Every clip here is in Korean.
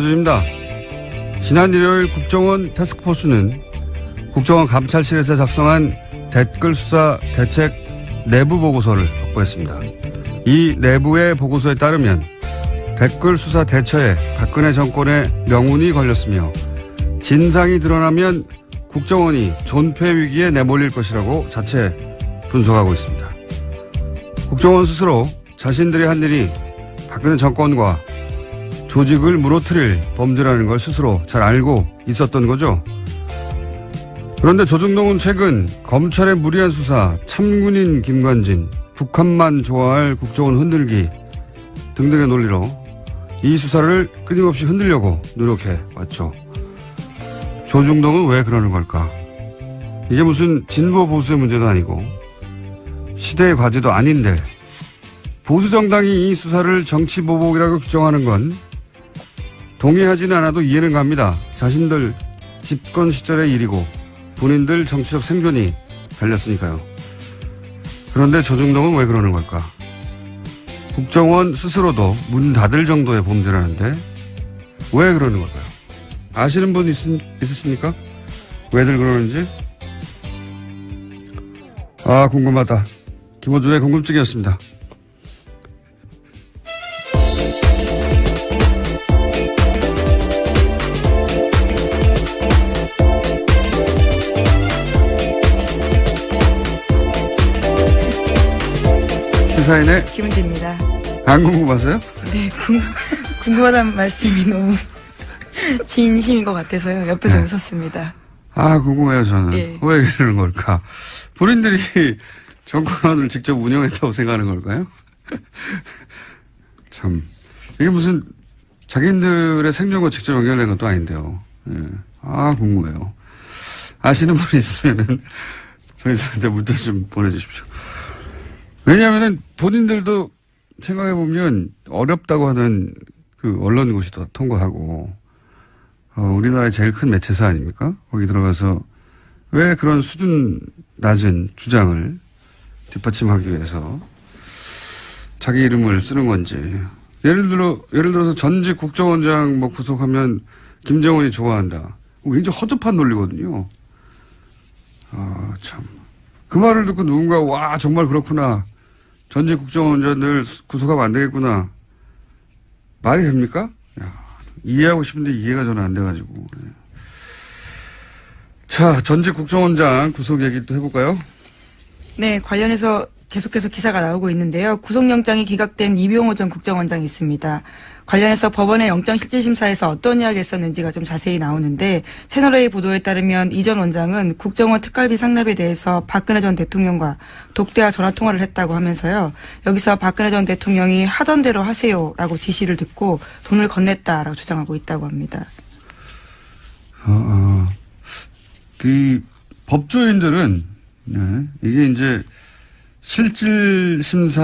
입니다. 지난 일요일 국정원 태스크포스는 국정원 감찰실에서 작성한 댓글 수사 대책 내부 보고서를 확보했습니다. 이 내부의 보고서에 따르면 댓글 수사 대처에 박근혜 정권의 명운이 걸렸으며 진상이 드러나면 국정원이 존폐 위기에 내몰릴 것이라고 자체 분석하고 있습니다. 국정원 스스로 자신들이 한 일이 박근혜 정권과 조직을 무너뜨릴 범죄라는 걸 스스로 잘 알고 있었던 거죠. 그런데 조중동은 최근 검찰의 무리한 수사, 참군인 김관진, 북한만 좋아할 국정원 흔들기 등등의 논리로 이 수사를 끊임없이 흔들려고 노력해 왔죠. 조중동은 왜 그러는 걸까? 이게 무슨 진보 보수의 문제도 아니고 시대의 과제도 아닌데 보수 정당이 이 수사를 정치 보복이라고 규정하는 건 동의하지는 않아도 이해는 갑니다. 자신들 집권 시절의 일이고 본인들 정치적 생존이 달렸으니까요. 그런데 조중동은 왜 그러는 걸까? 국정원 스스로도 문 닫을 정도의 범죄라는데 왜 그러는 걸까요? 아시는 분 있으십니까? 왜들 그러는지? 궁금하다. 김호준의 궁금증이었습니다. 시사인의 김은지입니다. 안 궁금하세요? 네, 궁금하다는 말씀이 너무 진심인 것 같아서요. 옆에서 네. 웃었습니다. 궁금해요, 저는. 예. 왜 이러는 걸까? 본인들이 정권을 직접 운영했다고 생각하는 걸까요? 참. 이게 무슨 자기들의 생존과 직접 연결된 것도 아닌데요. 예. 궁금해요. 아시는 분이 있으면은 저희들한테 문자 좀 보내주십시오. 왜냐하면은 본인들도 생각해보면 어렵다고 하는 그 언론고시 도 통과하고, 우리나라의 제일 큰 매체사 아닙니까? 거기 들어가서 왜 그런 수준 낮은 주장을 뒷받침하기 위해서 자기 이름을 쓰는 건지. 예를 들어서 전직 국정원장 구속하면 김정은이 좋아한다. 굉장히 허접한 논리거든요. 참. 그 말을 듣고 누군가, 정말 그렇구나. 전직 국정원장들 구속하면 안 되겠구나. 말이 됩니까? 이해하고 싶은데 이해가 저는 안 돼가지고. 자, 전직 국정원장 구속 얘기 또 해볼까요? 네, 관련해서 계속해서 기사가 나오고 있는데요. 구속영장이 기각된 이병호 전 국정원장이 있습니다. 관련해서 법원의 영장실질심사에서 어떤 이야기가 있었는지가 좀 자세히 나오는데 채널A 보도에 따르면 이 전 원장은 국정원 특갈비 상납에 대해서 박근혜 전 대통령과 독대와 전화통화를 했다고 하면서요. 여기서 박근혜 전 대통령이 하던 대로 하세요라고 지시를 듣고 돈을 건넸다라고 주장하고 있다고 합니다. 그 법조인들은 이게 이제 실질심사에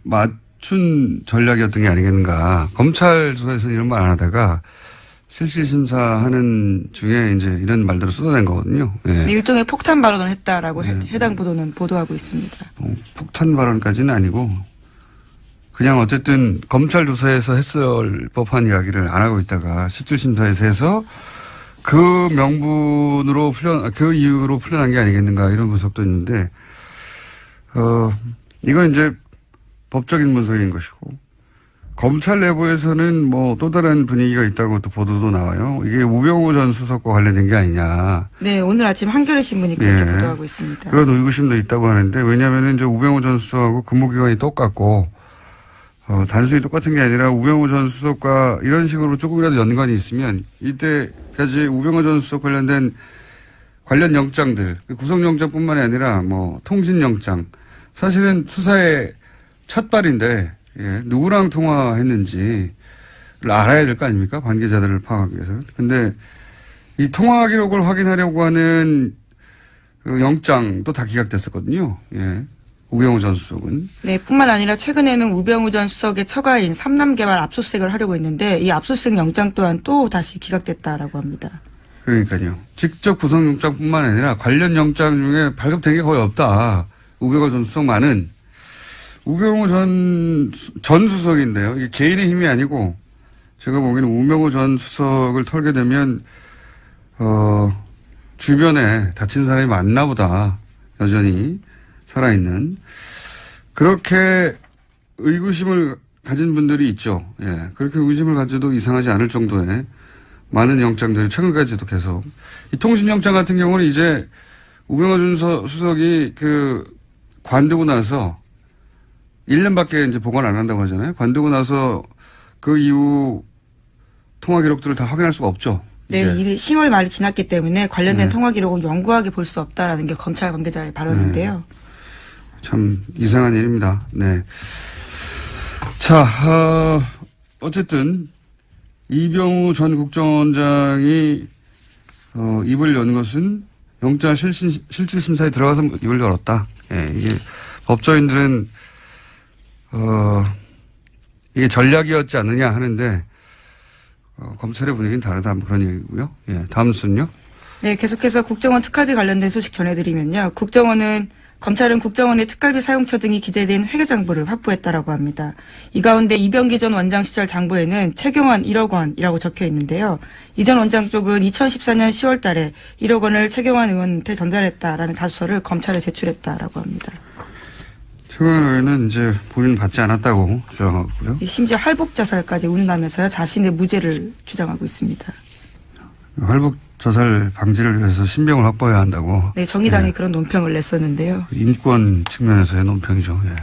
맞춘 전략이었던 게 아니겠는가. 검찰 조사에서는 이런 말 안 하다가 실질심사하는 중에 이제 이런 말들을 쏟아낸 거거든요. 예. 일종의 폭탄 발언을 했다라고 해당 보도는 보도하고 있습니다. 폭탄 발언까지는 아니고 그냥 어쨌든 검찰 조사에서 했을 법한 이야기를 안 하고 있다가 실질심사에서 해서 그 명분으로 그 이유로 풀려난 게 아니겠는가 이런 분석도 있는데 이건 이제 법적인 분석인 것이고, 검찰 내부에서는 또 다른 분위기가 있다고 또 보도도 나와요. 이게 우병우 전 수석과 관련된 게 아니냐. 네, 오늘 아침 한겨레 신문이 그렇게 보도하고 있습니다. 그런 의구심도 있다고 하는데, 왜냐하면 이제 우병우 전 수석하고 근무기간이 똑같고, 단순히 똑같은 게 아니라 우병우 전 수석과 이런 식으로 조금이라도 연관이 있으면, 이때까지 우병우 전 수석 관련된 관련 영장들, 구속영장뿐만이 아니라 통신영장, 사실은 수사의 첫 발인데 누구랑 통화했는지를 알아야 될 거 아닙니까? 관계자들을 파악하기 위해서. 근데 이 통화 기록을 확인하려고 하는 그 영장도 다 기각됐었거든요. 우병우 전 수석은. 네, 뿐만 아니라 최근에는 우병우 전 수석의 처가인 삼남개발 압수수색을 하려고 했는데 이 압수수색 영장 또한 또 다시 기각됐다라고 합니다. 그러니까요. 직접 구속영장뿐만 아니라 관련 영장 중에 발급된 게 거의 없다. 우병우 전 수석만은. 우병우 전 수석인데요. 이게 개인의 힘이 아니고 제가 보기에는 우명우 전 수석을 털게 되면 주변에 다친 사람이 많나 보다. 여전히 살아있는. 그렇게 의구심을 가진 분들이 있죠. 예. 그렇게 의구심을 가져도 이상하지 않을 정도의 많은 영장들이 최근까지도 계속. 이 통신영장 같은 경우는 이제 우명우 전 수석이 관두고 나서 1년밖에 이제 보관 안 한다고 하잖아요. 관두고 나서 그 이후 통화 기록들을 다 확인할 수가 없죠. 네, 이제. 이미 10월 말이 지났기 때문에 관련된 통화 기록은 영구하게 볼 수 없다라는 게 검찰 관계자의 발언인데요. 참 이상한 일입니다. 네. 자, 어쨌든 이병우 전 국정원장이 입을 연 것은 영장 실질심사에 들어가서 입을 열었다. 예, 이게 법조인들은 이게 전략이었지 않느냐 하는데 검찰의 분위기는 다르다 그런 얘기고요. 예, 다음 순요. 네, 계속해서 국정원 특활비 관련된 소식 전해드리면요. 검찰은 국정원의 특활비 사용처 등이 기재된 회계장부를 확보했다라고 합니다. 이 가운데 이병기 전 원장 시절 장부에는 최경환 1억 원이라고 적혀 있는데요. 이 전 원장 쪽은 2014년 10월 달에 1억 원을 최경환 의원한테 전달했다라는 자수서를 검찰에 제출했다라고 합니다. 최경환 의원은 이제 본인은 받지 않았다고 주장하고요. 심지어 할복 자살까지 운운하면서요. 자신의 무죄를 주장하고 있습니다. 할복 자살 방지를 위해서 신병을 확보해야 한다고. 네, 정의당이 그런 논평을 냈었는데요. 인권 측면에서의 논평이죠. 예.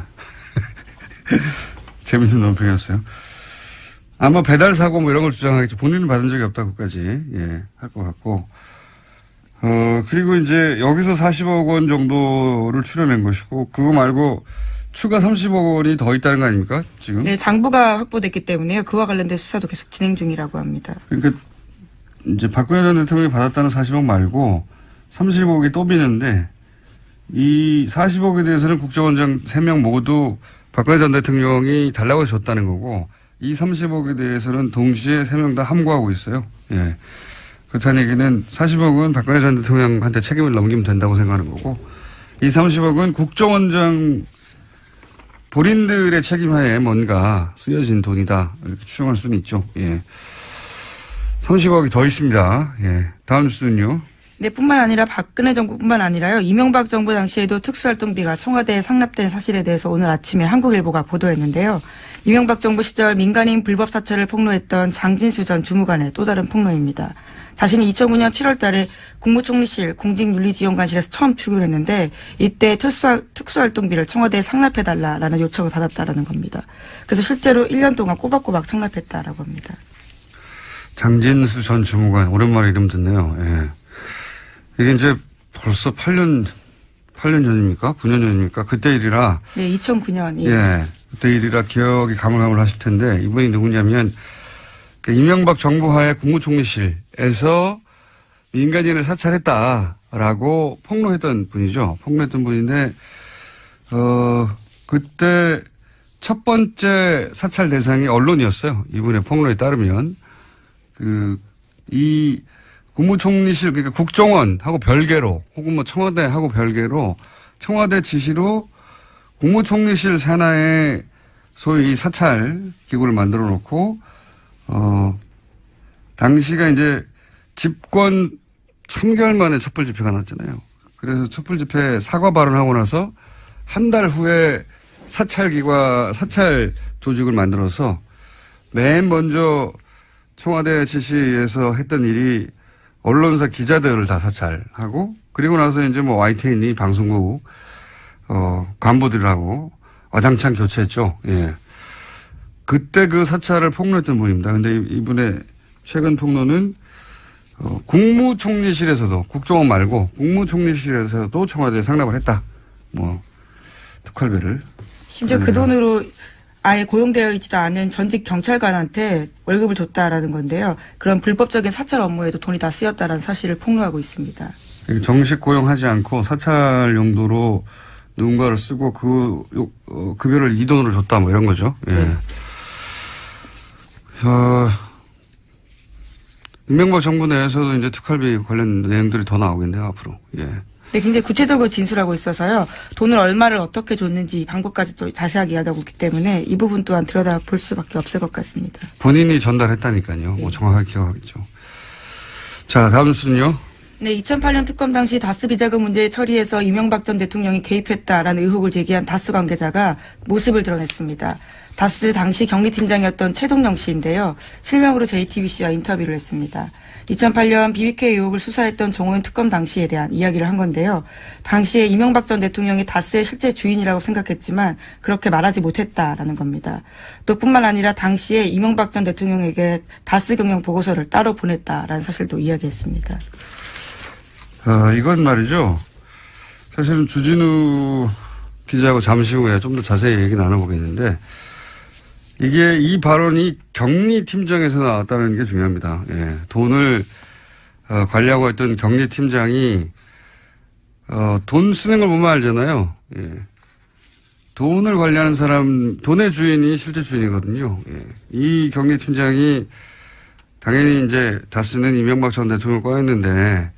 재밌는 논평이었어요. 아마 배달 사고 뭐 이런 걸 주장하겠죠. 본인은 받은 적이 없다고까지 할 것 같고. 그리고 이제 여기서 40억 원 정도를 출연한 것이고 그거 말고 추가 30억 원이 더 있다는 거 아닙니까? 지금? 네, 장부가 확보됐기 때문에요. 그와 관련된 수사도 계속 진행 중이라고 합니다. 그러니까 이제 박근혜 전 대통령이 받았다는 40억 말고 30억이 또 비는데 이 40억에 대해서는 국정원장 3명 모두 박근혜 전 대통령이 달라고 줬다는 거고 이 30억에 대해서는 동시에 3명 다 함구하고 있어요. 예. 그렇다는 얘기는 40억은 박근혜 전 대통령한테 책임을 넘기면 된다고 생각하는 거고 이 30억은 국정원장 본인들의 책임하에 뭔가 쓰여진 돈이다. 이렇게 추정할 수는 있죠. 예. 30억이 더 있습니다. 예. 다음 뉴스는요. 네, 뿐만 아니라 박근혜 정부뿐만 아니라요. 이명박 정부 당시에도 특수활동비가 청와대에 상납된 사실에 대해서 오늘 아침에 한국일보가 보도했는데요. 이명박 정부 시절 민간인 불법 사찰을 폭로했던 장진수 전 주무관의 또 다른 폭로입니다. 자신이 2009년 7월 달에 국무총리실 공직윤리지원관실에서 처음 출근했는데 이때 특수활동비를 청와대에 상납해달라라는 요청을 받았다라는 겁니다. 그래서 실제로 1년 동안 꼬박꼬박 상납했다라고 합니다. 장진수 전 주무관 오랜만에 이름 듣네요. 예. 이게 이제 벌써 8년 전입니까? 9년 전입니까? 그때 일이라. 네, 2009년. 예. 그때 일이라 기억이 가물가물하실 텐데 이분이 누구냐면 이명박 정부 하에 국무총리실에서 민간인을 사찰했다라고 폭로했던 분이죠. 폭로했던 분인데 그때 첫 번째 사찰 대상이 언론이었어요. 이분의 폭로에 따르면 이 국무총리실 그러니까 국정원하고 별개로 혹은 뭐 청와대하고 별개로 청와대 지시로 국무총리실 산하에 소위 사찰 기구를 만들어 놓고 당시가 이제 집권 3개월 만에 촛불 집회가 났잖아요. 그래서 촛불 집회 사과 발언하고 나서 한 달 후에 사찰 조직을 만들어서 맨 먼저 청와대 지시에서 했던 일이 언론사 기자들을 다 사찰하고 그리고 나서 이제 뭐 YTN이 방송국 간부들하고 와장창 교체했죠. 예. 그때 그 사찰을 폭로했던 분입니다. 근데 이분의 최근 폭로는 국무총리실에서도 국정원 말고 국무총리실에서도 청와대에 상납을 했다. 뭐 특활비를. 심지어 그 돈으로 아예 고용되어 있지도 않은 전직 경찰관한테 월급을 줬다라는 건데요. 그런 불법적인 사찰 업무에도 돈이 다 쓰였다라는 사실을 폭로하고 있습니다. 정식 고용하지 않고 사찰 용도로 누군가를 쓰고 급여를 이 돈으로 줬다 뭐 이런 거죠. 예. 네. 이명박 정부 내에서도 이제 특활비 관련 내용들이 더 나오겠네요, 앞으로. 예. 네, 굉장히 구체적으로 진술하고 있어서요. 돈을 얼마를 어떻게 줬는지 방법까지 또 자세하게 이야기하고 있기 때문에 이 부분 또한 들여다볼 수밖에 없을 것 같습니다. 본인이 전달했다니까요. 뭐 정확하게 기억하겠죠. 자, 다음 뉴스는요. 네, 2008년 특검 당시 다스 비자금 문제 처리에서 이명박 전 대통령이 개입했다라는 의혹을 제기한 다스 관계자가 모습을 드러냈습니다. 다스 당시 경리팀장이었던 최동영 씨인데요. 실명으로 JTBC와 인터뷰를 했습니다. 2008년 BBK 의혹을 수사했던 정호연 특검 당시에 대한 이야기를 한 건데요. 당시에 이명박 전 대통령이 다스의 실제 주인이라고 생각했지만 그렇게 말하지 못했다라는 겁니다. 또 뿐만 아니라 당시에 이명박 전 대통령에게 다스 경영 보고서를 따로 보냈다라는 사실도 이야기했습니다. 이건 말이죠. 사실은 주진우 기자하고 잠시 후에 좀 더 자세히 얘기 나눠보겠는데 이게 이 발언이 경리팀장에서 나왔다는 게 중요합니다. 예. 돈을 관리하고 있던 경리팀장이 돈 쓰는 걸 보면 알잖아요. 예. 돈을 관리하는 사람, 돈의 주인이 실제 주인이거든요. 예. 이 경리팀장이 당연히 이제 다스는 이명박 전 대통령 거였는데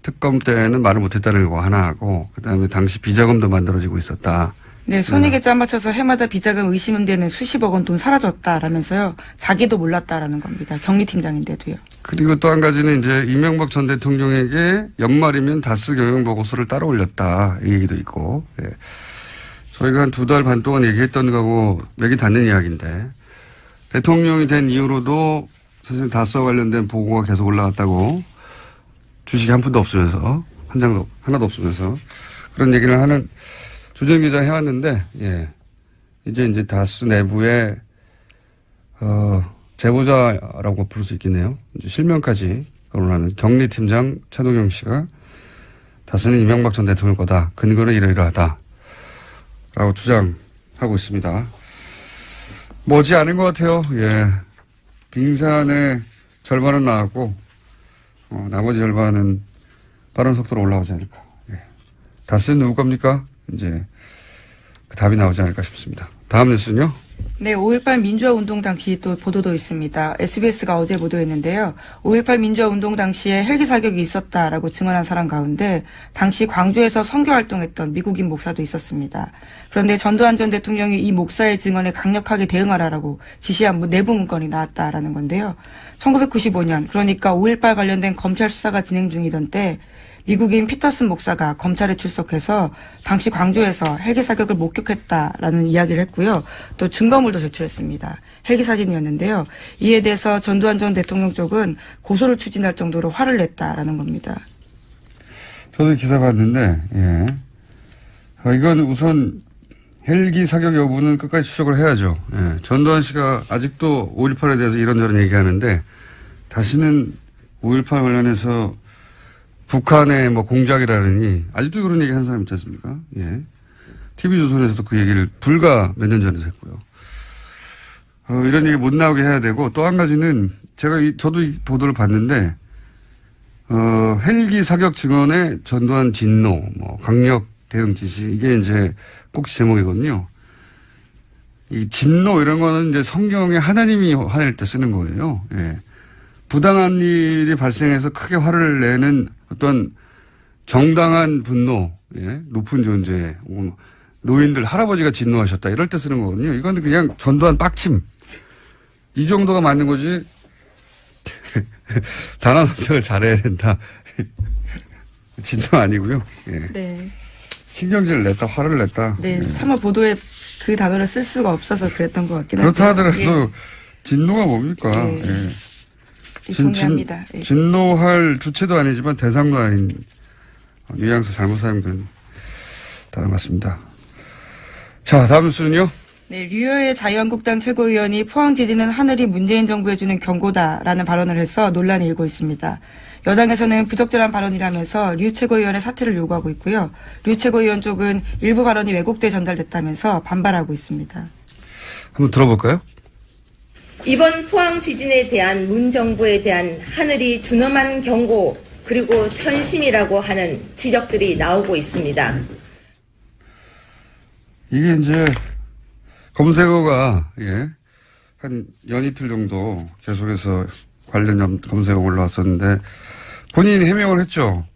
특검 때는 말을 못했다는 거 하나 하고 그다음에 당시 비자금도 만들어지고 있었다. 네, 손익에 짜맞춰서 해마다 비자금 의심되는 수십억 원 돈 사라졌다라면서요. 자기도 몰랐다라는 겁니다. 경리팀장인데도요. 그리고 또 한 가지는 이제 이명박 전 대통령에게 연말이면 다스 경영 보고서를 따로 올렸다. 이 얘기도 있고. 예. 저희가 한 2달 반 동안 얘기했던 거하고 맥이 닿는 이야기인데 대통령이 된 이후로도 사실 다스와 관련된 보고가 계속 올라왔다고 주식이 한 푼도 없으면서 하나도 없으면서 그런 얘기를 하는 주진 기자 해왔는데, 예. 이제 다스 내부에, 제보자라고 부를 수 있겠네요. 이제 실명까지 거론하는 경리팀장 최동영 씨가 다스는 이명박 전 대통령 거다. 근거는 이러이러하다. 라고 주장하고 있습니다. 머지 않은 것 같아요. 예. 빙산의 절반은 나왔고, 나머지 절반은 빠른 속도로 올라오지 않을까. 예. 다스는 누구 겁니까? 이제 그 답이 나오지 않을까 싶습니다. 다음 뉴스는요? 네, 5.18 민주화 운동 당시 또 보도도 있습니다. SBS가 어제 보도했는데요. 5.18 민주화 운동 당시에 헬기 사격이 있었다라고 증언한 사람 가운데 당시 광주에서 선교 활동했던 미국인 목사도 있었습니다. 그런데 전두환 전 대통령이 이 목사의 증언에 강력하게 대응하라라고 지시한 내부 문건이 나왔다라는 건데요. 1995년, 그러니까 5.18 관련된 검찰 수사가 진행 중이던 때 미국인 피터슨 목사가 검찰에 출석해서 당시 광주에서 헬기 사격을 목격했다라는 이야기를 했고요. 또 증거물도 제출했습니다. 헬기 사진이었는데요. 이에 대해서 전두환 전 대통령 쪽은 고소를 추진할 정도로 화를 냈다라는 겁니다. 저도 기사 봤는데, 예. 이건 우선 헬기 사격 여부는 끝까지 추적을 해야죠. 예. 전두환 씨가 아직도 5.18에 대해서 이런저런 얘기하는데 다시는 5.18 관련해서 북한의 뭐 공작이라느니 아직도 그런 얘기 하는 사람 있지 않습니까? 예. TV조선에서도 그 얘기를 불과 몇 년 전에 했고요. 이런 얘기 못 나오게 해야 되고 또 한 가지는 저도 이 보도를 봤는데 헬기 사격 증언에 전두환 진노, 뭐 강력 대응 지시 이게 이제 꼭지 제목이거든요. 이 진노 이런 거는 이제 성경에 하나님이 화낼 때 쓰는 거예요. 예. 부당한 일이 발생해서 크게 화를 내는 어떤 정당한 분노, 예, 높은 존재, 노인들, 할아버지가 진노하셨다 이럴 때 쓰는 거거든요. 이건 그냥 전두환 빡침. 이 정도가 맞는 거지. 단어 선택을 잘해야 된다. 진노 아니고요. 예. 네. 신경질을 냈다, 화를 냈다. 네, 예. 차마 보도에 그 단어를 쓸 수가 없어서 그랬던 것 같긴 한데. 그렇다 하더라도 진노가 뭡니까? 네. 예. 동의합니다. 진노할 주체도 아니지만 대상도 아닌 뉘앙스 잘못 사용된 단어 같습니다. 자, 다음 뉴스는요. 네, 류여의 자유한국당 최고위원이 포항 지진은 하늘이 문재인 정부에 주는 경고다라는 발언을 해서 논란이 일고 있습니다. 여당에서는 부적절한 발언이라면서 류 최고위원의 사퇴를 요구하고 있고요. 류 최고위원 쪽은 일부 발언이 왜곡돼 전달됐다면서 반발하고 있습니다. 한번 들어볼까요? 이번 포항 지진에 대한 문 정부에 대한 하늘이 준엄한 경고 그리고 천심이라고 하는 지적들이 나오고 있습니다. 이게 이제 검색어가 한 연이틀 정도 계속해서 관련 검색어 올라왔었는데 본인이 해명을 했죠.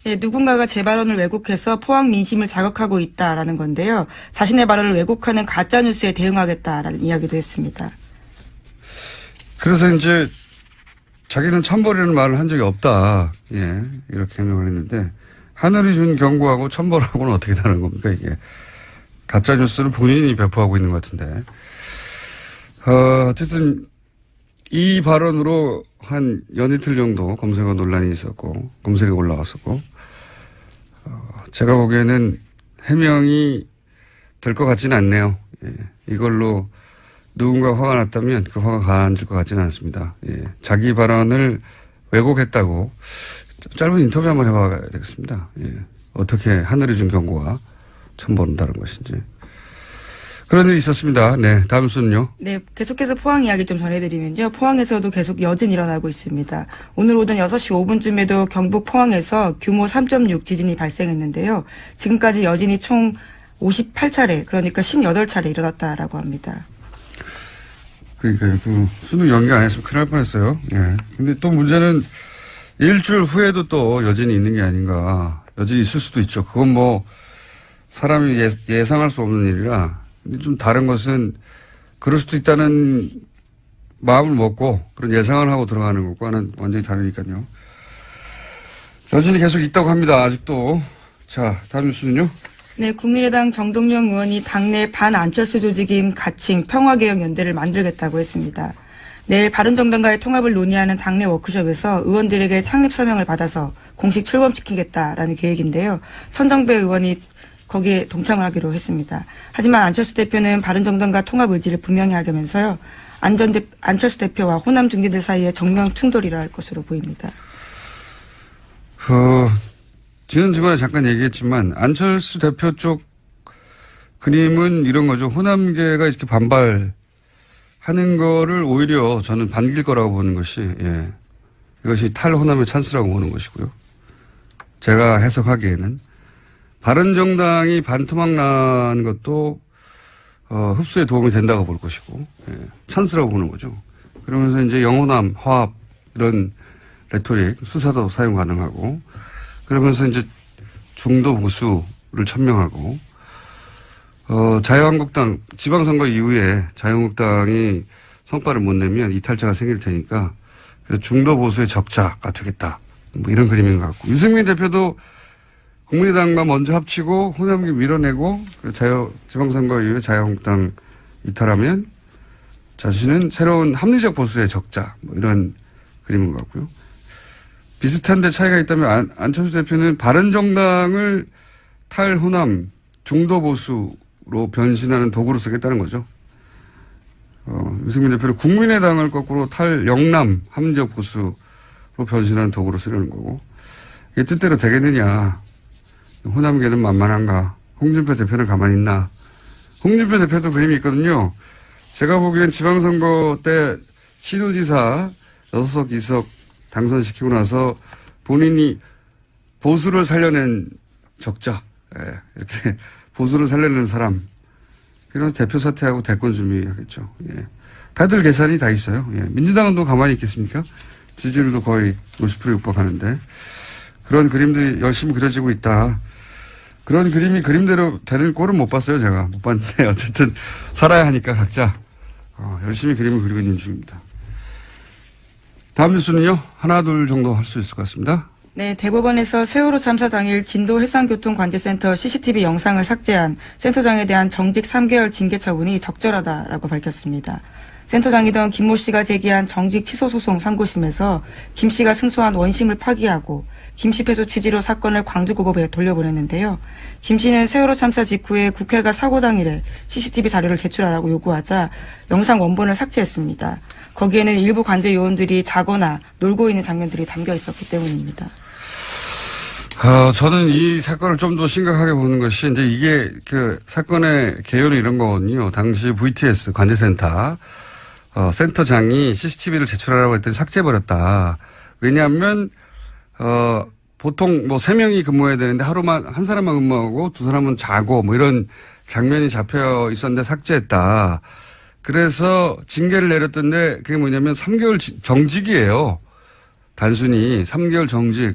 네, 누군가가 제 발언을 왜곡해서 포항 민심을 자극하고 있다라는 건데요. 자신의 발언을 왜곡하는 가짜뉴스에 대응하겠다라는 이야기도 했습니다. 그래서 이제 자기는 천벌이라는 말을 한 적이 없다. 예, 이렇게 해명을 했는데 하늘이 준 경고하고 천벌하고는 어떻게 다른 겁니까 이게. 가짜뉴스를 본인이 배포하고 있는 것 같은데. 어쨌든 이 발언으로 한 연이틀 정도 검색어 논란이 있었고 검색에 올라왔었고 제가 보기에는 해명이 될 것 같지는 않네요. 예. 이걸로 누군가 화가 났다면 그 화가 가라앉을 것 같지는 않습니다. 예. 자기 발언을 왜곡했다고 짧은 인터뷰 한번 해봐야 되겠습니다. 예. 어떻게 하늘이 준 경고와 천벌은 다른 것인지. 그런 일이 있었습니다. 네, 다음 순요. 네, 계속해서 포항 이야기 좀 전해드리면요. 포항에서도 계속 여진 일어나고 있습니다. 오늘 오전 6시 5분쯤에도 경북 포항에서 규모 3.6 지진이 발생했는데요. 지금까지 여진이 총 58차례, 그러니까 58차례 일어났다라고 합니다. 그러니까 그 수능 연기 안 했으면 큰일 날 뻔했어요. 예. 근데 또 문제는 일주일 후에도 또 여진이 있는 게 아닌가. 여진이 있을 수도 있죠. 그건 뭐 사람이 예상할 수 없는 일이라. 근데 좀 다른 것은 그럴 수도 있다는 마음을 먹고 그런 예상을 하고 들어가는 것과는 완전히 다르니까요. 여진이 계속 있다고 합니다. 아직도. 자, 다음 뉴스는요. 네, 국민의당 정동영 의원이 당내 반안철수 조직인 가칭 평화개혁연대를 만들겠다고 했습니다. 내일 바른정당과의 통합을 논의하는 당내 워크숍에서 의원들에게 창립 서명을 받아서 공식 출범시키겠다라는 계획인데요. 천정배 의원이 거기에 동참을 하기로 했습니다. 하지만 안철수 대표는 바른정당과 통합 의지를 분명히 하면서요. 안철수 대표와 호남 중진들 사이에 정면 충돌이 일어날 것으로 보입니다. 지난주간에 잠깐 얘기했지만 안철수 대표 쪽 그림은 이런 거죠. 호남계가 이렇게 반발하는 거를 오히려 저는 반길 거라고 보는 것이 예. 이것이 탈호남의 찬스라고 보는 것이고요. 제가 해석하기에는 바른정당이 반토막 난 것도 흡수에 도움이 된다고 볼 것이고 예. 찬스라고 보는 거죠. 그러면서 이제 영호남, 화합 이런 레토릭, 수사도 사용 가능하고 그러면서 이제 중도 보수를 천명하고 자유한국당 지방선거 이후에 자유한국당이 성과를 못 내면 이탈자가 생길 테니까 중도 보수의 적자가 되겠다. 뭐 이런 그림인 것 같고 유승민 대표도 국민의당과 먼저 합치고 호남계 밀어내고 지방선거 이후에 자유한국당 이탈하면 자신은 새로운 합리적 보수의 적자 뭐 이런 그림인 것 같고요. 비슷한데 차이가 있다면 안철수 대표는 바른정당을 탈호남 중도 보수로 변신하는 도구로 쓰겠다는 거죠. 유승민 대표는 국민의당을 거꾸로 탈영남 합리적 보수로 변신하는 도구로 쓰려는 거고 이게 뜻대로 되겠느냐. 호남계는 만만한가. 홍준표 대표는 가만히 있나. 홍준표 대표도 그림이 있거든요. 제가 보기엔 지방선거 때 시도지사 6석 2석 당선시키고 나서 본인이 보수를 살려낸 적자. 예, 이렇게 보수를 살려낸 사람. 그래서 대표 사퇴하고 대권 준비하겠죠. 예. 다들 계산이 다 있어요. 예. 민주당은 또 가만히 있겠습니까? 지지율도 거의 50% 육박하는데. 그런 그림들이 열심히 그려지고 있다. 그런 그림이 그림대로 되는 꼴은 못 봤어요, 제가. 못 봤는데, 어쨌든, 살아야 하니까 각자, 열심히 그림을 그리고 있는 중입니다. 다음 뉴스는요, 하나, 둘 정도 할 수 있을 것 같습니다. 네, 대법원에서 세월호 참사 당일 진도 해상교통관제센터 CCTV 영상을 삭제한 센터장에 대한 정직 3개월 징계 처분이 적절하다라고 밝혔습니다. 센터장이던 김모 씨가 제기한 정직 취소 소송 상고심에서 김 씨가 승소한 원심을 파기하고 김 씨 패소 취지로 사건을 광주고법에 돌려보냈는데요. 김 씨는 세월호 참사 직후에 국회가 사고 당일에 CCTV 자료를 제출하라고 요구하자 영상 원본을 삭제했습니다. 거기에는 일부 관제 요원들이 자거나 놀고 있는 장면들이 담겨 있었기 때문입니다. 저는 이 사건을 좀 더 심각하게 보는 것이 이제 이게 그 사건의 개요는 이런 거거든요. 당시 VTS 관제센터 센터장이 CCTV를 제출하라고 했더니 삭제해버렸다. 왜냐하면 보통 뭐 3명이 근무해야 되는데 하루만 한 사람만 근무하고 2사람은 자고 뭐 이런 장면이 잡혀 있었는데 삭제했다. 그래서 징계를 내렸던데 그게 뭐냐면 3개월 정직이에요. 단순히 3개월 정직.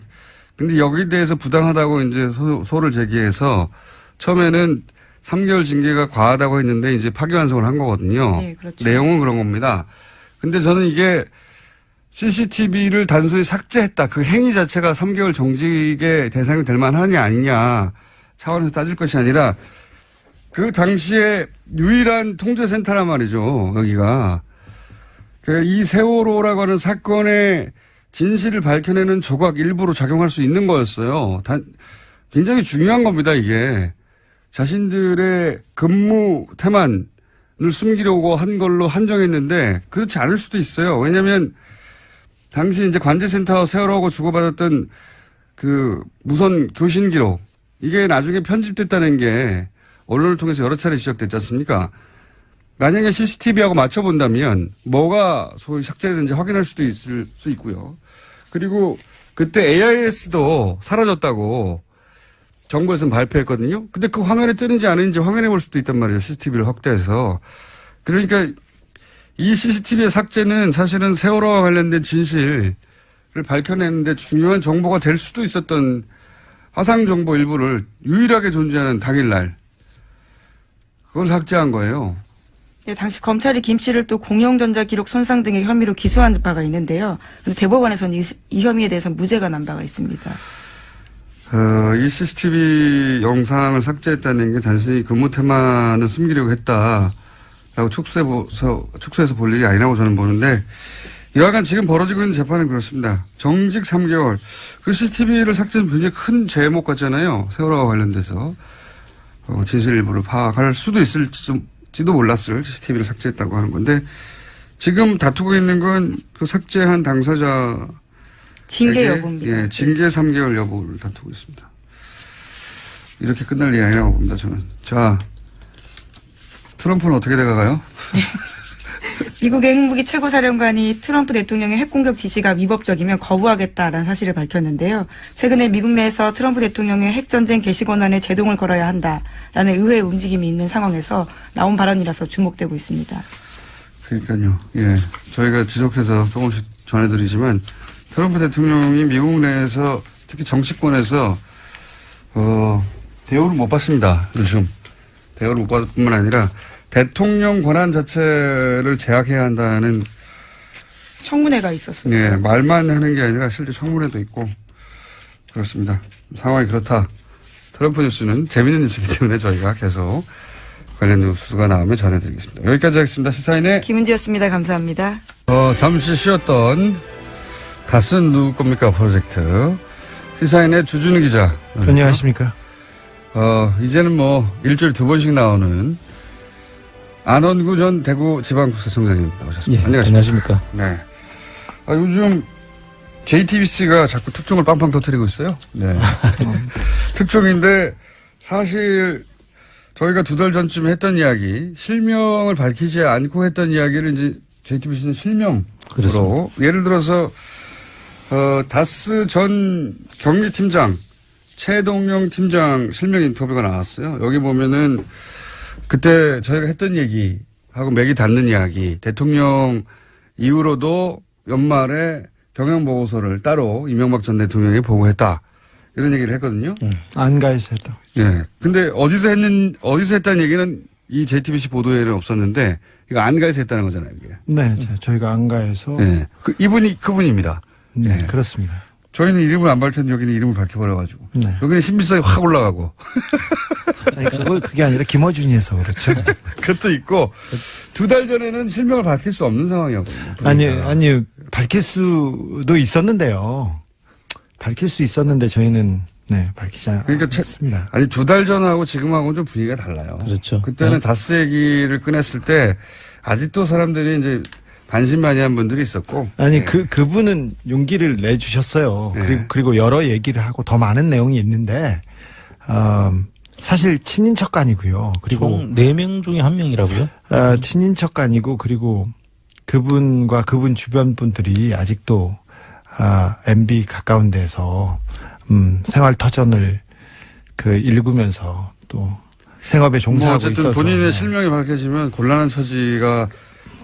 근데 여기에 대해서 부당하다고 이제 소를 제기해서 처음에는 3개월 징계가 과하다고 했는데 이제 파기환송을 한 거거든요. 네, 그렇죠. 내용은 그런 겁니다. 근데 저는 이게 CCTV를 단순히 삭제했다. 그 행위 자체가 3개월 정직의 대상이 될 만하냐 아니냐 차원에서 따질 것이 아니라 그 당시에 유일한 통제센터란 말이죠. 여기가. 이 세월호라고 하는 사건의 진실을 밝혀내는 조각 일부로 작용할 수 있는 거였어요. 굉장히 중요한 겁니다, 이게. 자신들의 근무 태만을 숨기려고 한 걸로 한정했는데 그렇지 않을 수도 있어요. 왜냐하면 당시 이제 관제센터 세월호하고 주고받았던 그 무선 교신 기록 이게 나중에 편집됐다는 게 언론을 통해서 여러 차례 지적됐지 않습니까? 만약에 CCTV하고 맞춰본다면 뭐가 소위 삭제됐는지 확인할 수도 있을 수 있고요. 그리고 그때 AIS도 사라졌다고 정부에서는 발표했거든요. 근데 그 화면에 뜨는지 아닌지 확인해 볼 수도 있단 말이에요. CCTV를 확대해서. 그러니까 이 CCTV의 삭제는 사실은 세월호와 관련된 진실을 밝혀내는데 중요한 정보가 될 수도 있었던 화상정보 일부를 유일하게 존재하는 당일날 그걸 삭제한 거예요. 네, 당시 검찰이 김 씨를 또 공영전자 기록 손상 등의 혐의로 기소한 바가 있는데요. 그런데 대법원에서는 이 혐의에 대해서 무죄가 난 바가 있습니다. 이 CCTV 영상을 삭제했다는 게 단순히 근무 태만을 숨기려고 했다라고 축소해서 볼 일이 아니라고 저는 보는데 여하간 지금 벌어지고 있는 재판은 그렇습니다. 정직 3개월. 그 CCTV를 삭제는 굉장히 큰 제목 같잖아요. 세월호와 관련돼서. 진실 일부를 파악할 수도 있을지도 몰랐을 CCTV를 삭제했다고 하는 건데 지금 다투고 있는 건 그 삭제한 당사자 징계 여부입니다. 예, 징계 3개월 여부를 다투고 있습니다. 이렇게 끝날 일이 아니라고 봅니다, 저는. 자, 트럼프는 어떻게 돼가가요? 미국의 핵무기 최고사령관이 트럼프 대통령의 핵공격 지시가 위법적이면 거부하겠다라는 사실을 밝혔는데요. 최근에 미국 내에서 트럼프 대통령의 핵전쟁 개시 권한에 제동을 걸어야 한다라는 의회의 움직임이 있는 상황에서 나온 발언이라서 주목되고 있습니다. 그러니까요. 예, 저희가 지속해서 조금씩 전해드리지만 트럼프 대통령이 미국 내에서 특히 정치권에서 대우를 못 받습니다. 요즘. 대우를 못 받을 뿐만 아니라 대통령 권한 자체를 제약해야 한다는 청문회가 있었습니다. 예, 말만 하는 게 아니라 실제 청문회도 있고 그렇습니다. 상황이 그렇다. 트럼프 뉴스는 재미있는 뉴스이기 때문에 저희가 계속 관련 뉴스가 나오면 전해드리겠습니다. 여기까지 하겠습니다. 시사인의 김은지였습니다. 감사합니다. 잠시 쉬었던 다스는 누구 겁니까 프로젝트 시사인의 주준우 기자. 안녕하십니까. 이제는 뭐 일주일에 2번씩 나오는 안원구 전 대구지방국세청장님 나오셨습니다. 예, 안녕하십니까. 네. 요즘 JTBC가 자꾸 특종을 빵빵 터뜨리고 있어요. 네. 특종인데 사실 저희가 2달 전쯤에 했던 이야기, 실명을 밝히지 않고 했던 이야기를 이제 JTBC는 실명으로 그렇습니다. 예를 들어서 다스 전 경리팀장 최동영 팀장 실명 인터뷰가 나왔어요. 여기 보면은 그때 저희가 했던 얘기하고 맥이 닿는 이야기, 대통령 이후로도 연말에 경영보고서를 따로 이명박 전 대통령이 보고했다. 이런 얘기를 했거든요. 안가에서 했다. 예. 근데 어디서 했다는 얘기는 이 JTBC 보도에는 없었는데 이거 안가에서 했다는 거잖아요, 이게. 네, 저희가 안가에서. 네. 이분이 그분입니다. 네, 예. 그렇습니다. 저희는 이름을 안 밝혔는데 여기는 이름을 밝혀버려가지고. 네. 여기는 신비성이 확 올라가고. 아니, 그게 아니라 김어준이 해서 그렇죠. 그것도 있고, 2달 전에는 실명을 밝힐 수 없는 상황이었거든요. 아니, 밝힐 수도 있었는데요. 밝힐 수 있었는데 저희는, 네, 밝히지 않았습니다. 아니, 2달 전하고 지금하고는 좀 분위기가 달라요. 그렇죠. 그때는 네. 다스 얘기를 꺼냈을 때, 아직도 사람들이 이제 반신반의한 분들이 있었고. 아니, 네. 그분은 용기를 내주셨어요. 네. 그리고 여러 얘기를 하고 더 많은 내용이 있는데, 사실 친인척간이고요. 그리고 총 4명 중에 1명이라고요? 친인척간이고 그리고 그분과 그분 주변 분들이 아직도 MB 가까운 데서 생활 터전을 읽으면서 또 생업에 종사하고 어쨌든 있어서 본인의 네. 실명이 밝혀지면 곤란한 처지가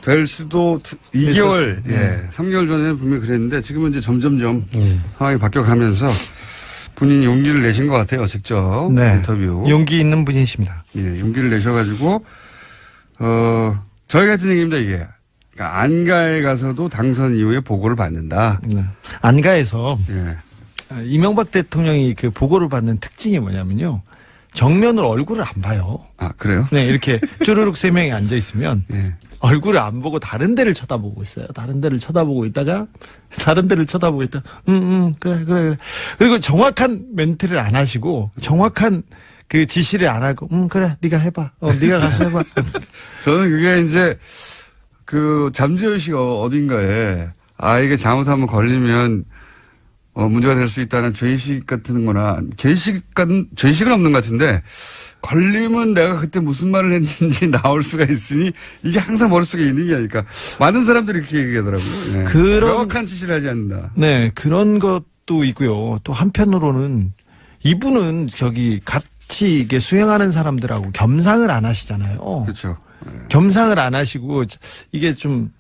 될 수도 2개월, 네. 3개월 전에는 분명히 그랬는데 지금은 이제 점점점 예. 상황이 바뀌어가면서 본인이 용기를 내신 것 같아요, 직접. 네. 인터뷰. 용기 있는 분이십니다. 예, 용기를 내셔가지고, 저희 같은 얘기입니다, 이게. 그러니까 안가에 가서도 당선 이후에 보고를 받는다. 네. 안가에서 예. 이명박 대통령이 그 보고를 받는 특징이 뭐냐면요. 정면으로 얼굴을 안 봐요. 아, 그래요? 네, 이렇게 쭈루룩 세 명이 앉아 있으면 예. 얼굴을 안 보고 다른 데를 쳐다보고 있어요. 다른 데를 쳐다보고 있다가 다른 데를 쳐다보고 있다. 그래. 그리고 정확한 멘트를 안 하시고 정확한 그 지시를 안 하고 그래 네가 해봐. 네가 가서 해봐. 저는 그게 이제 그 잠재의식 어딘가에 이게 잘못하면 걸리면 문제가 될 수 있다는 죄의식 같은 거나 죄의식은 없는 것 같은데 걸리면 내가 그때 무슨 말을 했는지 나올 수가 있으니 이게 항상 머릿속에 있는 게 아닐까. 많은 사람들이 그렇게 얘기하더라고요. 네. 명확한 지시를 하지 않는다. 네, 그런 것도 있고요. 또 한편으로는 이분은 같이 이게 수행하는 사람들하고 겸상을 안 하시잖아요. 그렇죠. 네. 겸상을 안 하시고 이게 좀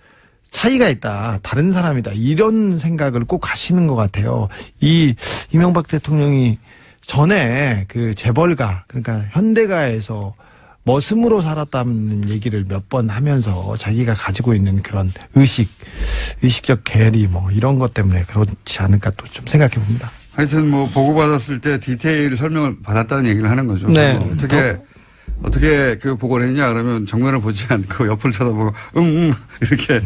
차이가 있다. 다른 사람이다. 이런 생각을 꼭 하시는 것 같아요. 이명박 대통령이 전에 그 재벌가, 그러니까 현대가에서 머슴으로 살았다는 얘기를 몇 번 하면서 자기가 가지고 있는 그런 의식적 괴리 이런 것 때문에 그렇지 않을까 또 좀 생각해 봅니다. 하여튼 보고받았을 때 디테일 설명을 받았다는 얘기를 하는 거죠. 네. 어떻게 그 보고를 했냐 그러면 정면을 보지 않고 옆을 쳐다보고 이렇게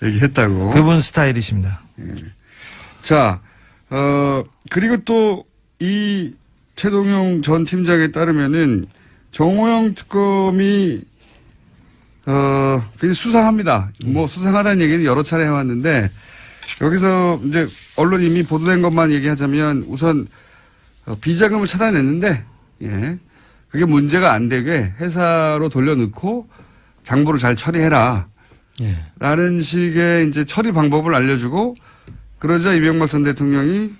얘기했다고. 그분 스타일이십니다. 예. 자, 그리고 또 이 최동용 전 팀장에 따르면은 정호영 특검이 굉장히 수상합니다. 수상하다는 얘기는 여러 차례 해왔는데 여기서 이제 언론 이미 보도된 것만 얘기하자면 우선 비자금을 찾아냈는데 예. 그게 문제가 안 되게 회사로 돌려넣고 장부를 잘 처리해라. 예. 라는 식의 이제 처리 방법을 알려주고 그러자 이명박 전 대통령이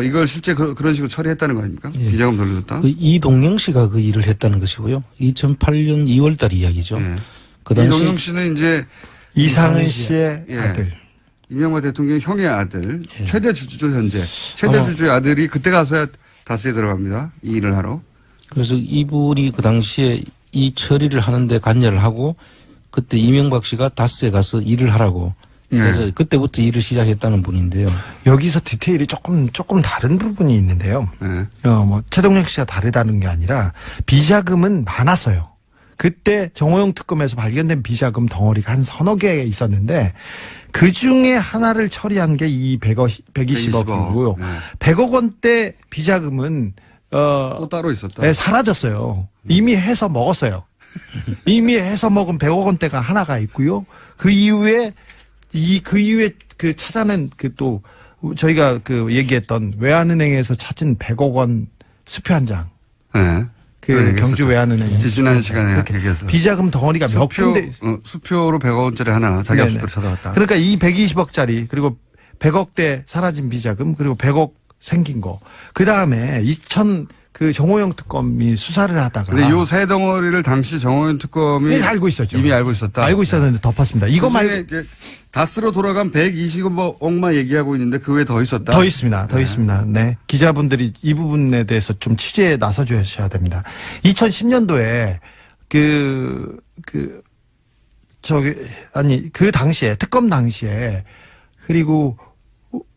이걸 실제 그런 식으로 처리했다는 거 아닙니까? 예. 비자금 돌려줬다. 이동영 씨가 그 일을 했다는 것이고요. 2008년 2월 달 이야기죠. 예. 그 당시 이동영 씨는 이제 이상은 씨의 예. 아들. 이명박 대통령 형의 아들, 예. 최대 주주죠 현재. 최대 주주의 아들이 그때 가서야 다스에 들어갑니다. 이 일을 하러. 그래서 이분이 그 당시에 이 처리를 하는데 관여를 하고 그때 이명박 씨가 다스에 가서 일을 하라고 그래서 네. 그때부터 일을 시작했다는 분인데요. 여기서 디테일이 조금 다른 부분이 있는데요. 네. 최동영 씨가 다르다는 게 아니라 비자금은 많았어요. 그때 정호영 특검에서 발견된 비자금 덩어리가 한 서너 개 있었는데 그 중에 하나를 처리한 게 이 120억이고요. 네. 100억 원대 비자금은 또 따로 있었다. 네, 사라졌어요. 이미 해서 먹었어요. 이미 해서 먹은 100억 원대가 하나가 있고요. 그 이후에 그 찾아낸 또 저희가 그 얘기했던 외환은행에서 찾은 100억 원 수표 한 장. 네. 그 경주 외환은행. 지난 시간에 얘기했어요. 비자금 덩어리가 몇 군데. 수표로 100억 원짜리 하나 자기 앞수표를 찾아왔다. 그러니까 이 120억짜리 그리고 100억대 사라진 비자금 그리고 100억 생긴 거. 그 다음에 그 정호영 특검이 수사를 하다가. 근데 요 세 덩어리를 당시 정호영 특검이 알고 있었죠. 이미 알고 있었다. 알고 있었는데 덮었습니다. 이거 말고. 다스로 돌아간 120억만 얘기하고 있는데 그 외에 더 있었다. 더 있습니다. 더 있습니다. 네. 기자분들이 이 부분에 대해서 좀 취재에 나서 주셔야 됩니다. 2010년도에 그 당시에, 특검 당시에, 그리고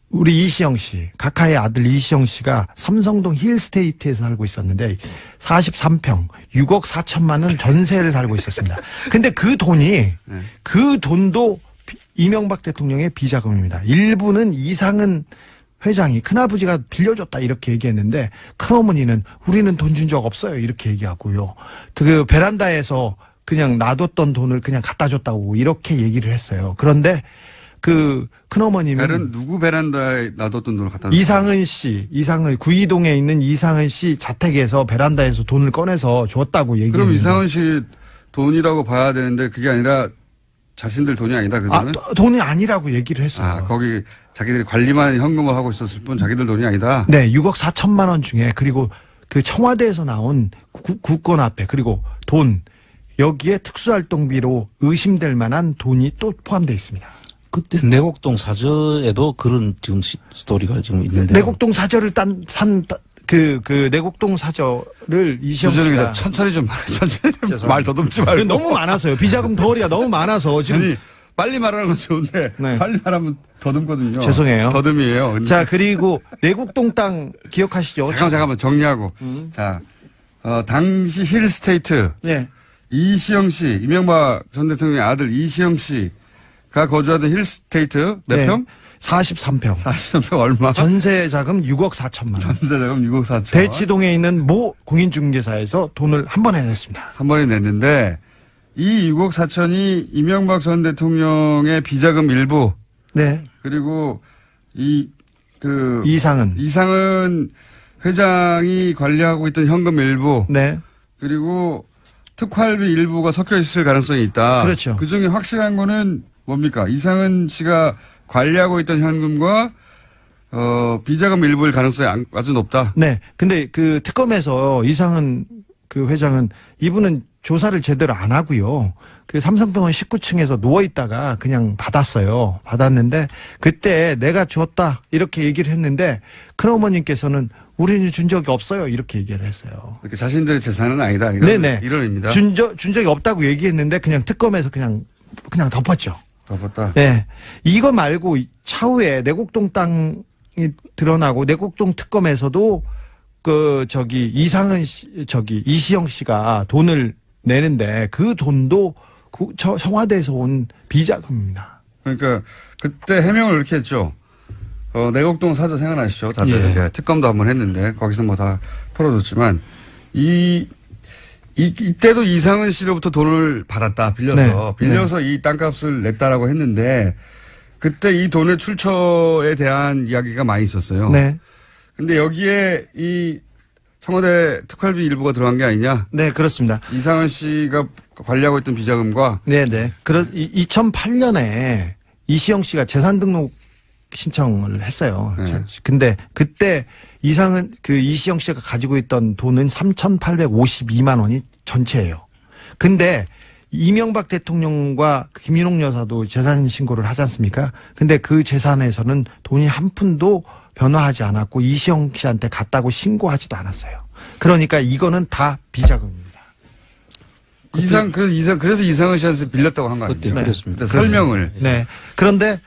우리 이시영 씨, 각하의 아들 이시영 씨가 삼성동 힐스테이트에서 살고 있었는데 43평, 6억 4천만 원 전세를 살고 있었습니다. 근데 그 돈도 이명박 대통령의 비자금입니다. 일부는 이상은 회장이 큰아버지가 빌려줬다 이렇게 얘기했는데 큰어머니는 우리는 돈 준 적 없어요 이렇게 얘기하고요. 그 베란다에서 그냥 놔뒀던 돈을 그냥 갖다 줬다고 이렇게 얘기를 했어요. 그런데 그 큰어머님은 누구 베란다에 놔뒀던 돈을 갖다 이상을 구이동에 있는 이상은 씨 자택에서 베란다에서 돈을 꺼내서 줬다고 얘기해요. 그럼 이상은 씨 돈이라고 봐야 되는데 그게 아니라 자신들 돈이 아니다. 그 돈은? 돈이 아니라고 얘기를 했어요. 거기 자기들이 관리만 현금을 하고 있었을 뿐 자기들 돈이 아니다. 네, 6억 4천만 원 중에 그리고 그 청와대에서 나온 국권 화폐 그리고 돈 여기에 특수활동비로 의심될 만한 돈이 또 포함되어 있습니다. 그때 내곡동 사저에도 그런 지금 스토리가 지금 있는데. 내곡동 사저를 그 내곡동 사저를 이시영 주진우 기자 씨가 천천히 좀 말해. 천천히 말 더듬지 말고. 너무 많아서요. 비자금 덩어리가 너무 많아서 지금. 아니 빨리 말하는 건 좋은데 네. 빨리 말하면 더듬거든요. 죄송해요. 더듬이에요. 근데 자, 그리고 내곡동 땅 기억하시죠? 잠깐만 정리하고. 자, 당시 힐스테이트 네. 이시영 씨, 이명박 전 대통령의 아들 이시영 씨가 거주하던 힐스테이트 몇 네. 평? 43평. 43평 얼마? 전세 자금 6억 4천만 원. 전세자금 6억 4천. 대치동에 있는 모 공인중개사에서 돈을 한 번에 냈습니다. 한 번에 냈는데 이 6억 4천이 이명박 전 대통령의 비자금 일부 네. 그리고 이상은 회장이 관리하고 있던 현금 일부 네. 그리고 특활비 일부가 섞여 있을 가능성이 있다. 그렇죠. 그중에 확실한 거는 뭡니까? 이상은 씨가 관리하고 있던 현금과 비자금 일부일 가능성이 아주 높다. 네. 근데 그 특검에서 이상은 그 회장은 이분은 조사를 제대로 안 하고요. 그 삼성병원 19층에서 누워있다가 그냥 받았어요. 받았는데 그때 내가 줬다 이렇게 얘기를 했는데 큰어머님께서는 우리는 준 적이 없어요. 이렇게 얘기를 했어요. 이렇게 자신들의 재산은 아니다. 네네. 이론입니다. 준 적이 없다고 얘기했는데 그냥 특검에서 그냥 덮었죠. 덮었다. 네. 이거 말고 차후에 내곡동 땅이 드러나고 내곡동 특검에서도 이시영 씨가 돈을 내는데 그 돈도 청와대에서 온 비자금입니다. 그러니까 그때 해명을 이렇게 했죠. 내곡동 사저 생각나시죠? 다들 예. 특검도 한번 했는데 거기서 뭐 다 털어줬지만 이때도 이상은 씨로부터 돈을 받았다. 빌려서 네. 이 땅값을 냈다라고 했는데 그때 이 돈의 출처에 대한 이야기가 많이 있었어요. 네. 근데 여기에 이 청와대 특활비 일부가 들어간 게 아니냐? 네, 그렇습니다. 이상은 씨가 관리하고 있던 비자금과 네네. 2008년에 이시영 씨가 재산 등록 신청을 했어요. 네. 근데 그때 이시영 씨가 가지고 있던 돈은 3,852만 원이 전체예요. 근데 이명박 대통령과 김윤옥 여사도 재산 신고를 하지 않습니까? 근데 그 재산에서는 돈이 한 푼도 변화하지 않았고 이시영 씨한테 갔다고 신고하지도 않았어요. 그러니까 이거는 다 비자금입니다. 그래서 이상은 씨한테 빌렸다고 한 거 아니에요? 그때 그랬습니다. 설명을. 네. 그런데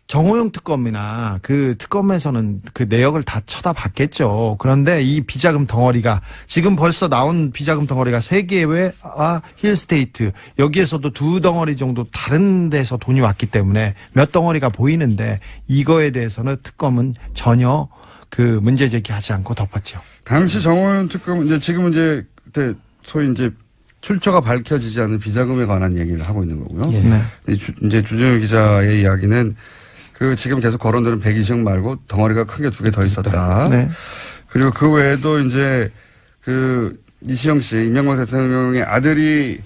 정호영 특검이나 그 특검에서는 그 내역을 다 쳐다봤겠죠. 그런데 이 비자금 덩어리가 지금 벌써 나온 비자금 덩어리가 세계회와 힐스테이트 여기에서도 두 덩어리 정도 다른 데서 돈이 왔기 때문에 몇 덩어리가 보이는데 이거에 대해서는 특검은 전혀 그 문제 제기하지 않고 덮었죠. 당시 정호연 특검은 지금은 그때 소위 출처가 밝혀지지 않은 비자금에 관한 얘기를 하고 있는 거고요. 예. 네. 이제 주진우 기자의 이야기는 지금 계속 거론되는 120억 말고 덩어리가 큰 게 두 개 더 있었다. 네. 그리고 그 외에도 이시영 씨, 이명박 대통령의 아들이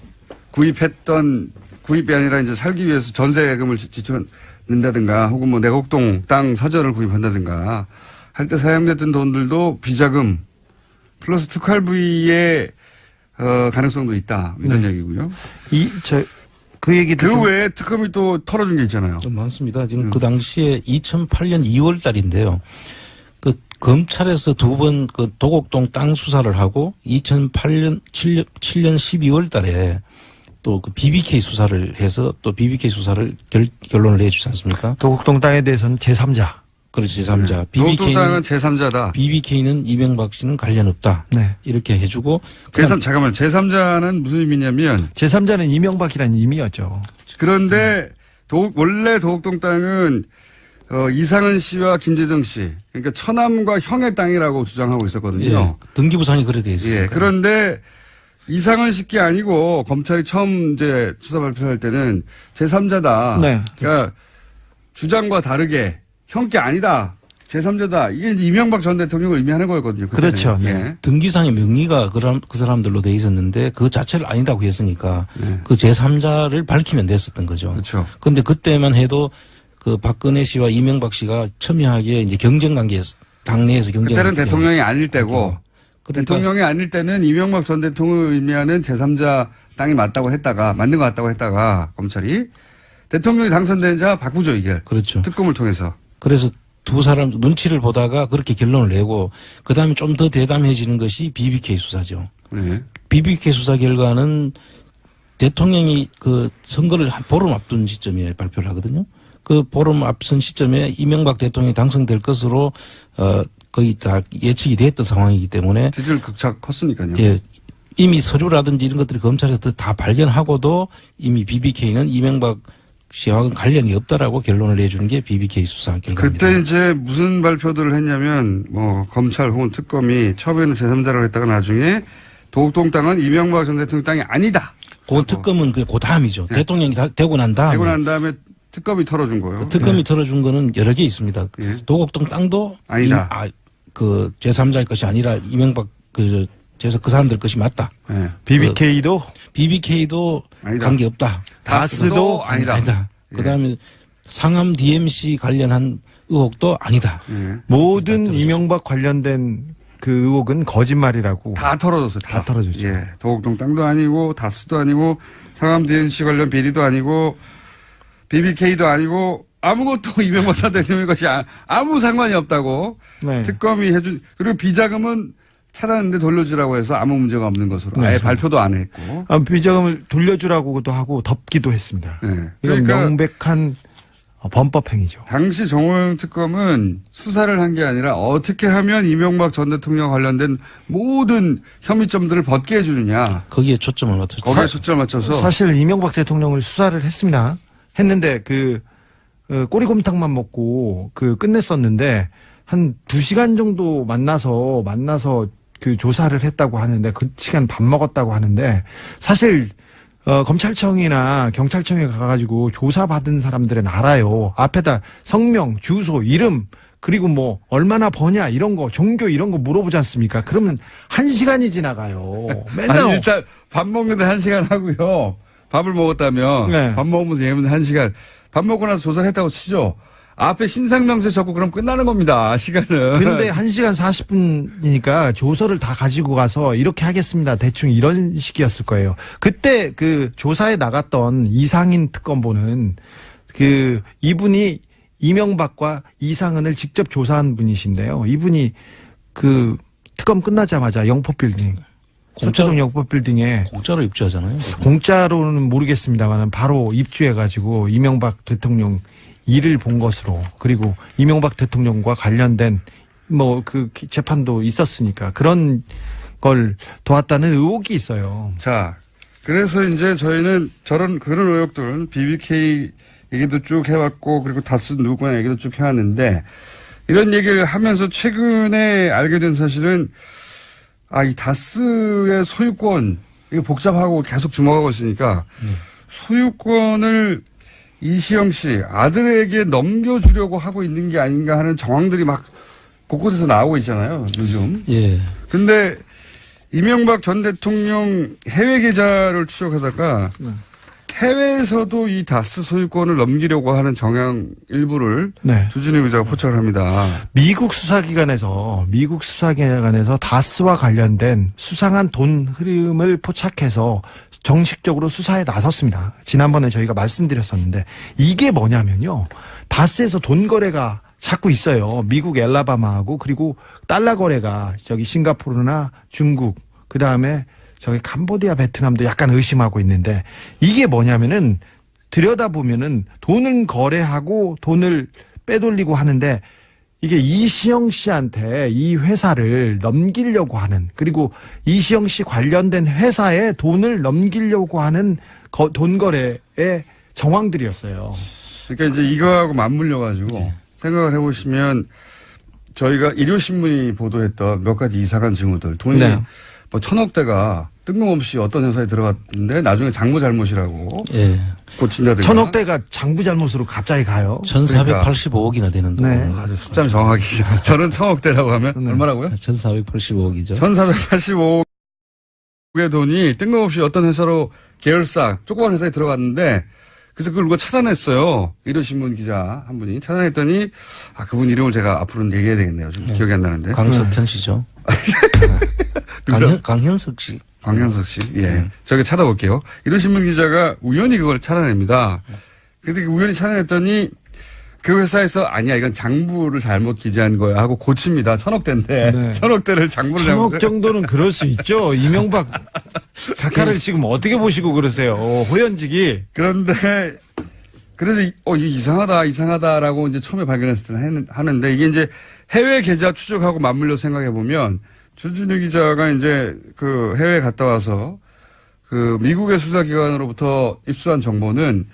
구입이 아니라 살기 위해서 전세금을 지출한다든가 혹은 뭐 내곡동 땅 사저를 구입한다든가 할 때 사용됐던 돈들도 비자금 플러스 특활비의 가능성도 있다. 이런 얘기고요. 그 얘기도 그 외에 특검이 또 털어준 게 있잖아요. 좀 많습니다. 지금 그 당시에 2008년 2월 달인데요. 그 검찰에서 두 번 그 도곡동 땅 수사를 하고 2007년 12월 달에 또 그 BBK 수사를 해서 또 BBK 수사를 결론을 내주지 않습니까? 도곡동 땅에 대해서는 제3자. 그렇지, 제3자. 도곡동 땅은 제3자다. BBK는 이명박 씨는 관련 없다. 네. 이렇게 해주고. 잠깐만. 제3자는 무슨 의미냐면. 제3자는 이명박이라는 의미였죠. 그런데 원래 도곡동 땅은 이상은 씨와 김재정 씨. 그러니까 처남과 형의 땅이라고 주장하고 있었거든요. 예, 등기부상이 그래 돼 있어요. 예, 그런데 이상은 씨께 아니고 검찰이 처음 수사 발표할 때는 제3자다. 네. 그러니까 주장과 다르게 형께 아니다. 제3자다. 이게 이제 이명박 전 대통령을 의미하는 거였거든요. 그때는. 그렇죠. 네. 예. 등기상의 명의가 그 사람들로 돼 있었는데 그 자체를 아니다고 했으니까 네. 그 제3자를 밝히면 됐었던 거죠. 그렇죠. 그런데 그때만 해도 그 박근혜 씨와 이명박 씨가 첨예하게 이제 경쟁 관계 당내에서 경쟁. 그때는 대통령이 아닐 때고 그러니까 대통령이 아닐 때는 이명박 전 대통령을 의미하는 제3자 땅이 맞는 것 같다고 했다가 검찰이 대통령이 당선된 자 바꾸죠, 이게. 그렇죠. 특검을 통해서. 그래서 두 사람 눈치를 보다가 그렇게 결론을 내고 그다음에 좀 더 대담해지는 것이 BBK 수사죠. 네. BBK 수사 결과는 대통령이 그 선거를 한 보름 앞둔 시점에 발표를 하거든요. 그 보름 앞선 시점에 이명박 대통령이 당선될 것으로 거의 다 예측이 됐던 상황이기 때문에 지지율 극차 컸으니까요. 예, 이미 서류라든지 이런 것들이 검찰에서 다 발견하고도 이미 BBK는 이명박 씨와는 관련이 없다라고 결론을 내주는 게 BBK 수사 결과입니다. 그때 이제 무슨 발표들을 했냐면 뭐 검찰 혹은 특검이 처음에는 제3자라고 했다가 나중에 도곡동땅은 이명박 전 대통령 땅이 아니다. 그 특검은 그 다음이죠. 네. 대통령이 되고 난 다음에. 되고 난 다음에 특검이 털어준 거예요. 그 특검이 털어준 거는 여러 개 있습니다. 예. 도곡동 땅도 아니다. 그 제3자의 것이 아니라 이명박 그 사람들 것이 맞다. 네. BBK도 BBK도 아니다. 관계 없다. 다스도 아니다. 그다음에 상암 DMC 관련한 의혹도 아니다. 예. 모든 이명박 관련된 그 의혹은 거짓말이라고 다 털어줬어요. 다 털어줬죠. 예. 도곡동 땅도 아니고 다스도 아니고 상암 DMC 관련 비리도 아니고 BBK도 아니고 아무것도 이명박 전 대통령의 것이 아무 상관이 없다고 네. 특검이 해준 그리고 비자금은 찾았는데 돌려주라고 해서 아무 문제가 없는 것으로 아예 맞습니다. 발표도 안 했고. 비자금을 돌려주라고도 하고 덮기도 했습니다. 네. 이건 그러니까 명백한 범법 행위죠. 당시 정호영 특검은 수사를 한 게 아니라 어떻게 하면 이명박 전 대통령 관련된 모든 혐의점들을 벗게 해주느냐. 거기에 초점을 맞췄죠. 거기에 숫자를 맞춰서. 사실 이명박 대통령을 수사를 했습니다. 했는데 꼬리곰탕만 먹고 끝냈었는데 한 2시간 정도 만나서 그 조사를 했다고 하는데 그 시간 밥 먹었다고 하는데 사실 검찰청이나 경찰청에 가가지고 조사받은 사람들은 알아요. 앞에다 성명, 주소, 이름 그리고 뭐 얼마나 버냐 이런 거 종교 이런 거 물어보지 않습니까? 그러면 1시간이 지나가요. 맨날 아니, 일단 밥 먹는데 1시간 하고요. 밥을 먹었다면 네. 밥 먹으면서 얘기하면 1시간. 밥 먹고 나서 조사를 했다고 치죠. 앞에 신상명세 적고 그럼 끝나는 겁니다. 시간은. 근데 1시간 40분이니까 조서를 다 가지고 가서 이렇게 하겠습니다. 대충 이런 식이었을 거예요. 그때 그 조사에 나갔던 이상인 특검보는 이분이 이명박과 이상은을 직접 조사한 분이신데요. 이분이 그 특검 끝나자마자 영포빌딩, 서초동 영포빌딩에 공짜로 입주하잖아요. 공짜로는 모르겠습니다만 바로 입주해가지고 이명박 대통령 일을 본 것으로 그리고 이명박 대통령과 관련된 재판도 있었으니까 그런 걸 도왔다는 의혹이 있어요. 자, 그래서 이제 저희는 그런 의혹들 BBK 얘기도 쭉 해왔고 그리고 다스 누구나 얘기도 쭉 해왔는데 이런 얘기를 하면서 최근에 알게 된 사실은 이 다스의 소유권 이게 복잡하고 계속 주목하고 있으니까 소유권을 이시영 씨 아들에게 넘겨주려고 하고 있는 게 아닌가 하는 정황들이 막 곳곳에서 나오고 있잖아요, 요즘. 예. 근데 이명박 전 대통령 해외 계좌를 추적하다가 해외에서도 이 다스 소유권을 넘기려고 하는 정황 일부를 네. 주진우 기자가 포착을 합니다. 미국 수사기관에서 다스와 관련된 수상한 돈 흐름을 포착해서 정식적으로 수사에 나섰습니다. 지난번에 저희가 말씀드렸었는데 이게 뭐냐면요. 다스에서 돈 거래가 자꾸 있어요. 미국 엘라바마하고 그리고 달러 거래가 싱가포르나 중국 그다음에 캄보디아 베트남도 약간 의심하고 있는데 이게 뭐냐면은 들여다보면은 돈을 거래하고 돈을 빼돌리고 하는데 이게 이시영 씨한테 이 회사를 넘기려고 하는 그리고 이시영 씨 관련된 회사에 돈을 넘기려고 하는 돈 거래의 정황들이었어요. 그러니까 이제 이거하고 맞물려 가지고 생각을 해보시면 저희가 일요신문이 보도했던 몇 가지 이상한 징후들 돈이 네. 뭐 1,000억대가 뜬금없이 어떤 회사에 들어갔는데 나중에 장부 잘못이라고 예. 고친다든가 1,000억대가 장부 잘못으로 갑자기 가요. 1,485억이나 되는 돈. 네. 아주 숫자는 정확하게 저는 1,000억대라고 하면 네. 얼마라고요? 1,485억이죠. 1,485억의 돈이 뜬금없이 어떤 회사로 계열사 조그만 회사에 들어갔는데 그래서 그걸 누가 찾아냈어요. 일요신문 기자 한 분이 찾아냈더니 그분 이름을 제가 앞으로는 얘기해야 되겠네요. 좀 기억이 안 나는데. 강석현 씨죠. 강현석 씨. 광현석 씨. 예. 저기 찾아볼게요. 일요신문 기자가 우연히 그걸 찾아냅니다. 근데 우연히 찾아냈더니 그 회사에서 아니야 이건 장부를 잘못 기재한 거야 하고 고칩니다. 1,000억대인데 네. 1,000억대를 장부를 1,000억 정도는 그럴 수 있죠. 이명박 각하를 지금 어떻게 보시고 그러세요? 호연직이. 그런데 그래서 이거 이상하다라고 이제 처음에 발견했을 때는 하는데 이게 이제 해외 계좌 추적하고 맞물려 생각해 보면 주진우 기자가 이제 그 해외에 갔다 와서 그 미국의 수사기관으로부터 입수한 정보는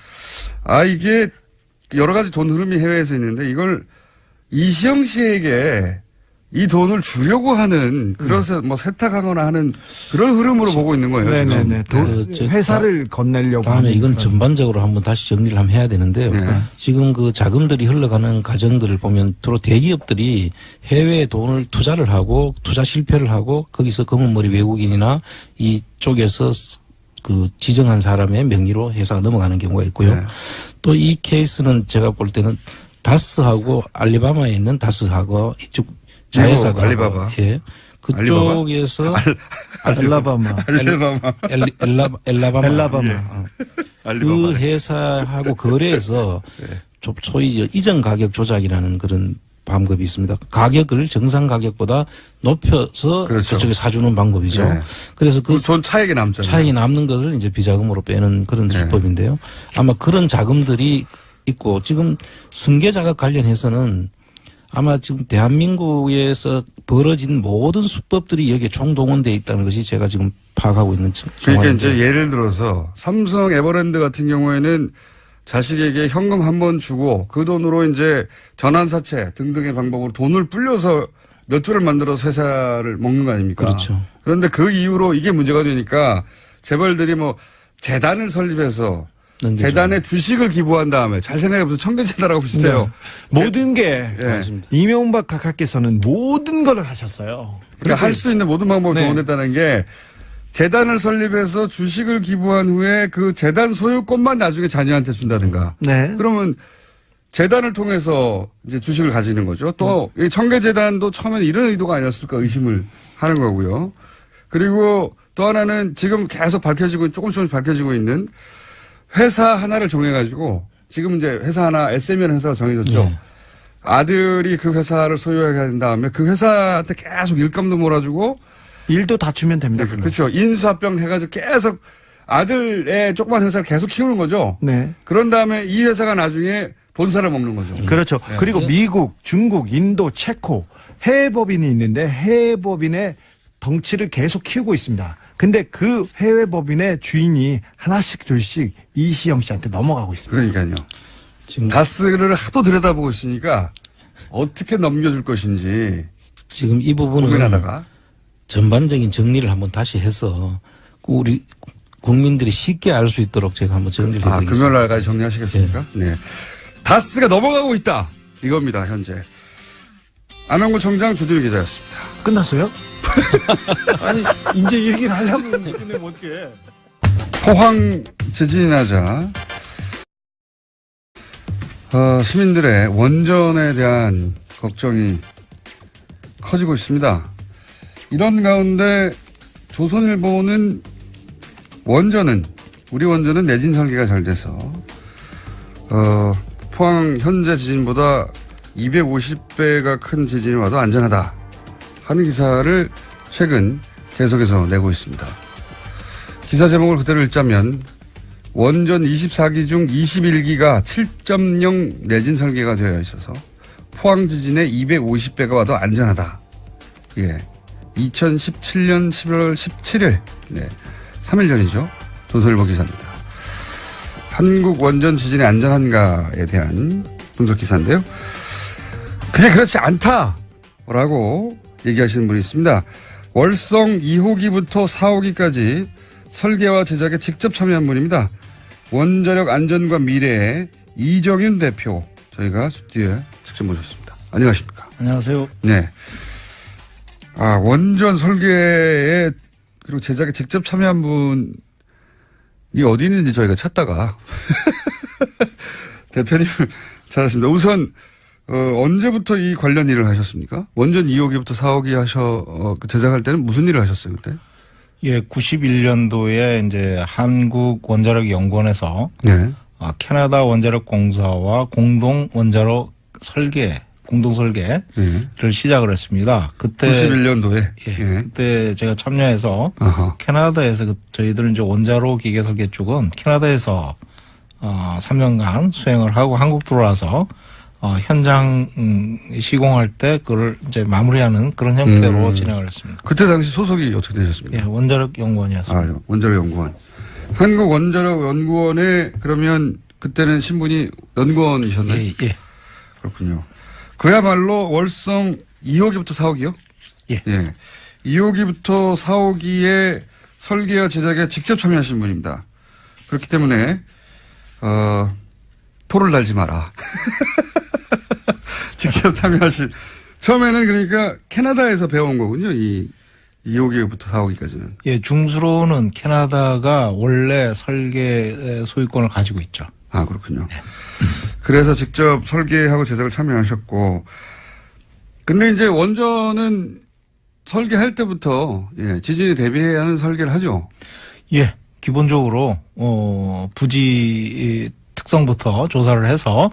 이게 여러 가지 돈 흐름이 해외에서 있는데 이걸 이시영 씨에게 이 돈을 주려고 하는 그래서 뭐 세탁하거나 하는 그런 흐름으로 보고 있는 거예요. 네네네. 회사를 건네려고. 다음에 이건 그런. 전반적으로 한번 다시 정리를 한번 해야 되는데요. 네. 지금 그 자금들이 흘러가는 과정들을 보면 주로 대기업들이 해외에 돈을 투자를 하고 투자 실패를 하고 거기서 검은머리 외국인이나 이쪽에서 그 지정한 사람의 명의로 회사가 넘어가는 경우가 있고요. 네. 또 이 케이스는 제가 볼 때는 다스하고 알리바마에 있는 다스하고 이쪽 자회사가 알리바바. 예. 그쪽에서 알라바마. 엘라바마. 알리바바. 그 회사하고 거래해서 소위 이전 가격 조작이라는 그런 방법이 있습니다. 가격을 정상 가격보다 높여서 그렇죠. 그쪽에 사주는 방법이죠. 네. 그래서 그 돈 차익이 남잖아요. 차익이 남는 것을 이제 비자금으로 빼는 그런 네. 수법인데요. 아마 그런 자금들이 있고 지금 승계 자각 관련해서는 아마 지금 대한민국에서 벌어진 모든 수법들이 여기에 총동원되어 있다는 것이 제가 지금 파악하고 있는 그러니까 정황인데. 이제 예를 들어서 삼성 에버랜드 같은 경우에는 자식에게 현금 한 번 주고 그 돈으로 이제 전환사채 등등의 방법으로 돈을 불려서 몇 조를 만들어서 회사를 먹는 거 아닙니까? 그렇죠. 그런데 그 이후로 이게 문제가 되니까 재벌들이 뭐 재단을 설립해서 넘겨줘요. 재단에 주식을 기부한 다음에 잘 생각해보세요. 청계재단하고 비슷해요. 네. 모든 게 예. 맞습니다. 이명박 각하께서는 모든 걸 하셨어요. 그러니까 할 수 있는 모든 방법을 네. 동원했다는 게 재단을 설립해서 주식을 기부한 후에 그 재단 소유권만 나중에 자녀한테 준다든가. 네. 그러면 재단을 통해서 이제 주식을 가지는 거죠. 또 이 청계재단도 처음에는 이런 의도가 아니었을까 의심을 하는 거고요. 그리고 또 하나는 지금 계속 조금씩 밝혀지고 있는 회사 하나를 정해가지고 지금 이제 회사 하나 SM이라는 회사가 정해졌죠. 네. 아들이 그 회사를 소유하게 한 다음에 그 회사한테 계속 일감도 몰아주고 일도 다 주면 됩니다. 그걸로. 그렇죠. 인수합병 해가지고 계속 아들의 조그만 회사를 계속 키우는 거죠. 네. 그런 다음에 이 회사가 나중에 본사를 먹는 거죠. 그렇죠. 그리고 미국, 중국, 인도, 체코 해외 법인이 있는데 해외 법인의 덩치를 계속 키우고 있습니다. 근데 그 해외 법인의 주인이 하나씩 둘씩 이시영 씨한테 넘어가고 있습니다. 그러니까요. 지금 다스를 하도 들여다보고 있으니까 어떻게 넘겨줄 것인지 지금 이 부분은 고민하다가 전반적인 정리를 한번 다시 해서 우리 국민들이 쉽게 알 수 있도록 제가 한번 정리를 해드리겠습니다. 금요일날까지 정리하시겠습니까? 네. 다스가 넘어가고 있다. 이겁니다. 현재. 안원구 청장 주진우 기자였습니다. 끝났어요? 아니 이제 얘기를 하려면 끝내면 어떡해. 포항 지진이 나자 시민들의 원전에 대한 걱정이 커지고 있습니다. 이런 가운데 조선일보는 우리 원전은 내진 설계가 잘 돼서 포항 현재 지진보다 250배가 큰 지진이 와도 안전하다 하는 기사를 최근 계속해서 내고 있습니다. 기사 제목을 그대로 읽자면 원전 24기 중 21기가 7.0 내진 설계가 되어 있어서 포항 지진의 250배가 와도 안전하다. 예. 2017년 11월 17일. 네. 3일 전이죠. 조선일보 기사입니다. 한국 원전 지진이 안전한가에 대한 분석 기사인데요. 그게 그렇지 않다라고 얘기하시는 분이 있습니다. 월성 2호기부터 4호기까지 설계와 제작에 직접 참여한 분입니다. 원자력 안전과 미래의 이정윤 대표 저희가 스튜디오에 직접 모셨습니다. 안녕하십니까? 안녕하세요. 네. 원전 설계에 그리고 제작에 직접 참여한 분이 어디 있는지 저희가 찾다가 대표님을 찾았습니다. 우선 언제부터 이 관련 일을 하셨습니까? 원전 2호기부터 4호기 제작할 때는 무슨 일을 하셨어요, 그때? 예, 91년도에 이제 한국원자력연구원에서 네. 캐나다 원자력 공사와 공동 원자로 공동 설계를 시작을 했습니다. 그때 91년도에. 그때 제가 참여해서 아하. 캐나다에서 저희들은 이제 원자로 기계 설계 쪽은 캐나다에서 3년간 수행을 하고 한국 들어와서 현장 시공할 때 그걸 이제 마무리하는 그런 형태로 진행을 했습니다. 그때 당시 소속이 어떻게 되셨습니까? 예, 원자력 연구원이었습니다. 원자력 연구원. 한국 원자력 연구원에 그러면 그때는 신분이 연구원이셨나요? 예. 그렇군요. 그야말로 월성 2호기부터 4호기요? 예. 2호기부터 4호기의 설계와 제작에 직접 참여하신 분입니다. 그렇기 때문에 토를 달지 마라. 직접 참여하신. 처음에는 그러니까 캐나다에서 배워온 거군요. 이 2호기부터 4호기까지는. 예, 중수로는 캐나다가 원래 설계 소유권을 가지고 있죠. 아, 그렇군요. 그래서 직접 설계하고 제작을 참여하셨고. 근데 이제 원전은 설계할 때부터 지진에 대비해야 하는 설계를 하죠. 예, 기본적으로 부지 특성부터 조사를 해서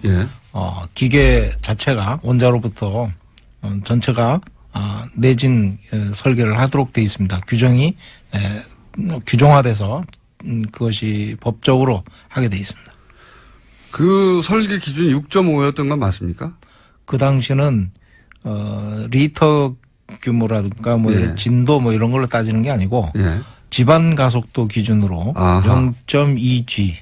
기계 자체가 원자로부터 전체가 내진 설계를 하도록 돼 있습니다. 규정이 규정화돼서 그것이 법적으로 하게 돼 있습니다. 그 설계 기준이 6.5였던 건 맞습니까? 그 당시는 리터 규모라든가 진도 이런 걸로 따지는 게 아니고 집안 가속도 기준으로 0.2G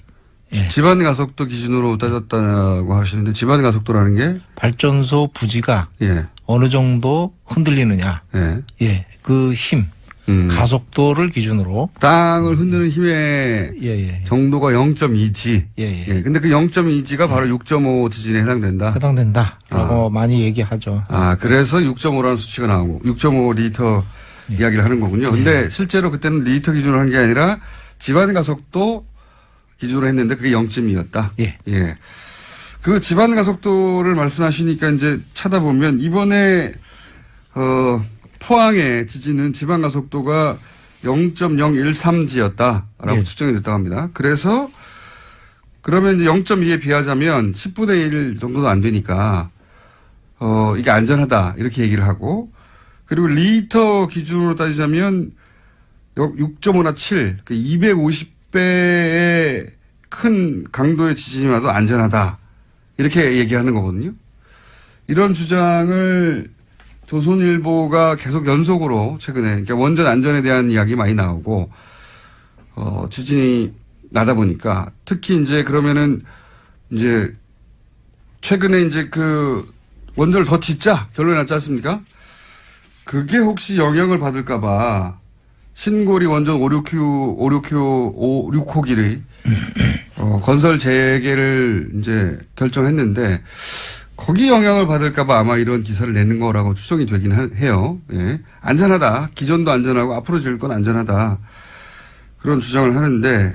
집안 가속도 기준으로 따졌다고 하시는데 집안 가속도라는 게 발전소 부지가 어느 정도 흔들리느냐 그 힘 가속도를 기준으로 땅을 흔드는 힘의 정도가 0.2G. 근데 그 0.2G가 바로 6.5 지진에 해당된다라고 많이 얘기하죠. 그래서 6.5라는 수치가 나오고 6.5 리터 이야기를 하는 거군요. 근데 실제로 그때는 리터 기준으로 한 게 아니라 집안 가속도 기준으로 했는데 그게 0.2였다. 그 집안 가속도를 말씀하시니까 이제 찾아보면 이번에 포항의 지진은 집안 가속도가 0.013G였다라고 측정이 됐다고 합니다. 그래서 그러면 이제 0.2에 비하자면 10분의 1 정도도 안 되니까 이게 안전하다 이렇게 얘기를 하고 그리고 리터 기준으로 따지자면 6.5나 7, 그 250배의 큰 강도의 지진이 와도 안전하다 이렇게 얘기하는 거거든요. 이런 주장을 조선일보가 계속 연속으로 최근에 그러니까 원전 안전에 대한 이야기 많이 나오고 지진이 나다 보니까 특히 이제 그러면은 이제 최근에 이제 그 원전을 더 짓자 결론이 났지 않습니까? 그게 혹시 영향을 받을까봐 신고리 원전 6호기를 건설 재개를 이제 결정했는데. 거기 영향을 받을까봐 아마 이런 기사를 내는 거라고 추정이 되긴 해요. 안전하다. 기존도 안전하고 앞으로 지을 건 안전하다. 그런 주장을 하는데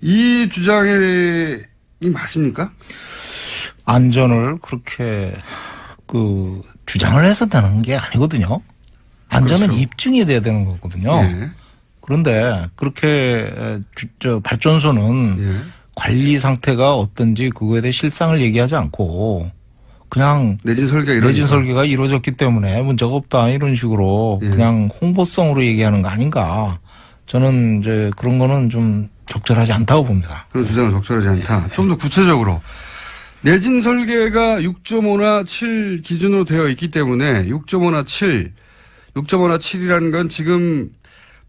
이 주장이 맞습니까? 안전을 그렇게 주장을 해서 되는 게 아니거든요. 안전은 그렇죠. 입증이 돼야 되는 거거든요. 그런데 그렇게 발전소는 관리 상태가 어떤지 그거에 대해 실상을 얘기하지 않고 그냥 내진 설계가 이루어졌기 때문에 문제가 없다 이런 식으로 그냥 홍보성으로 얘기하는 거 아닌가. 저는 이제 그런 거는 좀 적절하지 않다고 봅니다. 그런 주장은 적절하지 않다. 좀 더 구체적으로 내진 설계가 6.5나 7 기준으로 되어 있기 때문에 6.5나 7이라는 건 지금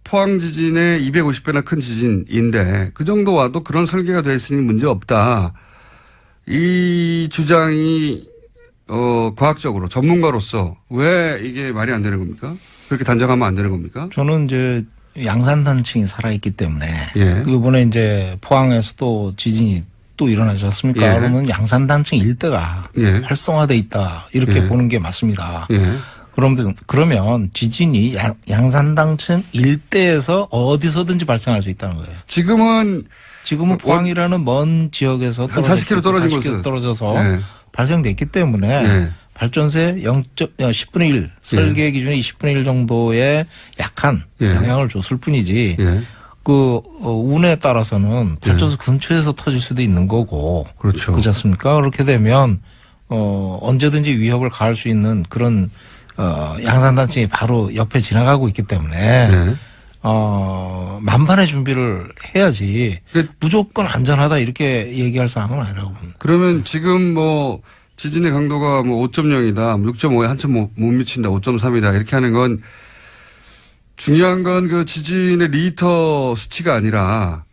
포항 지진의 250배나 큰 지진인데 그 정도 와도 그런 설계가 되어 있으니 문제 없다. 이 주장이 과학적으로 전문가로서 왜 이게 말이 안 되는 겁니까? 그렇게 단정하면 안 되는 겁니까? 저는 이제 양산단층이 살아있기 때문에 이번에 이제 포항에서 또 지진이 또 일어나지 않습니까? 그러면 양산단층 일대가 활성화돼 있다 이렇게 보는 게 맞습니다. 그러면 지진이 양산단층 일대에서 어디서든지 발생할 수 있다는 거예요. 지금은 포항이라는 먼 지역에서 한 40km 떨어진 곳에서 떨어져서 발생됐기 때문에 발전소에 10분의 1 설계 기준의 20분의 1 정도의 약한 영향을 줬을 뿐이지 운에 따라서는 발전소 근처에서 터질 수도 있는 거고. 그렇죠. 그렇지 않습니까? 그렇게 되면, 언제든지 위협을 가할 수 있는 그런, 양산단층이 바로 옆에 지나가고 있기 때문에, 네. 만반의 준비를 해야지. 무조건 안전하다 이렇게 얘기할 사항은 아니라고 봅니다. 그러면 지금 뭐 지진의 강도가 뭐 5.0이다, 6.5에 한참 못 미친다, 5.3이다 이렇게 하는 건 중요한 건 그 지진의 리히터 수치가 아니라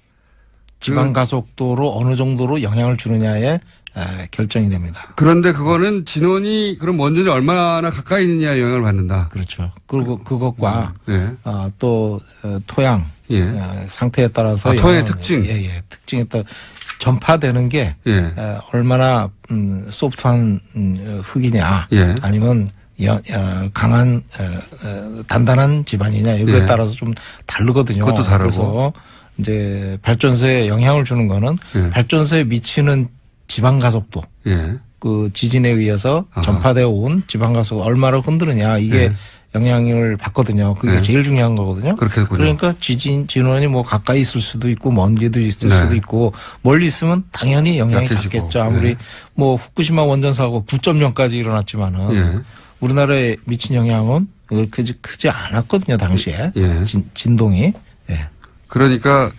지방 가속도로 어느 정도로 영향을 주느냐에 결정이 됩니다. 그런데 그거는 진원이 그럼 원전이 얼마나 가까이 있느냐에 영향을 받는다. 그렇죠. 그리고 그것과 네. 또 토양 상태에 따라서 토양의 특징, 특징에 따라 전파되는 게 얼마나 소프트한 흙이냐, 아니면 강한 단단한 집안이냐 이거에 따라서 좀 다르거든요. 그것도 다르고. 그래서 이제 발전소에 영향을 주는 거는 발전소에 미치는 지방 가속도, 그 지진에 의해서 전파되어 온 지방 가속도 얼마나 흔드느냐 이게 영향을 받거든요. 그게 제일 중요한 거거든요. 그러니까 진원이 뭐 가까이 있을 수도 있고 먼데도 있을 수도 있고 멀리 있으면 당연히 영향이 작겠죠. 아무리 뭐 후쿠시마 원전 사고 9.0까지 일어났지만은 우리나라에 미친 영향은 크지 않았거든요. 당시에 진동이. 그러니까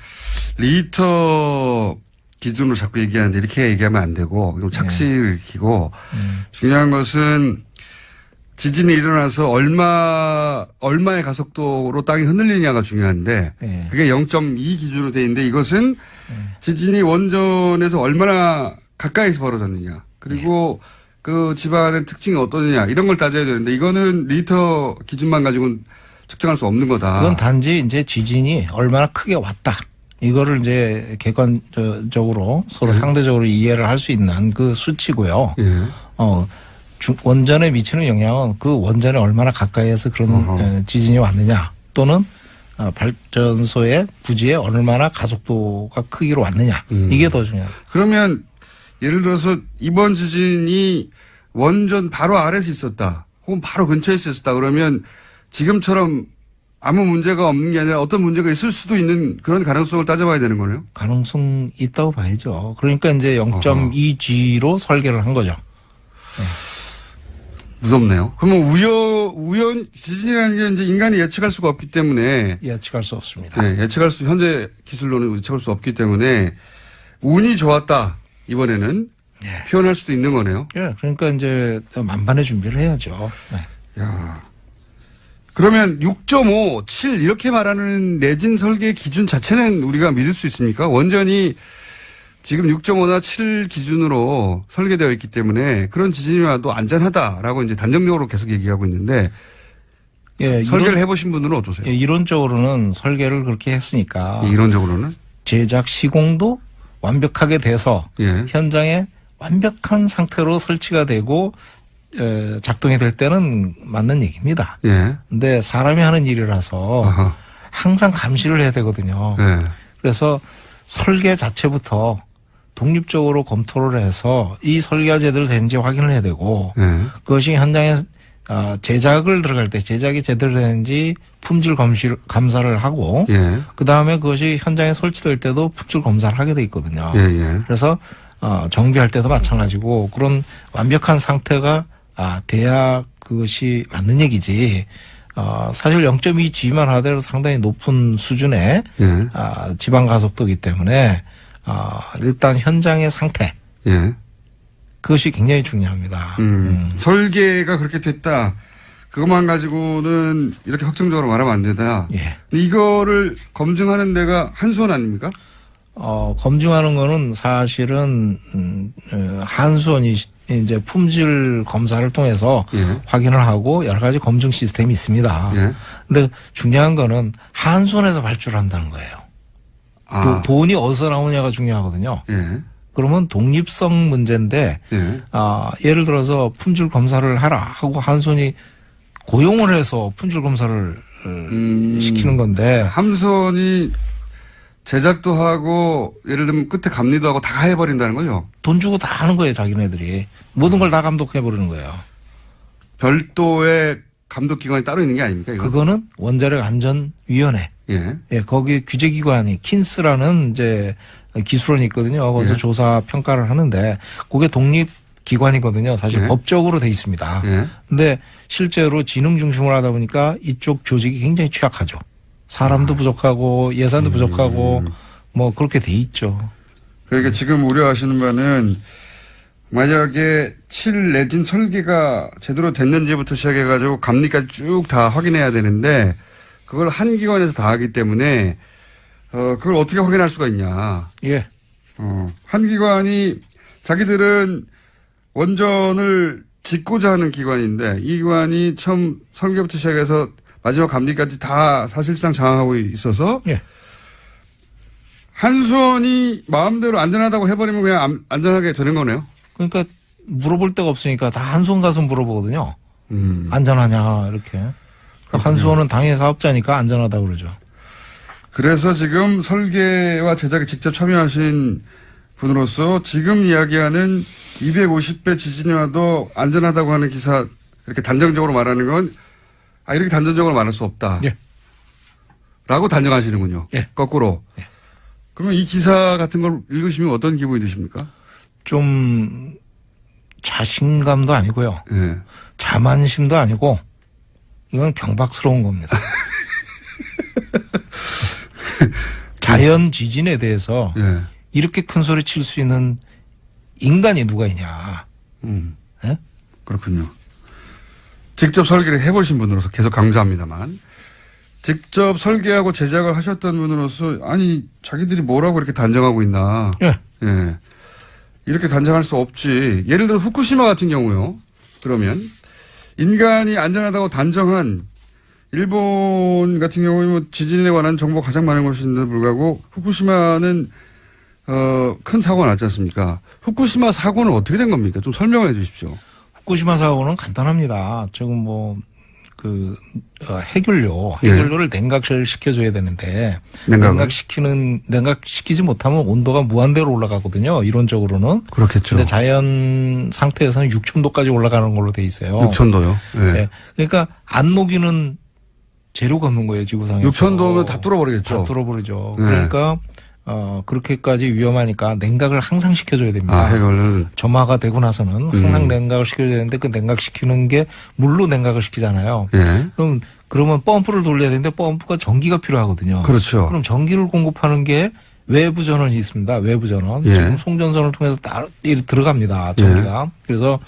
리히터 기준으로 자꾸 얘기하는데 이렇게 얘기하면 안 되고 좀 착시를 익히고 중요한 것은 지진이 일어나서 얼마의 가속도로 땅이 흔들리냐가 중요한데 그게 0.2 기준으로 돼 있는데 이것은 지진이 원전에서 얼마나 가까이서 벌어졌느냐 그리고 그 집안의 특징이 어떠느냐 이런 걸 따져야 되는데 이거는 리히터 기준만 가지고는 측정할 수 없는 거다. 그건 단지 이제 지진이 얼마나 크게 왔다. 이거를 이제 객관적으로 서로 상대적으로 이해를 할 수 있는 그 수치고요. 원전에 미치는 영향은 그 원전에 얼마나 가까이에서 그런 지진이 왔느냐 또는 발전소의 부지에 얼마나 가속도가 크기로 왔느냐 이게 더 중요합니다. 그러면 예를 들어서 이번 지진이 원전 바로 아래서 있었다 혹은 바로 근처에 있었다 그러면 지금처럼 아무 문제가 없는 게 아니라 어떤 문제가 있을 수도 있는 그런 가능성을 따져봐야 되는 거네요. 가능성 있다고 봐야죠. 그러니까 이제 0.2G로 설계를 한 거죠. 무섭네요. 그러면 지진이라는 게 이제 인간이 예측할 수가 없기 때문에. 예측할 수 없습니다. 현재 기술로는 예측할 수 없기 때문에 운이 좋았다. 이번에는. 표현할 수도 있는 거네요. 그러니까 이제 만반의 준비를 해야죠. 그러면 6.5, 7 이렇게 말하는 내진 설계 기준 자체는 우리가 믿을 수 있습니까? 원전이 지금 6.5나 7 기준으로 설계되어 있기 때문에 그런 지진이 와도 안전하다라고 이제 단정적으로 계속 얘기하고 있는데 설계를 해보신 분들은 어떠세요? 이론적으로는 설계를 그렇게 했으니까. 이론적으로는? 제작 시공도 완벽하게 돼서 현장에 완벽한 상태로 설치가 되고 작동이 될 때는 맞는 얘기입니다. 근데 사람이 하는 일이라서 항상 감시를 해야 되거든요. 그래서 설계 자체부터 독립적으로 검토를 해서 이 설계가 제대로 되는지 확인을 해야 되고 그것이 현장에 제작을 들어갈 때 제작이 제대로 되는지 품질 감사를 하고 그다음에 그것이 현장에 설치될 때도 품질 검사를 하게 돼 있거든요. 그래서 정비할 때도 마찬가지고 그런 완벽한 상태가 돼야 그것이 맞는 얘기지. 사실 0.2G만 하더라도 상당히 높은 수준의 지방 가속도이기 때문에 일단 현장의 상태 그것이 굉장히 중요합니다. 설계가 그렇게 됐다. 그것만 가지고는 이렇게 확정적으로 말하면 안 된다. 이거를 검증하는 데가 한수원 아닙니까? 검증하는 거는 사실은 한수원이 이제 품질 검사를 통해서 확인을 하고 여러 가지 검증 시스템이 있습니다. 근데 중요한 거는 한수원에서 발주한다는 거예요. 돈이 어디서 나오냐가 중요하거든요. 그러면 독립성 문제인데 예를 들어서 품질 검사를 하라 하고 한수원이 고용을 해서 품질 검사를 시키는 건데 한수원이 제작도 하고 예를 들면 끝에 감리도 하고 다 해버린다는 거죠? 돈 주고 다 하는 거예요. 자기네들이. 모든 걸 다 감독해버리는 거예요. 별도의 감독기관이 따로 있는 게 아닙니까? 이건? 그거는 원자력 안전위원회 예. 예, 거기 규제기관이 킨스라는 이제 기술원이 있거든요. 거기서 예. 조사 평가를 하는데 그게 독립기관이거든요. 사실 예. 법적으로 돼 있습니다. 예. 근데 실제로 지능 중심으로 하다 보니까 이쪽 조직이 굉장히 취약하죠. 사람도 부족하고 예산도 부족하고 뭐 그렇게 돼 있죠. 그러니까 지금 우려하시는 바는 만약에 내진 설계가 제대로 됐는지부터 시작해가지고 감리까지 쭉 다 확인해야 되는데 그걸 한 기관에서 다 하기 때문에 그걸 어떻게 확인할 수가 있냐. 예. 한 기관이 자기들은 원전을 짓고자 하는 기관인데 이 기관이 처음 설계부터 시작해서 마지막 감리까지 다 사실상 장악하고 있어서 예. 한수원이 마음대로 안전하다고 해버리면 그냥 안전하게 되는 거네요. 그러니까 물어볼 데가 없으니까 다 한수원 가서 물어보거든요. 안전하냐 이렇게. 한수원은 당해 사업자니까 안전하다고 그러죠. 그래서 지금 설계와 제작에 직접 참여하신 분으로서 지금 이야기하는 250배 지진이 와도 안전하다고 하는 기사 이렇게 단정적으로 말하는 건 이렇게 단정적으로 말할 수 없다. 예. 라고 단정하시는군요. 예. 거꾸로. 예. 그러면 이 기사 같은 걸 읽으시면 어떤 기분이 드십니까? 좀 자신감도 아니고요. 예. 자만심도 아니고 이건 경박스러운 겁니다. 자연 지진에 대해서 예. 이렇게 큰 소리 칠 수 있는 인간이 누가 있냐. 예? 그렇군요. 직접 설계를 해보신 분으로서 계속 강조합니다만 직접 설계하고 제작을 하셨던 분으로서 아니 자기들이 뭐라고 이렇게 단정하고 있나. 예. 예. 이렇게 단정할 수 없지. 예를 들어 후쿠시마 같은 경우요. 그러면 인간이 안전하다고 단정한 일본 같은 경우에 뭐 지진에 관한 정보가 가장 많은 곳인데도 불구하고 후쿠시마는 큰 사고가 났지 않습니까? 후쿠시마 사고는 어떻게 된 겁니까? 좀 설명해 주십시오. 후쿠시마 사고는 간단합니다. 지금 해결료를 냉각을 시켜줘야 되는데 냉각시키지 못하면 온도가 무한대로 올라가거든요. 이론적으로는. 그렇겠죠. 근데 자연 상태에서는 6,000도까지 올라가는 걸로 돼 있어요. 6,000도요. 네. 네. 그러니까 안 녹이는 재료가 없는 거예요, 지구상에서. 6,000도면 다 뚫어버리겠죠. 다 뚫어버리죠. 네. 그러니까 그렇게까지 위험하니까 냉각을 항상 시켜줘야 됩니다. 해결은. 점화가 되고 나서는 항상 냉각을 시켜줘야 되는데 그 냉각시키는 게 물로 냉각을 시키잖아요. 예. 그러면 펌프를 돌려야 되는데 펌프가 전기가 필요하거든요. 그렇죠. 그럼 전기를 공급하는 게 외부 전원이 있습니다. 외부 전원. 예. 지금 송전선을 통해서 들어갑니다. 전기가. 예. 그래서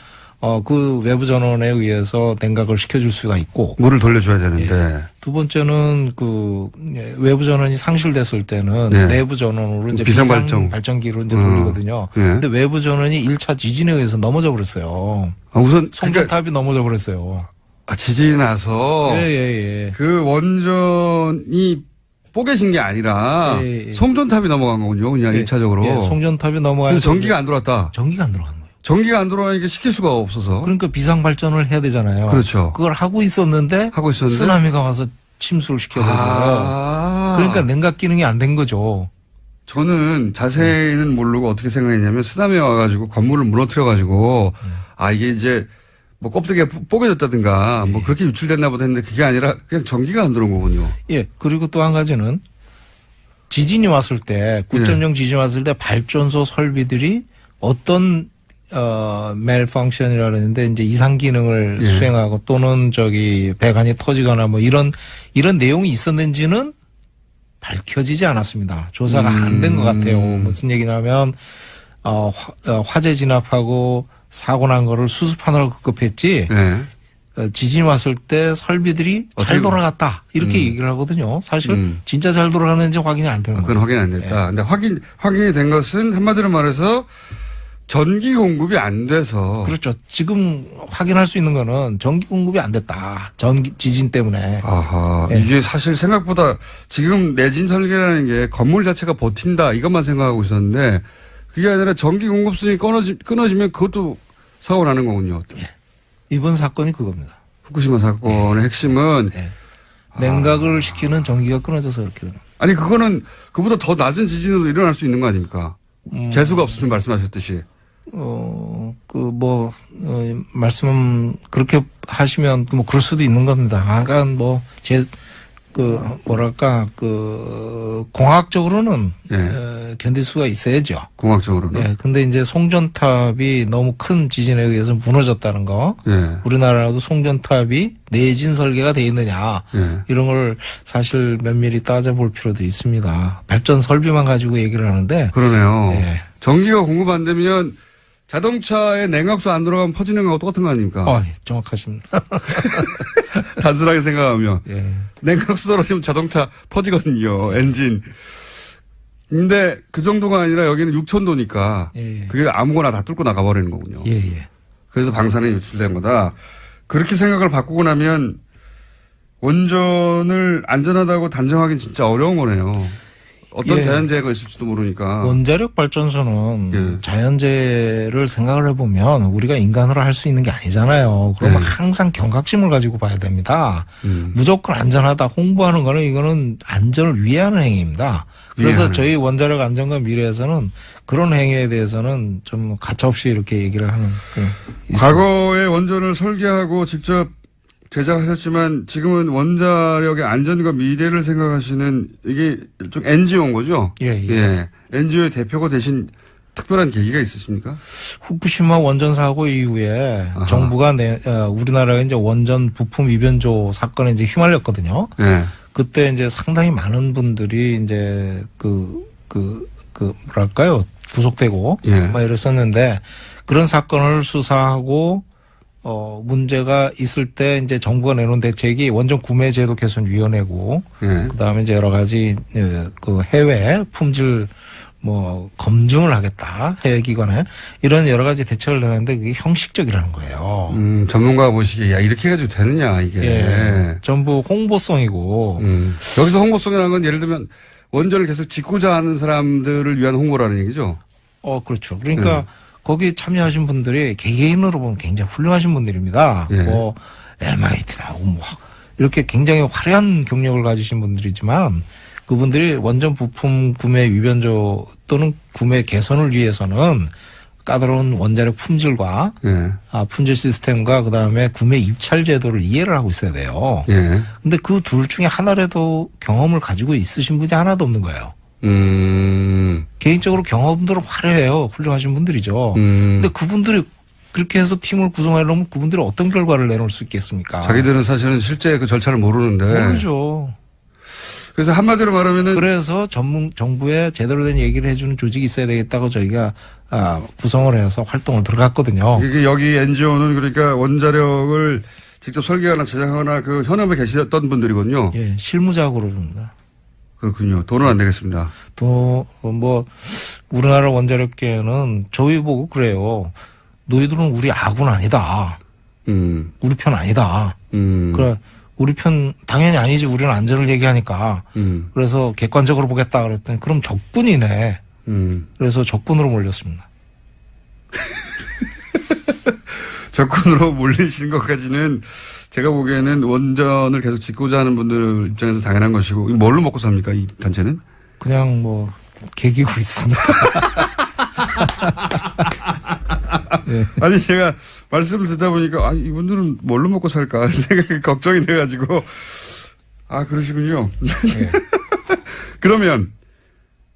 그 외부 전원에 의해서 냉각을 시켜줄 수가 있고. 물을 돌려줘야 되는데. 예. 두 번째는 외부 전원이 상실됐을 때는 네. 내부 전원으로 이제 발전기로 이제 돌리거든요. 예. 근데 외부 전원이 1차 지진에 의해서 넘어져 버렸어요. 우선 송전탑이 넘어져 버렸어요. 지진이 나서. 예. 그 원전이 뽀개진 게 아니라 송전탑이 넘어간 거군요. 그냥 1차적으로. 예, 송전탑이 넘어가서 전기가 안 들어왔다. 전기가 안 들어간 거예요. 전기가 안 들어가니까 시킬 수가 없어서. 그러니까 비상 발전을 해야 되잖아요. 그렇죠. 그걸 하고 있었는데 쓰나미가 와서 침수를 시켜버려요. 그러니까 냉각 기능이 안 된 거죠. 저는 자세히는 모르고 어떻게 생각했냐면 쓰나미 와가지고 건물을 무너뜨려가지고 이게 이제 뭐 껍데기가 뽀개졌다든가 뭐 그렇게 유출됐나 보다 했는데 그게 아니라 그냥 전기가 안 들어온 거군요. 예. 그리고 또 한 가지는 지진이 왔을 때 9.0 지진이 왔을 때 발전소 설비들이 어떤 malfunction이라 그러는데 이제 이상 기능을 수행하고 또는 배관이 터지거나 뭐 이런 내용이 있었는지는 밝혀지지 않았습니다. 조사가 안 된 것 같아요. 무슨 얘기냐면 화재 진압하고 사고 난 거를 수습하느라고 급급했지. 지진이 왔을 때 설비들이 잘 돌아갔다 이렇게 얘기를 하거든요. 사실 진짜 잘 돌아가는지 확인이 안 되는 거예요. 그건 확인 안 됐다. 근데 확인이 된 것은 한마디로 말해서 전기 공급이 안 돼서. 그렇죠. 지금 확인할 수 있는 거는 전기 공급이 안 됐다. 지진 때문에. 아하. 이게 사실 생각보다 지금 내진 설계라는 게 건물 자체가 버틴다 이것만 생각하고 있었는데 그게 아니라 전기 공급선이 끊어지면 그것도 사고 나는 거군요. 예. 이번 사건이 그겁니다. 후쿠시마 사건의 핵심은 냉각을 시키는 전기가 끊어져서 그렇게 되는. 아니 그거는 그보다 더 낮은 지진으로 일어날 수 있는 거 아닙니까? 재수가 없으면 말씀하셨듯이. 말씀 그렇게 하시면 뭐 그럴 수도 있는 겁니다. 뭐랄까, 공학적으로는, 예. 견딜 수가 있어야죠. 공학적으로는. 예. 근데 이제 송전탑이 너무 큰 지진에 의해서 무너졌다는 거. 예. 우리나라도 송전탑이 내진 설계가 돼 있느냐. 예. 이런 걸 사실 면밀히 따져볼 필요도 있습니다. 발전 설비만 가지고 얘기를 하는데. 그러네요. 예. 전기가 공급 안 되면 자동차에 냉각수 안 들어가면 퍼지는 거하고 똑같은 거 아닙니까? 정확하십니다. 단순하게 생각하면. 예. 냉각수 떨어지면 자동차 퍼지거든요. 엔진. 근데 그 정도가 아니라 여기는 6,000도니까 예. 그게 아무거나 다 뚫고 나가버리는 거군요. 예. 그래서 방사능이 유출된 거다. 그렇게 생각을 바꾸고 나면 원전을 안전하다고 단정하기는 진짜 어려운 거네요. 어떤 예. 자연재해가 있을지도 모르니까. 원자력 발전소는 예. 자연재해를 생각을 해보면 우리가 인간으로 할 수 있는 게 아니잖아요. 그러면 예. 항상 경각심을 가지고 봐야 됩니다. 무조건 안전하다 홍보하는 거는 이거는 안전을 위해하는 행위입니다. 그래서 위해하는. 저희 원자력 안전과 미래에서는 그런 행위에 대해서는 좀 가차없이 이렇게 얘기를 하는. 과거에 원전을 설계하고 직접 제작하셨지만 지금은 원자력의 안전과 미래를 생각하시는 이게 좀 NGO인 거죠? 예. NGO의 대표가 되신 특별한 계기가 있으십니까? 후쿠시마 원전 사고 이후에 아하. 정부가 우리나라가 이제 원전 부품 위변조 사건에 이제 휘말렸거든요. 네. 그때 이제 상당히 많은 분들이 이제 뭐랄까요 구속되고 예. 막 이랬었는데 그런 사건을 수사하고 문제가 있을 때 이제 정부가 내놓은 대책이 원전 구매 제도 개선 위원회고 예. 그다음에 이제 여러 가지 그 해외 품질 검증을 하겠다 해외 기관에 이런 여러 가지 대책을 내는데 그게 형식적이라는 거예요. 전문가가 보시기에 야 이렇게 해가지고 되느냐 이게. 예. 전부 홍보성이고. 여기서 홍보성이라는 건 예를 들면 원전을 계속 짓고자 하는 사람들을 위한 홍보라는 얘기죠. 그렇죠. 그러니까 거기 참여하신 분들이 개개인으로 보면 굉장히 훌륭하신 분들입니다. 예. MIT 나오고 이렇게 굉장히 화려한 경력을 가지신 분들이지만 그분들이 원전 부품 구매 위변조 또는 구매 개선을 위해서는 까다로운 원자력 품질과 예. 품질 시스템과 그다음에 구매 입찰 제도를 이해를 하고 있어야 돼요. 예. 근데 그 둘 중에 하나라도 경험을 가지고 있으신 분이 하나도 없는 거예요. 개인적으로 경험들은 화려해요. 훌륭하신 분들이죠. 근데 그분들이 그렇게 해서 팀을 구성하려면 그분들이 어떤 결과를 내놓을 수 있겠습니까? 자기들은 사실은 실제 그 절차를 모르는데. 모르죠. 그래서 한마디로 말하면은. 그래서 정부에 제대로 된 얘기를 해주는 조직이 있어야 되겠다고 저희가 구성을 해서 활동을 들어갔거든요. 이게 여기 NGO는 그러니까 원자력을 직접 설계하거나 제작하거나 그 현업에 계셨던 분들이군요. 예, 실무자고로 줍니다. 그렇군요. 돈은 안 되겠습니다. 또 우리나라 원자력계는 저희 보고 그래요. 너희들은 우리 아군 아니다. 우리 편 아니다. 그래 우리 편 당연히 아니지. 우리는 안전을 얘기하니까. 그래서 객관적으로 보겠다 그랬더니 그럼 적군이네. 그래서 적군으로 몰렸습니다. 적군으로 몰리신 것까지는 제가 보기에는 원전을 계속 짓고자 하는 분들 입장에서 당연한 것이고 뭘로 먹고 삽니까 이 단체는? 그냥 개기고 있습니다. 네. 아니 제가 말씀을 듣다 보니까 이분들은 뭘로 먹고 살까 생각이 걱정이 돼가지고 그러시군요. 네. 그러면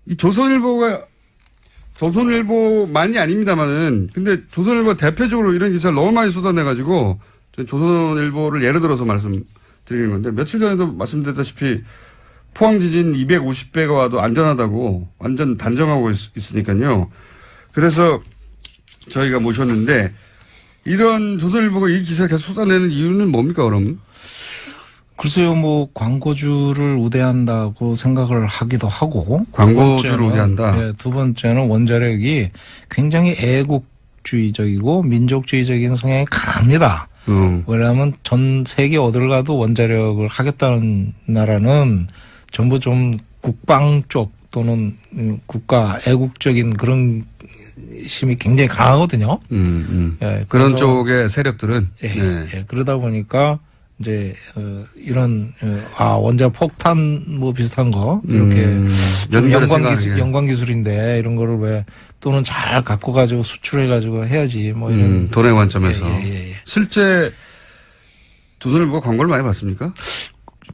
이 조선일보만이 아닙니다만은 근데 조선일보 대표적으로 이런 기사를 너무 많이 쏟아내가지고 조선일보를 예를 들어서 말씀드리는 건데 며칠 전에도 말씀드렸다시피 포항 지진 250배가 와도 안전하다고 완전 단정하고 있으니까요. 그래서 저희가 모셨는데 이런 조선일보가 이 기사를 계속 쏟아내는 이유는 뭡니까 그럼? 글쎄요, 광고주를 우대한다고 생각을 하기도 하고. 광고주를 우대한다? 네, 두 번째는 원자력이 굉장히 애국주의적이고 민족주의적인 성향이 강합니다. 왜냐하면 전 세계 어딜 가도 원자력을 하겠다는 나라는 전부 좀 국방 쪽 또는 국가 애국적인 그런 힘이 굉장히 강하거든요. 예, 그런 쪽의 세력들은. 예, 그러다 보니까 이제 이런 원자 폭탄 비슷한 거 이렇게 연관 기술인데 이런 거를 왜 또는 잘 갖고 가지고 수출해 가지고 해야지 이런 돈의 관점에서 예. 실제 조선일보가 광고를 많이 받습니까?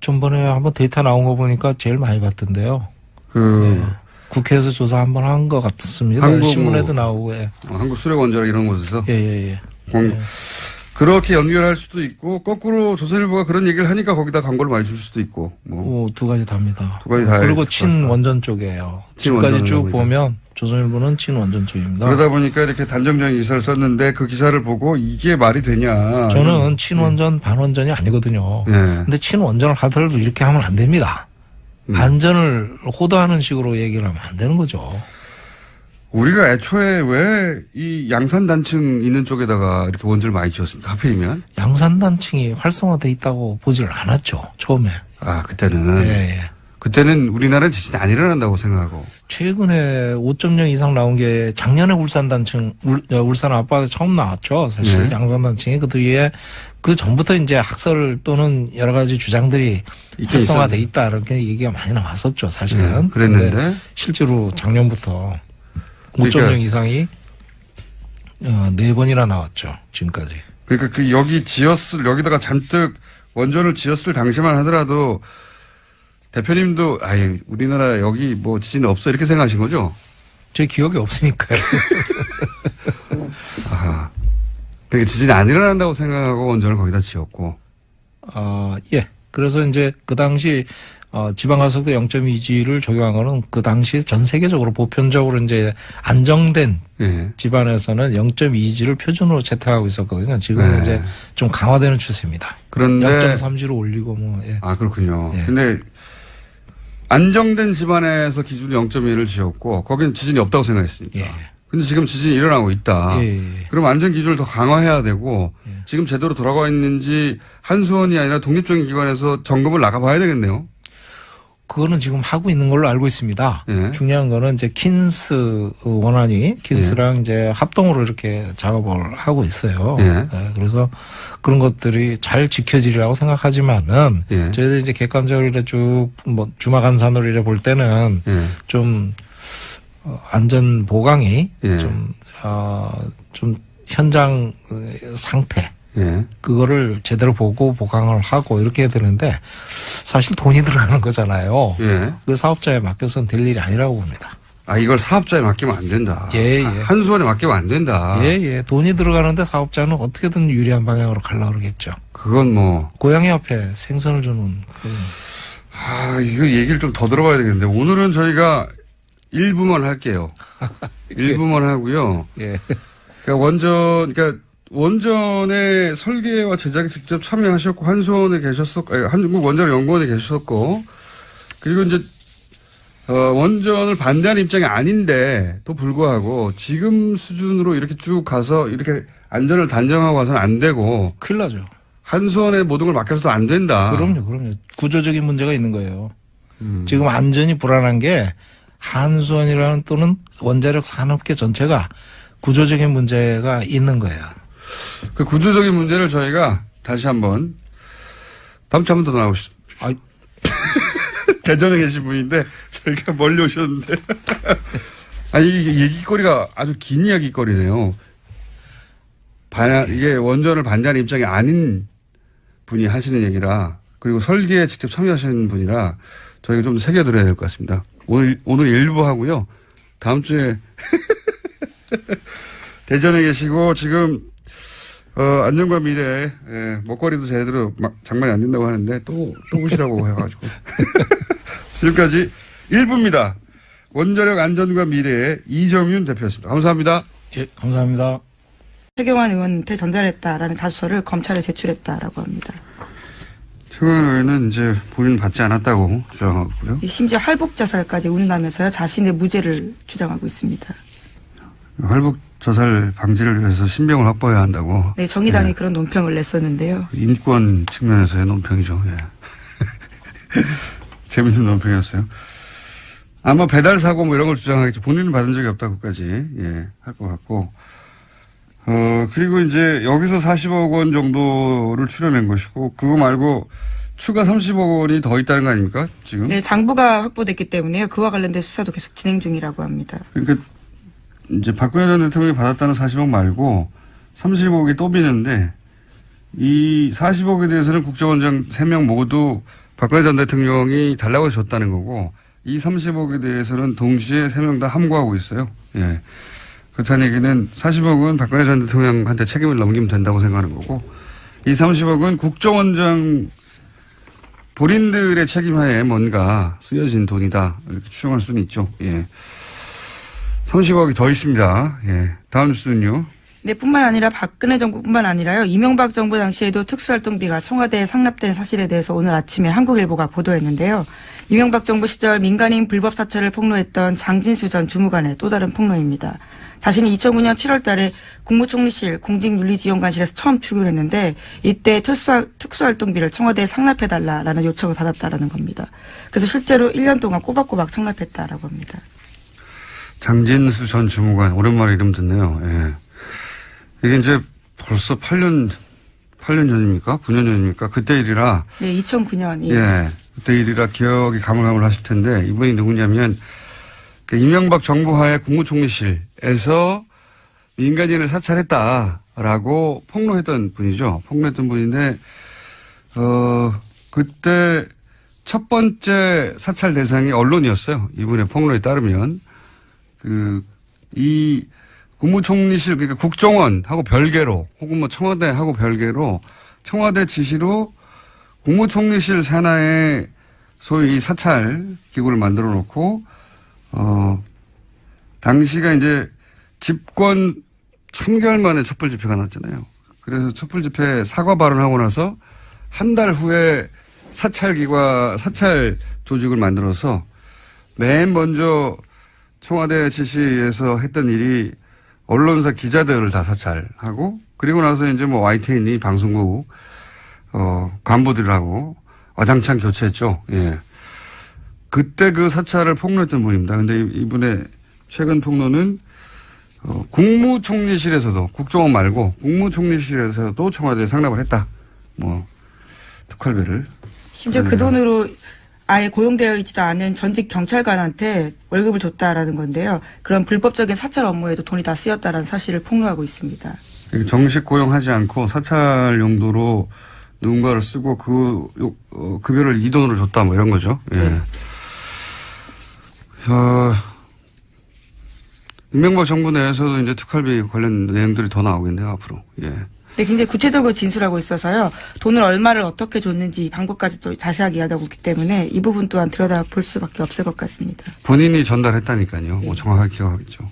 전번에 한번 데이터 나온 거 보니까 제일 많이 받던데요. 네. 국회에서 조사 한번 한 것 같습니다. 신문에도 나오고. 한국수력원자력 이런 곳에서. 예. 그렇게 연결할 수도 있고 거꾸로 조선일보가 그런 얘기를 하니까 거기다 광고를 많이 줄 수도 있고. 두 가지 다입니다. 두 가지 다. 그리고 친원전 쪽이에요. 지금까지 쭉 보면 조선일보는 친원전 쪽입니다. 그러다 보니까 이렇게 단정적인 기사를 썼는데 그 기사를 보고 이게 말이 되냐. 저는 친원전 반원전이 아니거든요. 근데 친원전을 하더라도 이렇게 하면 안 됩니다. 반전을 호도하는 식으로 얘기를 하면 안 되는 거죠. 우리가 애초에 왜 이 양산단층 있는 쪽에다가 이렇게 원전을 많이 지었습니까? 하필이면? 양산단층이 활성화돼 있다고 보질 않았죠. 처음에. 그때는. 예. 그때는 우리나라는 지진이 안 일어난다고 생각하고. 최근에 5.0 이상 나온 게 작년에 울산단층, 울산 앞바다에 처음 나왔죠. 사실 양산단층이 그 뒤에 그 전부터 이제 학설 또는 여러 가지 주장들이 활성화돼 있다 이렇게 얘기가 많이 나왔었죠. 사실은. 그랬는데 실제로 작년부터 5.0 이상이 4번이나 나왔죠. 지금까지. 그러니까 여기다가 잔뜩 원전을 지었을 당시만 하더라도 대표님도 우리나라 여기 뭐 지진 없어 이렇게 생각하신 거죠? 제 기억이 없으니까요. 그러니까 지진이 안 일어난다고 생각하고 원전을 거기다 지었고. 예. 그래서 이제 그 당시 지방가속도 0.2G를 적용한 거는 그 당시 전 세계적으로 보편적으로 이제 안정된 집안에서는 0.2G를 표준으로 채택하고 있었거든요. 지금은 이제 좀 강화되는 추세입니다. 그런데 0.3G로 올리고 뭐. 예. 그렇군요. 근데 안정된 집안에서 기준 0.1을 지었고 거기는 지진이 없다고 생각했으니까. 근데 지금 지진이 일어나고 있다. 그럼 안전 기준을 더 강화해야 되고 지금 제대로 돌아가 있는지 한수원이 아니라 독립적인 기관에서 점검을 나가봐야 되겠네요. 그거는 지금 하고 있는 걸로 알고 있습니다. 중요한 거는 이제 킨스 원안이 킨스랑 이제 합동으로 이렇게 작업을 하고 있어요. 그래서 그런 것들이 잘 지켜지리라고 생각하지만은 저희들 이제 객관적으로 이렇게 쭉 뭐 주마간산으로 이래 볼 때는 좀 안전 보강이 좀 현장 상태 그거를 제대로 보고 보강을 하고 이렇게 해야 되는데 사실 돈이 들어가는 거잖아요. 그 사업자에 맡겨서는 될 일이 아니라고 봅니다. 이걸 사업자에 맡기면 안 된다. 한수원에 맡기면 안 된다. 돈이 들어가는데 사업자는 어떻게든 유리한 방향으로 가려고 그러겠죠. 그건 뭐 고양이 앞에 생선을 주는 이거 얘기를 좀 더 들어봐야 되겠는데 오늘은 저희가 일부만 할게요. 일부만 하고요. 그러니까 원전의 설계와 제작에 직접 참여하셨고 한수원에 계셨었고 한국원자력연구원에 계셨었고 그리고 이제 원전을 반대하는 입장이 아닌데도 불구하고 지금 수준으로 이렇게 쭉 가서 이렇게 안전을 단정하고 가서는 안 되고 큰일 나죠. 한수원에 모든 걸 맡겨서도 안 된다. 그럼요. 구조적인 문제가 있는 거예요. 지금 안전이 불안한 게 한수원이라는 또는 원자력 산업계 전체가 구조적인 문제가 있는 거예요. 그 구조적인 문제를 저희가 다시 한번 다음 주에 한 번 더 나오시죠. 대전에 계신 분인데 저희가 멀리 오셨는데 이 얘기거리가 아주 긴 이야기거리네요. 이게 원전을 반대하는 입장이 아닌 분이 하시는 얘기라 그리고 설계에 직접 참여하시는 분이라 저희가 좀 새겨들어야 될 것 같습니다. 오늘 일부 하고요. 다음 주에 대전에 계시고 지금 안전과 미래 먹거리도 제대로 장만이 안 된다고 하는데 또 오시라고 해가지고 지금까지 1부입니다. 원자력 안전과 미래의 이정윤 대표였습니다. 감사합니다. 감사합니다. 최경환 의원한테 전달했다라는 자수서를 검찰에 제출했다라고 합니다. 최경환 의원은 이제 본인은 받지 않았다고 주장하고 있고요. 심지어 할복 자살까지 운운하면서요 자신의 무죄를 주장하고 있습니다. 할복 자살 방지를 위해서 신병을 확보해야 한다고. 네, 정의당이 그런 논평을 냈었는데요. 인권 측면에서의 논평이죠. 재밌는 논평이었어요. 아마 배달 사고 뭐 이런 걸 주장하겠지. 본인은 받은 적이 없다고까지 할 것 같고. 그리고 이제 여기서 40억 원 정도를 출연한 것이고 그거 말고 추가 30억 원이 더 있다는 거 아닙니까? 지금? 네, 장부가 확보됐기 때문에요. 그와 관련된 수사도 계속 진행 중이라고 합니다. 그러니까 이제 박근혜 전 대통령이 받았다는 40억 말고 30억이 또 비는데 이 40억에 대해서는 국정원장 3명 모두 박근혜 전 대통령이 달라고 해서 줬다는 거고 이 30억에 대해서는 동시에 3명 다 함구하고 있어요. 예. 그렇다는 얘기는 40억은 박근혜 전 대통령한테 책임을 넘기면 된다고 생각하는 거고 이 30억은 국정원장 본인들의 책임하에 뭔가 쓰여진 돈이다. 이렇게 추정할 수는 있죠. 예. 30억이 더 있습니다. 예. 다음 뉴스는요. 네, 뿐만 아니라 박근혜 정부뿐만 아니라요. 이명박 정부 당시에도 특수활동비가 청와대에 상납된 사실에 대해서 오늘 아침에 한국일보가 보도했는데요. 이명박 정부 시절 민간인 불법 사찰을 폭로했던 장진수 전 주무관의 또 다른 폭로입니다. 자신이 2009년 7월 달에 국무총리실 공직윤리지원관실에서 처음 출근했는데 이때 특수활동비를 청와대에 상납해달라라는 요청을 받았다라는 겁니다. 그래서 실제로 1년 동안 꼬박꼬박 상납했다라고 합니다. 장진수 전 주무관, 오랜만에 이름 듣네요. 예. 이게 이제 벌써 8년 전입니까? 9년 전입니까? 그때 일이라. 네, 2009년. 예. 그때 일이라 기억이 가물가물하실 텐데 이분이 누구냐면 이명박 정부 하에 국무총리실에서 민간인을 사찰했다라고 폭로했던 분이죠. 폭로했던 분인데, 그때 첫 번째 사찰 대상이 언론이었어요. 이분의 폭로에 따르면. 이 국무총리실, 그러니까 국정원하고 별개로, 혹은 뭐 청와대하고 별개로, 청와대 지시로 국무총리실 산하에 소위 사찰 기구를 만들어 놓고, 당시가 이제 집권 3개월 만에 촛불 집회가 났잖아요. 그래서 촛불 집회 사과 발언하고 나서 한 달 후에 사찰 조직을 만들어서 맨 먼저 청와대 지시에서 했던 일이 언론사 기자들을 다 사찰하고 그리고 나서 이제 뭐 YTN이 방송국, 간부들하고 와장창 교체했죠. 예. 그때 그 사찰을 폭로했던 분입니다. 근데 이분의 최근 폭로는 국무총리실에서도 국정원 말고 국무총리실에서도 청와대에 상납을 했다. 뭐 특활비를. 심지어 그 돈으로 아예 고용되어 있지도 않은 전직 경찰관한테 월급을 줬다라는 건데요. 그런 불법적인 사찰 업무에도 돈이 다 쓰였다라는 사실을 폭로하고 있습니다. 정식 고용하지 않고 사찰 용도로 누군가를 쓰고 급여를 이 돈으로 줬다 뭐 이런 거죠. 예. 네. 이명박 정부 내에서도 이제 특활비 관련 내용들이 더 나오겠네요, 앞으로. 예. 네, 굉장히 구체적으로 진술하고 있어서요. 돈을 얼마를 어떻게 줬는지 방법까지 또 자세하게 이야기하고 있기 때문에 이 부분 또한 들여다볼 수밖에 없을 것 같습니다. 본인이 전달했다니까요. 뭐 정확하게 기억하겠죠.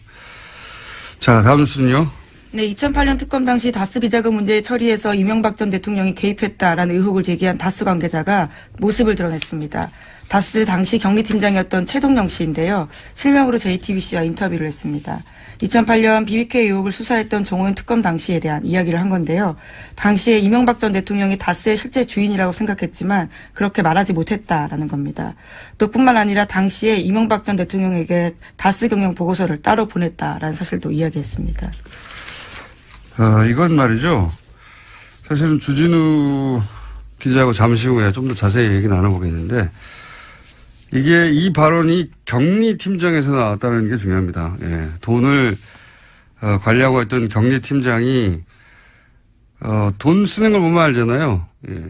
자, 다음 뉴스는요. 네, 2008년 특검 당시 다스 비자금 문제 처리에서 이명박 전 대통령이 개입했다라는 의혹을 제기한 다스 관계자가 모습을 드러냈습니다. 다스 당시 경리팀장이었던 최동영 씨인데요. 실명으로 JTBC와 인터뷰를 했습니다. 2008년 BBK 의혹을 수사했던 정호연 특검 당시에 대한 이야기를 한 건데요. 당시에 이명박 전 대통령이 다스의 실제 주인이라고 생각했지만 그렇게 말하지 못했다라는 겁니다. 또 뿐만 아니라 당시에 이명박 전 대통령에게 다스 경영 보고서를 따로 보냈다라는 사실도 이야기했습니다. 이건 말이죠. 사실은 주진우 기자하고 잠시 후에 좀 더 자세히 얘기 나눠보겠는데 이게 이 발언이 경리팀장에서 나왔다는 게 중요합니다. 예. 돈을 관리하고 있던 경리팀장이 돈 쓰는 걸 보면 알잖아요. 예.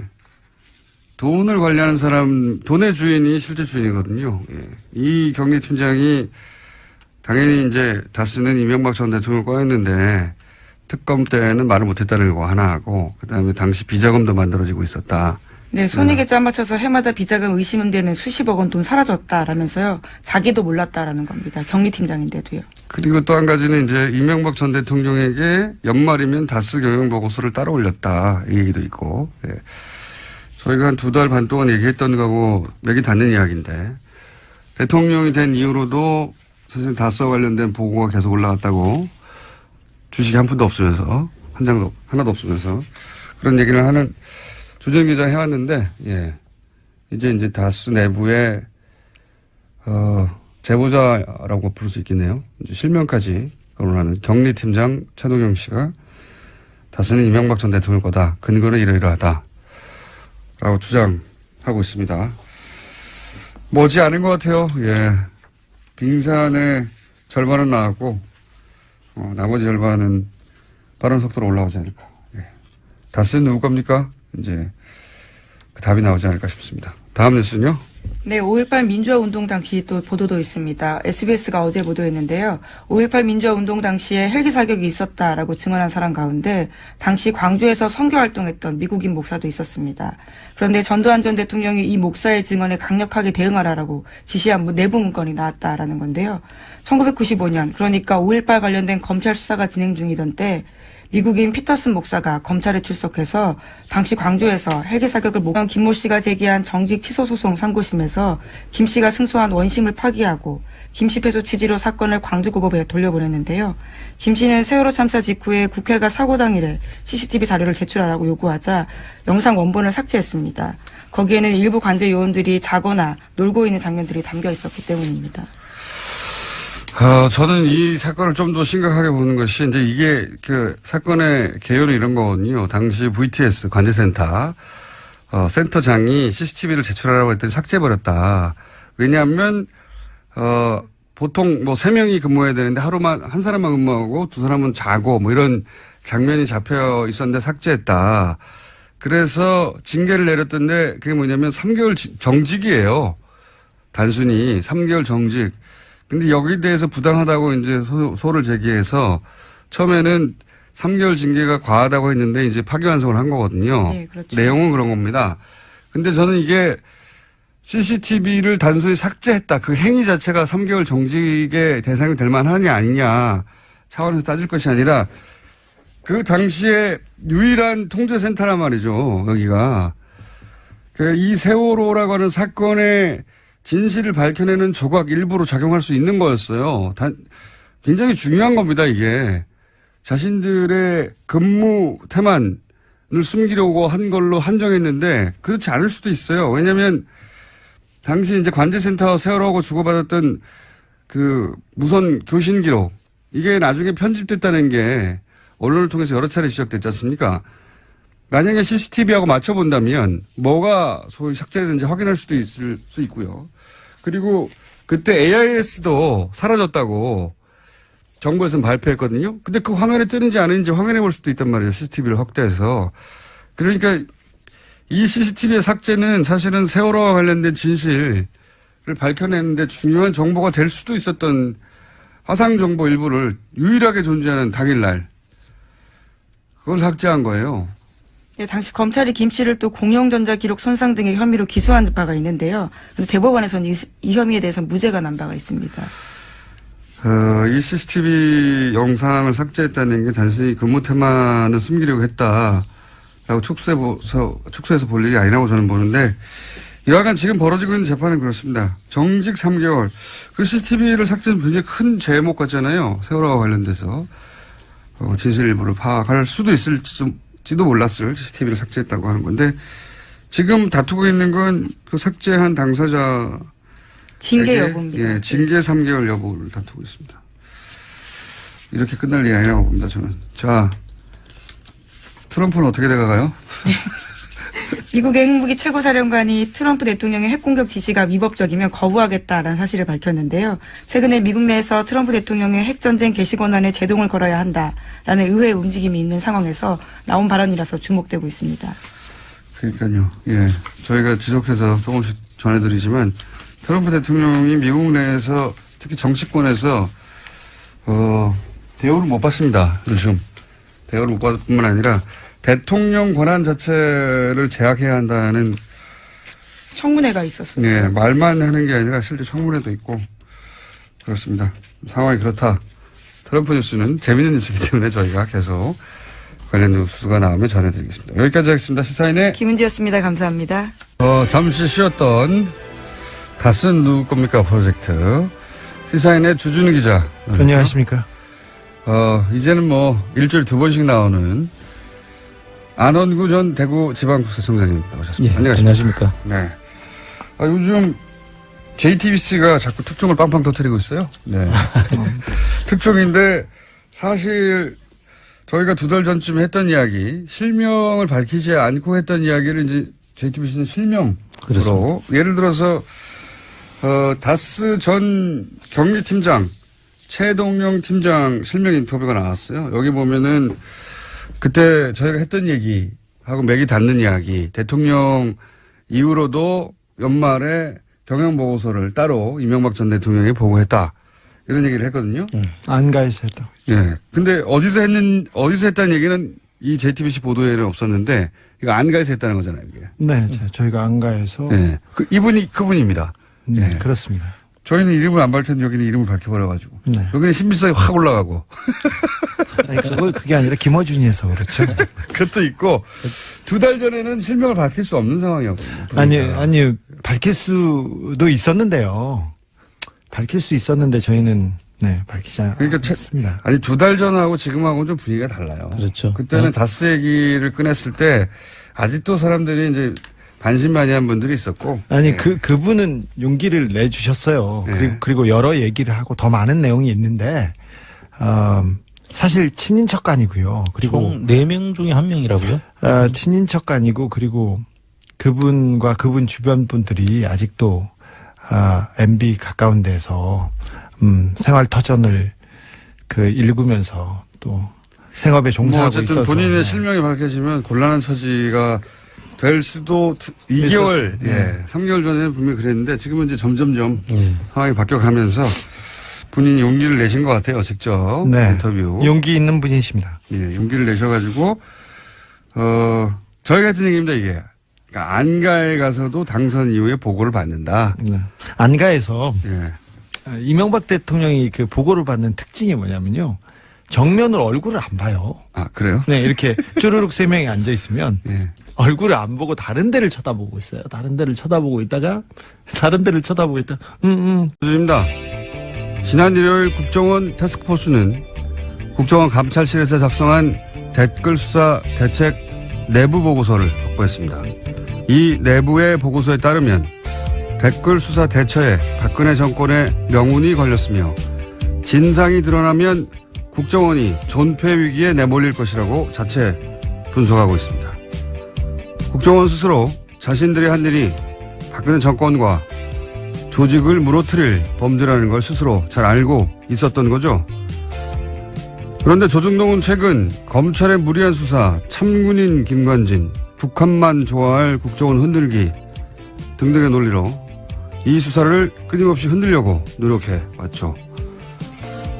돈을 관리하는 사람, 돈의 주인이 실제 주인이거든요. 예. 이 경리팀장이 당연히 이제 다스는 이명박 전 대통령 거였는데 특검 때는 말을 못했다는 거 하나 하고 그다음에 당시 비자금도 만들어지고 있었다. 네, 손익에 짜맞춰서 해마다 비자금 의심되는 수십억 원 돈 사라졌다라면서요. 자기도 몰랐다라는 겁니다. 경리팀장인데도요. 그리고 또 한 가지는 이제 이명박 전 대통령에게 연말이면 다스 경영 보고서를 따로 올렸다. 이 얘기도 있고. 예. 저희가 한 2달 반 동안 얘기했던 거하고 맥이 닿는 이야기인데 대통령이 된 이후로도 사실 다스와 관련된 보고가 계속 올라갔다고 주식이 한 푼도 없으면서 하나도 없으면서 그런 얘기를 하는 주진 기자 해왔는데, 예. 이제 다스 내부에, 제보자라고 부를 수 있겠네요. 이제 실명까지 거론하는 경리팀장 최동영 씨가 다스는 이명박 전 대통령 거다. 근거는 이러이러하다. 라고 주장하고 있습니다. 머지 않은 것 같아요. 예. 빙산의 절반은 나왔고, 나머지 절반은 빠른 속도로 올라오지 않을까. 예. 다스는 누구 겁니까? 이제 답이 나오지 않을까 싶습니다. 다음 뉴스는요? 네, 5.18 민주화 운동 당시 또 보도도 있습니다. SBS가 어제 보도했는데요. 5.18 민주화 운동 당시에 헬기 사격이 있었다라고 증언한 사람 가운데 당시 광주에서 선교 활동했던 미국인 목사도 있었습니다. 그런데 전두환 전 대통령이 이 목사의 증언에 강력하게 대응하라라고 지시한 내부 문건이 나왔다라는 건데요. 1995년, 그러니까 5.18 관련된 검찰 수사가 진행 중이던 때 미국인 피터슨 목사가 검찰에 출석해서 당시 광주에서 헬기 사격을 목격한 김모 씨가 제기한 정직 취소 소송 상고심에서 김 씨가 승소한 원심을 파기하고 김 씨 패소 취지로 사건을 광주고법에 돌려보냈는데요. 김 씨는 세월호 참사 직후에 국회가 사고 당일에 CCTV 자료를 제출하라고 요구하자 영상 원본을 삭제했습니다. 거기에는 일부 관제 요원들이 자거나 놀고 있는 장면들이 담겨 있었기 때문입니다. 저는 이 사건을 좀 더 심각하게 보는 것이 이제 이게 그 사건의 개요는 이런 거거든요. 당시 VTS 관제센터 센터장이 CCTV를 제출하라고 했더니 삭제해버렸다. 왜냐하면 보통 뭐 3명이 근무해야 되는데 하루만 한 사람만 근무하고 2사람은 자고 뭐 이런 장면이 잡혀 있었는데 삭제했다. 그래서 징계를 내렸던데 그게 뭐냐면 3개월 정직이에요. 단순히 3개월 정직. 근데 여기에 대해서 부당하다고 이제 소를 제기해서 처음에는 3개월 징계가 과하다고 했는데 이제 파기환송을 한 거거든요. 네, 그렇죠. 내용은 그런 겁니다. 근데 저는 이게 CCTV를 단순히 삭제했다. 그 행위 자체가 3개월 정직의 대상이 될 만하냐 아니냐 차원에서 따질 것이 아니라 그 당시에 유일한 통제센터란 말이죠. 여기가. 이 세월호라고 하는 사건의 진실을 밝혀내는 조각 일부로 작용할 수 있는 거였어요. 굉장히 중요한 겁니다, 이게. 자신들의 근무 태만을 숨기려고 한 걸로 한정했는데 그렇지 않을 수도 있어요. 왜냐하면 당시 이제 관제센터 세월호하고 주고받았던 그 무선 교신 기록 이게 나중에 편집됐다는 게 언론을 통해서 여러 차례 지적됐지 않습니까? 만약에 CCTV하고 맞춰본다면 뭐가 소위 삭제됐는지 확인할 수도 있을 수 있고요. 그리고 그때 AIS도 사라졌다고 정부에서는 발표했거든요. 근데 그 화면에 뜨는지 아닌지 확인해 볼 수도 있단 말이에요. CCTV를 확대해서. 그러니까 이 CCTV의 삭제는 사실은 세월호와 관련된 진실을 밝혀내는데 중요한 정보가 될 수도 있었던 화상정보 일부를 유일하게 존재하는 당일날 그걸 삭제한 거예요. 네, 당시 검찰이 김 씨를 또 공영전자 기록 손상 등의 혐의로 기소한 바가 있는데요. 그런데 대법원에서는 이 혐의에 대해서 무죄가 난 바가 있습니다. 이 CCTV 영상을 삭제했다는 게 단순히 근무 태만을 숨기려고 했다라고 축소해서 볼 일이 아니라고 저는 보는데 여하간 지금 벌어지고 있는 재판은 그렇습니다. 정직 3개월. 그 CCTV를 삭제는 굉장히 큰 제목 같잖아요. 세월호와 관련돼서. 진실 일부를 파악할 수도 있을지도 몰랐을 CCTV를 삭제했다고 하는 건데 지금 다투고 있는 건 그 삭제한 당사자 징계 여부입니다. 예, 징계 3개월 여부를 다투고 있습니다. 이렇게 끝날 일이 아니라고 봅니다, 저는. 자, 트럼프는 어떻게 돼가가요? 미국의 핵무기 최고사령관이 트럼프 대통령의 핵공격 지시가 위법적이면 거부하겠다라는 사실을 밝혔는데요. 최근에 미국 내에서 트럼프 대통령의 핵전쟁 개시 권한에 제동을 걸어야 한다라는 의회의 움직임이 있는 상황에서 나온 발언이라서 주목되고 있습니다. 그러니까요. 예, 저희가 지속해서 조금씩 전해드리지만 트럼프 대통령이 미국 내에서 특히 정치권에서 대우를 못 받습니다. 요즘 대우를 못 받을 뿐만 아니라 대통령 권한 자체를 제약해야 한다는 청문회가 있었습니다. 네, 말만 하는 게 아니라 실제 청문회도 있고 그렇습니다. 상황이 그렇다. 트럼프 뉴스는 재미있는 뉴스이기 때문에 저희가 계속 관련 뉴스가 나오면 전해드리겠습니다. 여기까지 하겠습니다. 시사인의 김은지였습니다. 감사합니다. 잠시 쉬었던 다스는 누구 겁니까 프로젝트 시사인의 주준우 기자. 안녕하십니까. 이제는 뭐 일주일에 2번씩 나오는 안원구 전 대구지방국세청장님 나오셨습니다. 예, 안녕하십니까. 네. 요즘 JTBC가 자꾸 특종을 빵빵 터뜨리고 있어요. 네. 특종인데 사실 저희가 2달 전쯤에 했던 이야기, 실명을 밝히지 않고 했던 이야기를 이제 JTBC는 실명으로 그렇습니다. 예를 들어서 다스 전 경리팀장 최동영 팀장 실명 인터뷰가 나왔어요. 여기 보면은 그때 저희가 했던 얘기하고 맥이 닿는 이야기, 대통령의 이후로도 연말에 경영보고서를 따로 이명박 전 대통령이 보고했다. 이런 얘기를 했거든요. 안가에서 했다. 예. 근데 어디서 했다는 얘기는 이 JTBC 보도에는 없었는데, 이거 안가에서 했다는 거잖아요, 이게. 네, 저희가 안가에서. 네. 그분입니다. 네, 네. 그렇습니다. 저희는 이름을 안 밝혔는데 여기는 이름을 밝혀버려가지고. 네. 여기는 신빙성이 확 올라가고. 아니, 그게 아니라 김어준이어서 그렇죠. 그것도 있고, 2달 전에는 실명을 밝힐 수 없는 상황이었거든요. 아니, 밝힐 수도 있었는데요. 밝힐 수 있었는데 저희는, 네, 밝히지 않았습니다. 아니, 2달 전하고 지금하고는 좀 분위기가 달라요. 그렇죠. 그때는 다스 얘기를 꺼냈을 때, 아직도 사람들이 이제 반신반의한 분들이 있었고. 아니, 네. 그분은 용기를 내주셨어요. 네. 그리고 여러 얘기를 하고 더 많은 내용이 있는데, 사실 친인척간이고요. 그리고 총 4명 중에 1명이라고요? 친인척간이고, 그리고 그분과 그분 주변 분들이 아직도 MB 가까운 데서 생활 터전을 읽으면서 또 생업에 종사하고 어쨌든 있어서 본인의 네. 실명이 밝혀지면 곤란한 처지가 될 수도 2개월, 네. 3개월 전에는 분명히 그랬는데 지금은 이제 점점점 네. 상황이 바뀌어가면서 본인이 용기를 내신 것 같아요, 직접. 네. 인터뷰. 용기 있는 분이십니다. 예, 용기를 내셔가지고, 저희 같은 얘기입니다, 이게. 그러니까 안가에 가서도 당선 이후에 보고를 받는다. 네. 안가에서 예. 이명박 대통령이 그 보고를 받는 특징이 뭐냐면요. 정면으로 얼굴을 안 봐요. 아, 그래요? 네, 이렇게 쭈루룩 3명이 앉아 있으면 예. 얼굴을 안 보고 다른 데를 쳐다보고 있어요. 다른 데를 쳐다보고 있다가 다른 데를 쳐다보고 있다. 입니다. 지난 일요일 국정원 태스크포스는 국정원 감찰실에서 작성한 댓글 수사 대책 내부 보고서를 확보했습니다. 이 내부의 보고서에 따르면 댓글 수사 대처에 박근혜 정권의 명운이 걸렸으며 진상이 드러나면 국정원이 존폐 위기에 내몰릴 것이라고 자체 분석하고 있습니다. 국정원 스스로 자신들이 한 일이 박근혜 정권과 조직을 무너뜨릴 범죄라는 걸 스스로 잘 알고 있었던 거죠. 그런데 조중동은 최근 검찰의 무리한 수사, 참군인 김관진, 북한만 좋아할 국정원 흔들기 등등의 논리로 이 수사를 끊임없이 흔들려고 노력해 왔죠.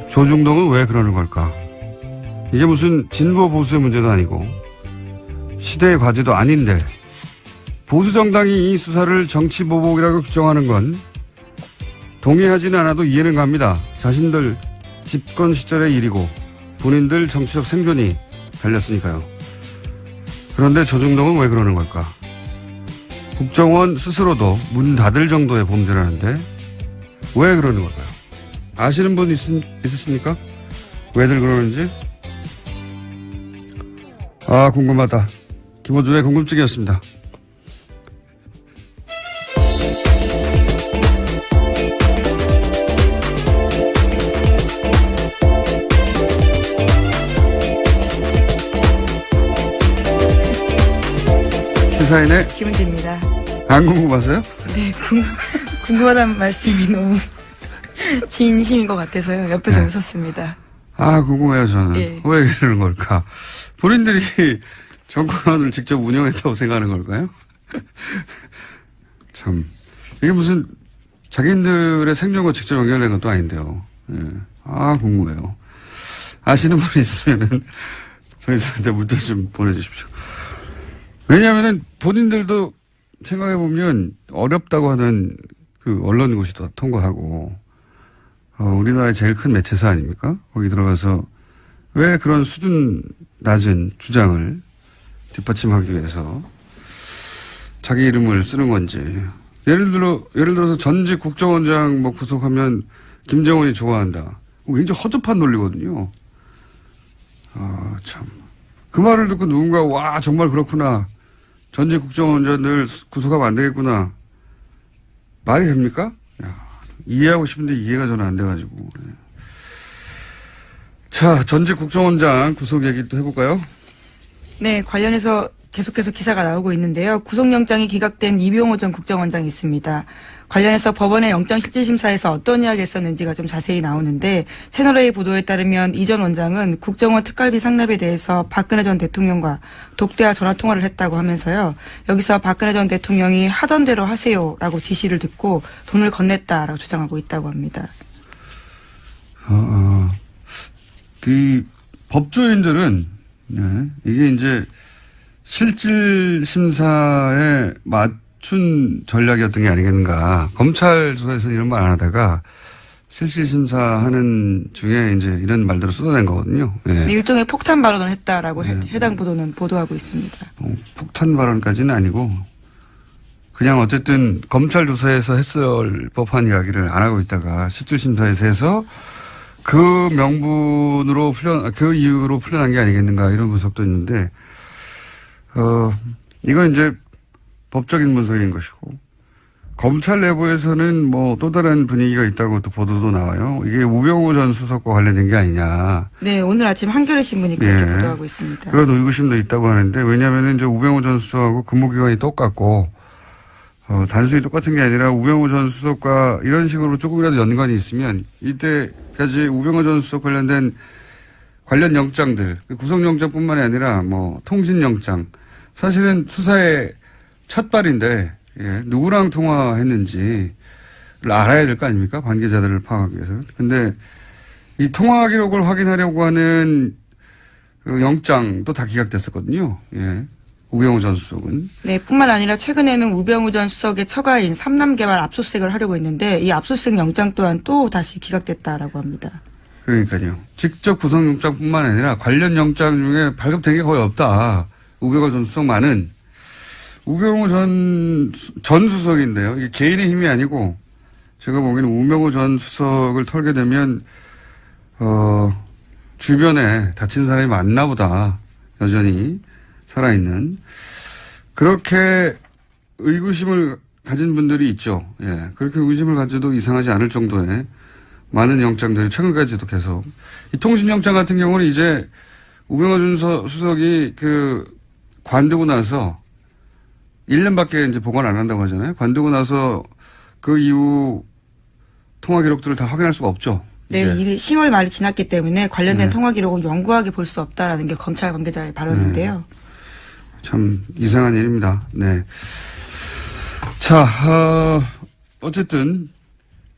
조중동은 왜 그러는 걸까? 이게 무슨 진보 보수의 문제도 아니고 시대의 과제도 아닌데 보수 정당이 이 수사를 정치 보복이라고 규정하는 건 동의하지는 않아도 이해는 갑니다. 자신들 집권 시절의 일이고 본인들 정치적 생존이 달렸으니까요. 그런데 조중동은 왜 그러는 걸까? 국정원 스스로도 문 닫을 정도의 범죄라는데 왜 그러는 걸까요? 아시는 분 있으십니까? 왜들 그러는지? 아, 궁금하다. 김어준의 궁금증이었습니다. 시사인의 김은지입니다. 안 궁금하세요? 네, 궁금하다는 말씀이 너무 진심인 것 같아서요. 옆에서 네. 웃었습니다. 아, 궁금해요, 저는. 예. 왜 이러는 걸까? 본인들이 정권을 직접 운영했다고 생각하는 걸까요? 참. 이게 무슨 자기들의 생존과 직접 연결된 것도 아닌데요. 예. 아, 궁금해요. 아시는 분이 있으면은 저희들한테 문자 좀 보내주십시오. 왜냐하면은 본인들도 생각해보면 어렵다고 하는 그 언론고시도 통과하고, 우리나라의 제일 큰 매체사 아닙니까? 거기 들어가서 왜 그런 수준 낮은 주장을 뒷받침하기 위해서 자기 이름을 쓰는 건지. 예를 들어서 전직 국정원장 뭐 구속하면 김정은이 좋아한다. 굉장히 허접한 논리거든요. 아, 참. 그 말을 듣고 누군가, 와, 정말 그렇구나. 전직 국정원장들 구속하면 안 되겠구나. 말이 됩니까? 야, 이해하고 싶은데 이해가 저는 안 돼가지고. 자, 전직 국정원장 구속 얘기 또 해볼까요? 네, 관련해서 계속해서 기사가 나오고 있는데요. 구속영장이 기각된 이병호 전 국정원장이 있습니다. 관련해서 법원의 영장실질심사에서 어떤 이야기를 했었는지가 좀 자세히 나오는데 채널A 보도에 따르면 이 전 원장은 국정원 특갈비 상납에 대해서 박근혜 전 대통령과 독대와 전화통화를 했다고 하면서요. 여기서 박근혜 전 대통령이 하던 대로 하세요라고 지시를 듣고 돈을 건넸다라고 주장하고 있다고 합니다. 그 법조인들은 이게 이제 실질 심사에 맞춘 전략이었던 게 아니겠는가. 검찰 조사에서는 이런 말 안 하다가 실질 심사하는 중에 이제 이런 말들을 쏟아낸 거거든요. 예. 일종의 폭탄 발언을 했다라고 해당 보도는 보도하고 있습니다. 폭탄 발언까지는 아니고 그냥 어쨌든 검찰 조사에서 했을 법한 이야기를 안 하고 있다가 실질 심사에서 해서 그 명분으로 그 이유로 풀려난 게 아니겠는가 이런 분석도 있는데, 이건 이제 법적인 분석인 것이고, 검찰 내부에서는 뭐 또 다른 분위기가 있다고 또 보도도 나와요. 이게 우병우 전 수석과 관련된 게 아니냐. 네, 오늘 아침 한겨레 신문이 그렇게 보도하고 있습니다. 그런 의구심도 있다고 하는데, 왜냐하면 이제 우병우 전 수석하고 근무기간이 똑같고, 단순히 똑같은 게 아니라 우병우 전 수석과 이런 식으로 조금이라도 연관이 있으면 이때까지 우병우 전 수석 관련된 관련 영장들, 구속영장뿐만이 아니라 뭐 통신영장, 사실은 수사의 첫 발인데 누구랑 통화했는지를 알아야 될 거 아닙니까? 관계자들을 파악하기 위해서. 근데 이 통화 기록을 확인하려고 하는 그 영장도 다 기각됐었거든요. 예. 우병우 전 수석은. 네, 뿐만 아니라 최근에는 우병우 전 수석의 처가인 삼남개발 압수수색을 하려고 했는데 이 압수수색 영장 또한 또 다시 기각됐다라고 합니다. 그러니까요. 직접 구속영장뿐만 아니라 관련 영장 중에 발급된 게 거의 없다. 우병우 전 수석만은. 우병우 전 수석인데요. 이게 개인의 힘이 아니고 제가 보기에는 우병우 전 수석을 털게 되면 주변에 다친 사람이 많나 보다. 여전히. 살아있는. 그렇게 의구심을 가진 분들이 있죠. 예. 그렇게 의구심을 가져도 이상하지 않을 정도의 많은 영장들이 최근까지도 계속. 이 통신영장 같은 경우는 이제 우병우 전 수석이 관두고 나서 1년밖에 이제 보관 안 한다고 하잖아요. 관두고 나서 그 이후 통화 기록들을 다 확인할 수가 없죠. 네, 이미 10월 말이 지났기 때문에 관련된 통화 기록은 영구하게 볼 수 없다라는 게 검찰 관계자의 발언인데요. 참 이상한 일입니다. 네. 자, 어쨌든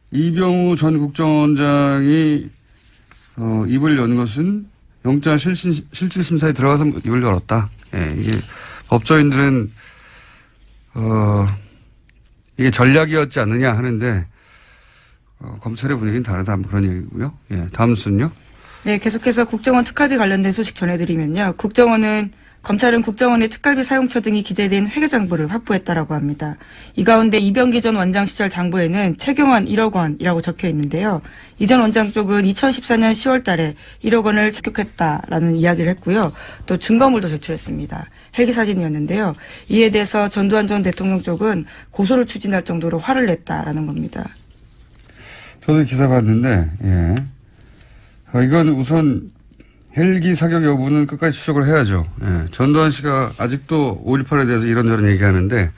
이병우 전 국정원장이 입을 연 것은 영장 실질 심사에 들어가서 입을 열었다. 예, 이게 법조인들은 이게 전략이었지 않느냐 하는데 검찰의 분위기는 다르다 그런 얘기고요. 예, 다음 순요. 네, 계속해서 국정원 특활비 관련된 소식 전해드리면요. 검찰은 국정원의 특갈비 사용처 등이 기재된 회계장부를 확보했다라고 합니다. 이 가운데 이병기 전 원장 시절 장부에는 최경환 1억 원이라고 적혀 있는데요. 이 전 원장 쪽은 2014년 10월 달에 1억 원을 착륙했다라는 이야기를 했고요. 또 증거물도 제출했습니다. 헬기 사진이었는데요. 이에 대해서 전두환 전 대통령 쪽은 고소를 추진할 정도로 화를 냈다라는 겁니다. 저도 기사 봤는데, 예. 이건 우선 헬기 사격 여부는 끝까지 추적을 해야죠. 예. 전두환 씨가 아직도 5.18에 대해서 이런저런 얘기하는데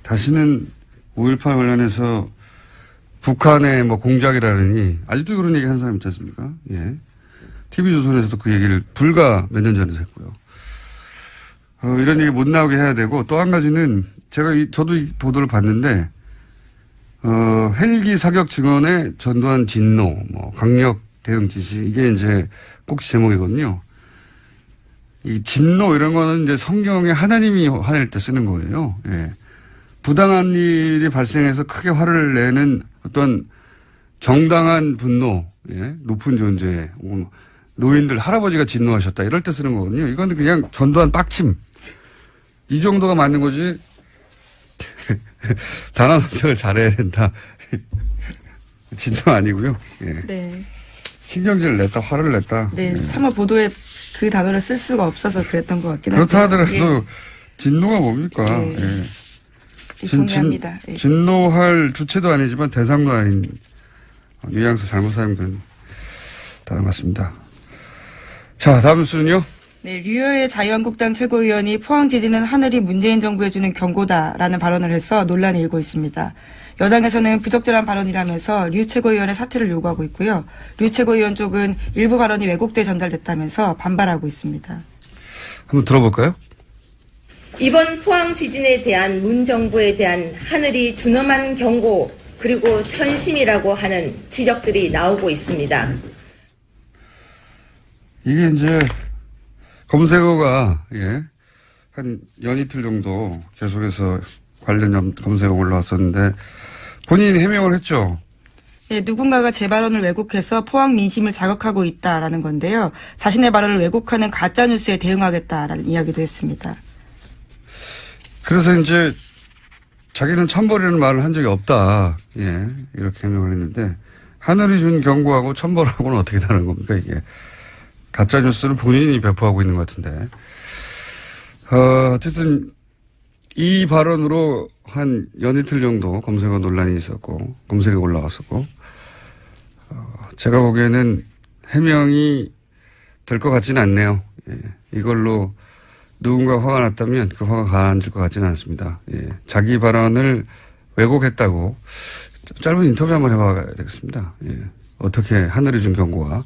다시는 5.18 관련해서 북한의 뭐 공작이라느니 아직도 그런 얘기 하는 사람 있지 않습니까? 예. TV조선에서도 그 얘기를 불과 몇 년 전에 했고요. 이런 얘기 못 나오게 해야 되고 또 한 가지는 저도 이 보도를 봤는데 헬기 사격 증언에 전두환 진노, 뭐 강력 대응 지시 이게 이제 꼭지 제목이거든요. 이 진노 이런 거는 이제 성경에 하나님이 화낼 때 쓰는 거예요. 예. 부당한 일이 발생해서 크게 화를 내는 어떤 정당한 분노, 예. 높은 존재, 노인들 할아버지가 진노하셨다 이럴 때 쓰는 거거든요. 이건 그냥 전두환 빡침 이 정도가 맞는 거지. 단어 선택을 잘해야 된다. 진노 아니고요. 예. 네. 신경질을 냈다, 화를 냈다. 네, 참아 보도에 그 단어를 쓸 수가 없어서 그랬던 것 같긴 한데. 그렇다 하더라도 진노가 뭡니까? 네. 예. 동의합니다. 예. 진노할 주체도 아니지만 대상도 아닌 뉘앙스 잘못 사용된 단어 같습니다. 자, 다음 수는요? 네, 류여의 자유한국당 최고위원이 포항 지진은 하늘이 문재인 정부에 주는 경고다라는 발언을 해서 논란이 일고 있습니다. 여당에서는 부적절한 발언이라면서 류 최고위원의 사퇴를 요구하고 있고요. 류 최고위원 쪽은 일부 발언이 왜곡돼 전달됐다면서 반발하고 있습니다. 한번 들어볼까요? 이번 포항 지진에 대한 문 정부에 대한 하늘이 준엄한 경고 그리고 천심이라고 하는 지적들이 나오고 있습니다. 이게 이제 검색어가 한 연이틀 정도 계속해서 관련 검색어 올라왔었는데 본인이 해명을 했죠. 네, 누군가가 제 발언을 왜곡해서 포항 민심을 자극하고 있다라는 건데요. 자신의 발언을 왜곡하는 가짜뉴스에 대응하겠다라는 이야기도 했습니다. 그래서 이제 자기는 천벌이라는 말을 한 적이 없다. 이렇게 해명을 했는데 하늘이 준 경고하고 천벌하고는 어떻게 다른 겁니까 이게. 가짜뉴스를 본인이 배포하고 있는 것 같은데. 어쨌든 이 발언으로 한 연이틀 정도 검색어 논란이 있었고 검색에 올라왔었고 제가 보기에는 해명이 될 것 같지는 않네요. 이걸로 누군가 화가 났다면 그 화가 가라앉을 것 같지는 않습니다. 자기 발언을 왜곡했다고 짧은 인터뷰 한번 해봐야 되겠습니다. 어떻게 하늘이 준 경고와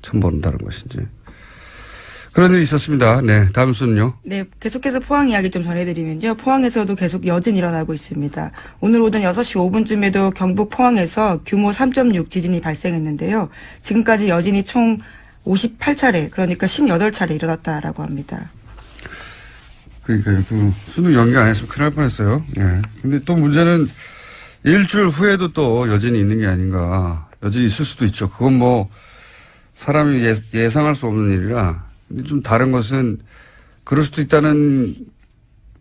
천벌은 다른 것인지. 그런 일이 있었습니다. 네, 다음 순요. 네, 계속해서 포항 이야기 좀 전해드리면요. 포항에서도 계속 여진이 일어나고 있습니다. 오늘 오전 6시 5분쯤에도 경북 포항에서 규모 3.6 지진이 발생했는데요. 지금까지 여진이 총 58차례, 그러니까 58차례 일어났다라고 합니다. 그러니까요. 그 수능 연기 안 했으면 큰일 날 뻔했어요. 근데 또 문제는 일주일 후에도 또 여진이 있는 게 아닌가. 여진이 있을 수도 있죠. 그건 뭐 사람이 예상할 수 없는 일이라. 근데 좀 다른 것은 그럴 수도 있다는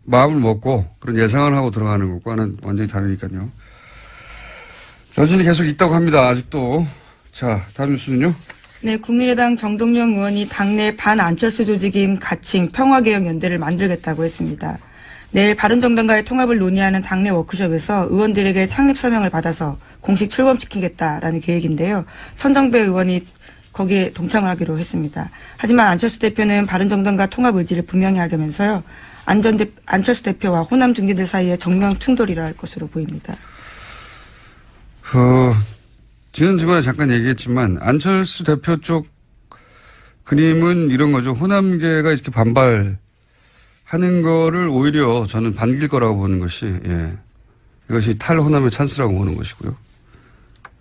마음을 먹고 그런 예상을 하고 들어가는 것과는 완전히 다르니까요. 여진이 계속 있다고 합니다. 아직도. 자, 다음 뉴스는요. 네, 국민의당 정동영 의원이 당내 반안철수 조직인 가칭 평화개혁연대를 만들겠다고 했습니다. 내일 바른정당과의 통합을 논의하는 당내 워크숍에서 의원들에게 창립 서명을 받아서 공식 출범시키겠다라는 계획인데요. 천정배 의원이 거기에 동참을 하기로 했습니다. 하지만 안철수 대표는 바른정당과 통합 의지를 분명히 하면서요. 안철수 대표와 호남 중진들 사이에 정면 충돌이 일어날 것으로 보입니다. 지난주간에 잠깐 얘기했지만 안철수 대표 쪽 그림은 이런 거죠. 호남계가 이렇게 반발하는 거를 오히려 저는 반길 거라고 보는 것이 이것이 탈호남의 찬스라고 보는 것이고요.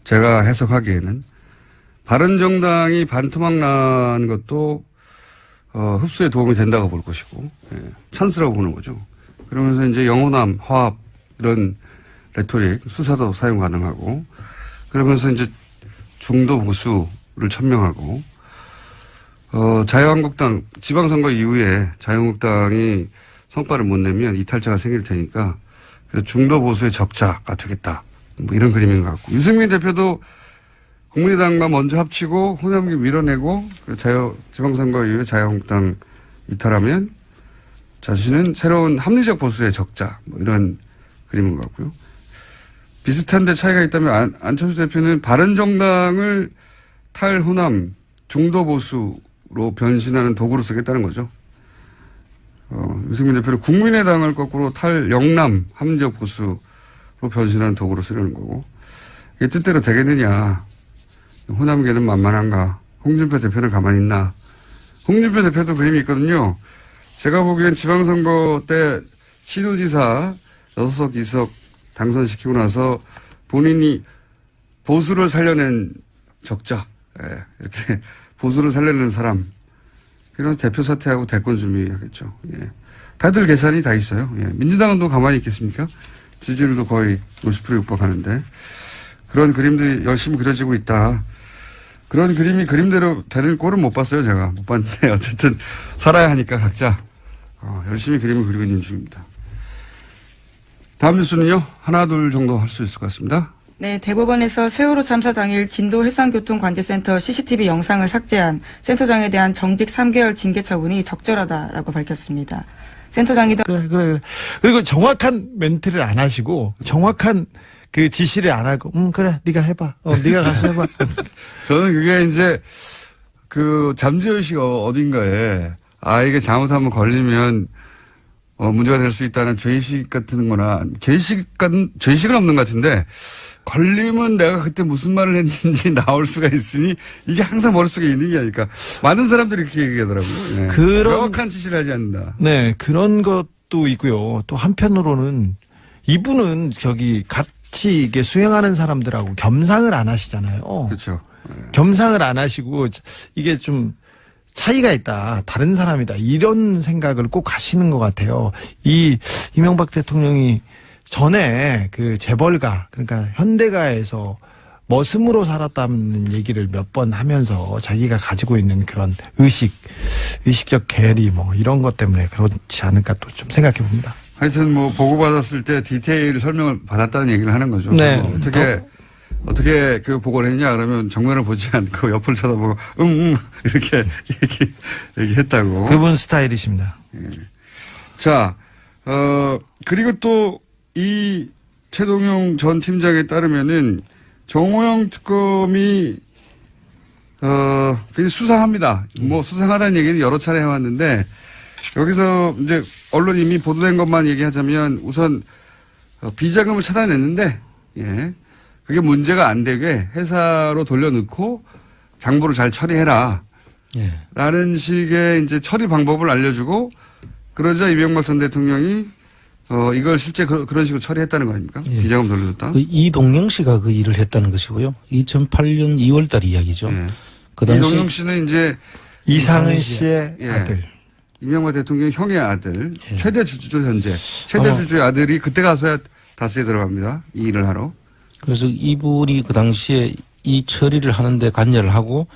제가 해석하기에는 바른정당이 반토막 난 것도 흡수에 도움이 된다고 볼 것이고 찬스라고 보는 거죠. 그러면서 이제 영호남, 화합 이런 레토릭, 수사도 사용 가능하고 그러면서 이제 중도 보수를 천명하고 자유한국당 지방선거 이후에 자유한국당이 성과를 못 내면 이탈자가 생길 테니까 그래서 중도 보수의 적자가 되겠다. 뭐 이런 그림인 것 같고 유승민 대표도 국민의당과 먼저 합치고 호남계 밀어내고 지방선거 이후에 자유한국당 이탈하면 자신은 새로운 합리적 보수의 적자 뭐 이런 그림인 것 같고요. 비슷한데 차이가 있다면 안철수 대표는 바른정당을 탈호남 중도보수로 변신하는 도구로 쓰겠다는 거죠. 유승민 대표는 국민의당을 거꾸로 탈영남 합리적 보수로 변신하는 도구로 쓰려는 거고 이게 뜻대로 되겠느냐. 호남계는 만만한가. 홍준표 대표는 가만히 있나. 홍준표 대표도 그림이 있거든요. 제가 보기엔 지방선거 때 시도지사 6석 2석 당선시키고 나서 본인이 보수를 살려낸 적자. 이렇게 보수를 살려낸 사람. 그래서 대표 사퇴하고 대권 준비하겠죠. 다들 계산이 다 있어요. 민주당은 또 가만히 있겠습니까? 지지율도 거의 50% 육박하는데. 그런 그림들이 열심히 그려지고 있다. 그런 그림이 그림대로 되는 꼴은 못 봤어요, 제가. 못 봤는데, 어쨌든, 살아야 하니까 각자, 열심히 그림을 그리고 있는 중입니다. 다음 뉴스는요, 하나, 둘 정도 할 수 있을 것 같습니다. 네, 대법원에서 세월호 참사 당일 진도 해상교통관제센터 CCTV 영상을 삭제한 센터장에 대한 정직 3개월 징계 처분이 적절하다라고 밝혔습니다. 센터장이 그래. 그리고 정확한 멘트를 안 하시고, 정확한 그 지시를 안 하고, 그래, 네가 해봐. 네가 가서 해봐. 저는 그게 이제 그 잠재의식 어딘가에 이게 잘못하면 걸리면 문제가 될 수 있다는 죄의식 같은 거나, 죄의식은 없는 것 같은데, 걸리면 내가 그때 무슨 말을 했는지 나올 수가 있으니, 이게 항상 머릿속에 있는 게 아닐까. 많은 사람들이 그렇게 얘기하더라고요. 네. 명확한 지시를 하지 않는다. 네, 그런 것도 있고요. 또 한편으로는 이분은 같이 이게 수행하는 사람들하고 겸상을 안 하시잖아요. 그렇죠. 네. 겸상을 안 하시고, 이게 좀, 차이가 있다. 다른 사람이다. 이런 생각을 꼭 하시는 것 같아요. 이명박 대통령이 전에 그 재벌가, 그러니까 현대가에서 머슴으로 살았다는 얘기를 몇 번 하면서 자기가 가지고 있는 그런 의식적 괴리 이런 것 때문에 그렇지 않을까 또 좀 생각해 봅니다. 하여튼 보고받았을 때 디테일 설명을 받았다는 얘기를 하는 거죠. 네. 어떻게 그 보고를 했냐 그러면 정면을 보지 않고 옆을 쳐다보고 이렇게 얘기했다고. 그분 스타일이십니다. 예. 자, 그리고 또 이 최동용 전 팀장에 따르면은 정호영 특검이 굉장히 수상합니다. 수상하다는 얘기는 여러 차례 해왔는데 여기서 이제 언론이 이미 보도된 것만 얘기하자면 우선 비자금을 찾아냈는데 예. 그게 문제가 안 되게 회사로 돌려넣고 장부를 잘 처리해라. 예. 라는 식의 이제 처리 방법을 알려주고 그러자 이명박 전 대통령이 이걸 실제 그런 식으로 처리했다는 거 아닙니까? 예. 비자금 돌려줬다. 이동영 씨가 그 일을 했다는 것이고요. 2008년 2월 달 이야기죠. 예. 그 당시 이동영 씨는 이제 이상은 씨의 예. 아들. 이명박 대통령 형의 아들. 예. 최대 주주죠, 현재. 최대 주주의 아들이 그때 가서야 다스에 들어갑니다. 이 일을 하러. 그래서 이분이 그 당시에 이 처리를 하는데 관여를 하고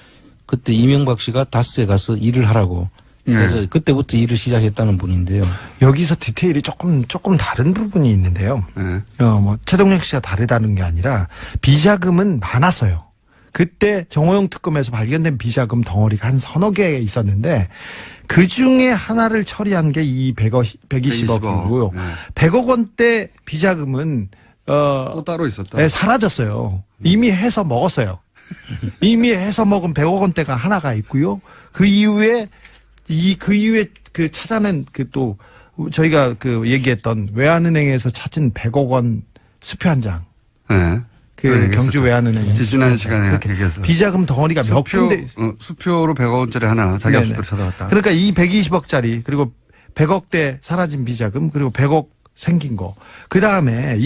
그때 이명박 씨가 다스에 가서 일을 하라고 그래서 그때부터 일을 시작했다는 분인데요. 여기서 디테일이 조금 다른 부분이 있는데요. 최동영 씨가 다르다는 게 아니라 비자금은 많았어요. 그때 정호영 특검에서 발견된 비자금 덩어리가 한 서너 개 있었는데 그 중에 하나를 처리한 게 이 120억이고요. 100억 원대 비자금은 또 따로 있었다. 네, 사라졌어요. 이미 해서 먹었어요. 이미 해서 먹은 100억 원대가 하나가 있고요. 그 이후에 그 찾아낸 또 저희가 얘기했던 외환은행에서 찾은 100억 원 수표 한 장. 네. 그 경주 외환은행. 지난 시간에 얘기했어요. 비자금 덩어리가 몇 군데. 수표로 100억 원짜리 하나 자기 수표로 찾아왔다. 그러니까 이 120억짜리 그리고 100억대 사라진 비자금 그리고 100억 생긴 거. 그 다음에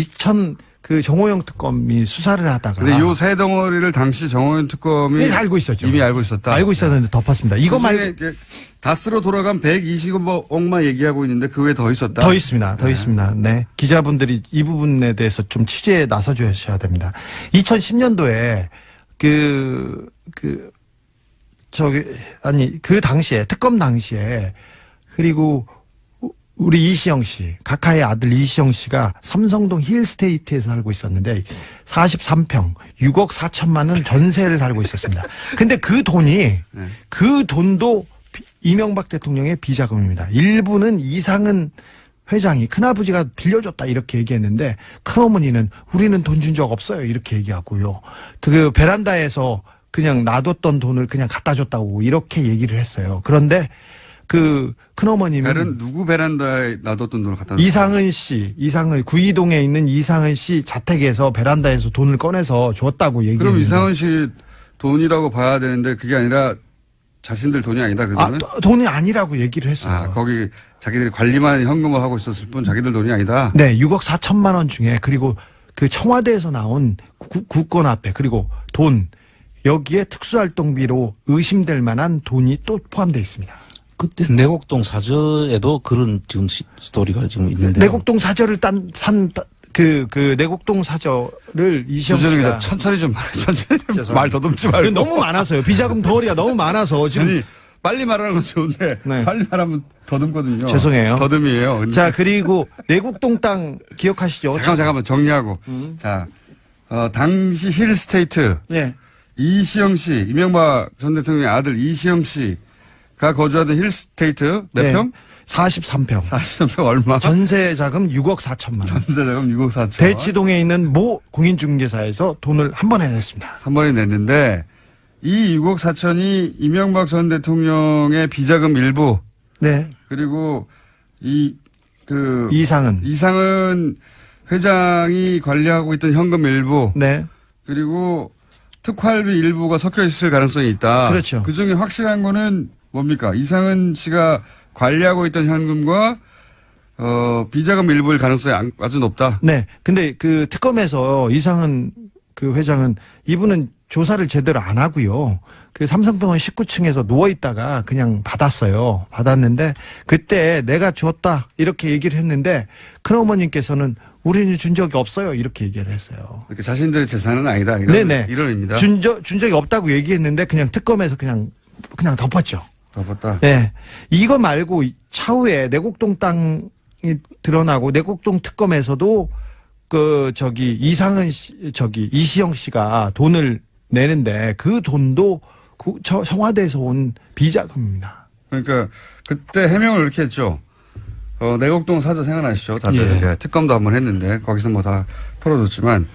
정호영 특검이 수사를 하다가. 근데 요 세 덩어리를 당시 정호영 특검이 알고 있었죠. 이미 알고 있었다. 알고 있었는데 덮었습니다. 이거 말고. 다스로 돌아간 120억만 얘기하고 있는데 그 외에 더 있었다. 더 있습니다. 더 있습니다. 네. 기자분들이 이 부분에 대해서 좀 취재에 나서 주셔야 됩니다. 2010년도에 그 당시에 특검 당시에 그리고 우리 이시영 씨, 각하의 아들 이시영 씨가 삼성동 힐스테이트에서 살고 있었는데 43평, 6억 4천만 원 전세를 살고 있었습니다. 근데 그 돈도 이명박 대통령의 비자금입니다. 일부는 이상은 회장이 큰아버지가 빌려줬다 이렇게 얘기했는데 큰어머니는 우리는 돈 준 적 없어요 이렇게 얘기하고요. 그 베란다에서 그냥 놔뒀던 돈을 그냥 갖다 줬다고 이렇게 얘기를 했어요. 그런데 그 큰어머님은 누구 베란다에 놔뒀던 돈을 갖다 이상은 구이동에 있는 이상은 씨 자택에서 베란다에서 돈을 꺼내서 줬다고 얘기했는데 그럼 이상은 씨 돈이라고 봐야 되는데 그게 아니라 자신들 돈이 아니다 그러면? 돈이 아니라고 얘기를 했어요. 거기 자기들이 관리만 현금을 하고 있었을 뿐 자기들 돈이 아니다. 네, 6억 4천만 원 중에 그리고 그 청와대에서 나온 국권 앞에 그리고 돈 여기에 특수활동비로 의심될 만한 돈이 또 포함되어 있습니다. 그때 내곡동 사저에도 그런 지금 스토리가 지금 있는데 내곡동 사저를 그 내곡동 사저를 이시영 씨가 천천히 말 더듬지 말고 너무 많아서요. 비자금 덩어리가 너무 많아서 지금 아니, 빨리 말하는 건 좋은데 빨리 말하면 더듬거든요. 죄송해요. 더듬이에요. 근데. 자 그리고 내곡동 땅 기억하시죠? 잠깐만 정리하고 자 당시 힐스테이트 이시영 씨 이명박 전 대통령의 아들 이시영 씨가 거주하던 힐스테이트 몇 평? 43평. 43평 얼마? 전세 자금 6억 4천만 원. 전세 자금 6억 4천. 대치동에 있는 모 공인중개사에서 돈을 한 번에 냈습니다. 한 번에 냈는데 이 6억 4천이 이명박 전 대통령의 비자금 일부 네. 그리고 이상은 회장이 관리하고 있던 현금 일부. 네. 그리고 특활비 일부가 섞여 있을 가능성이 있다. 그렇죠. 그 중에 확실한 거는 뭡니까? 이상은 씨가 관리하고 있던 현금과 비자금 일부일 가능성이 아주 높다. 네. 근데 그 특검에서 이상은 그 회장은 이분은 조사를 제대로 안 하고요. 그 삼성병원 19층에서 누워있다가 그냥 받았어요. 받았는데 그때 내가 줬다 이렇게 얘기를 했는데 큰어머님께서는 우리는 준 적이 없어요 이렇게 얘기를 했어요. 그러니까 자신들의 재산은 아니다. 네네. 이런 의미다. 준 적이 없다고 얘기했는데 그냥 특검에서 그냥 덮었죠. 덮었다. 네. 이거 말고 차후에 내곡동 땅이 드러나고 내곡동 특검에서도 이시영 씨가 돈을 내는데 그 돈도 청와대에서 온 비자금입니다. 그러니까 그때 해명을 이렇게 했죠. 내곡동 사저 생각나시죠? 다들. 예. 특검도 한번 했는데 거기서 뭐 다 털어줬지만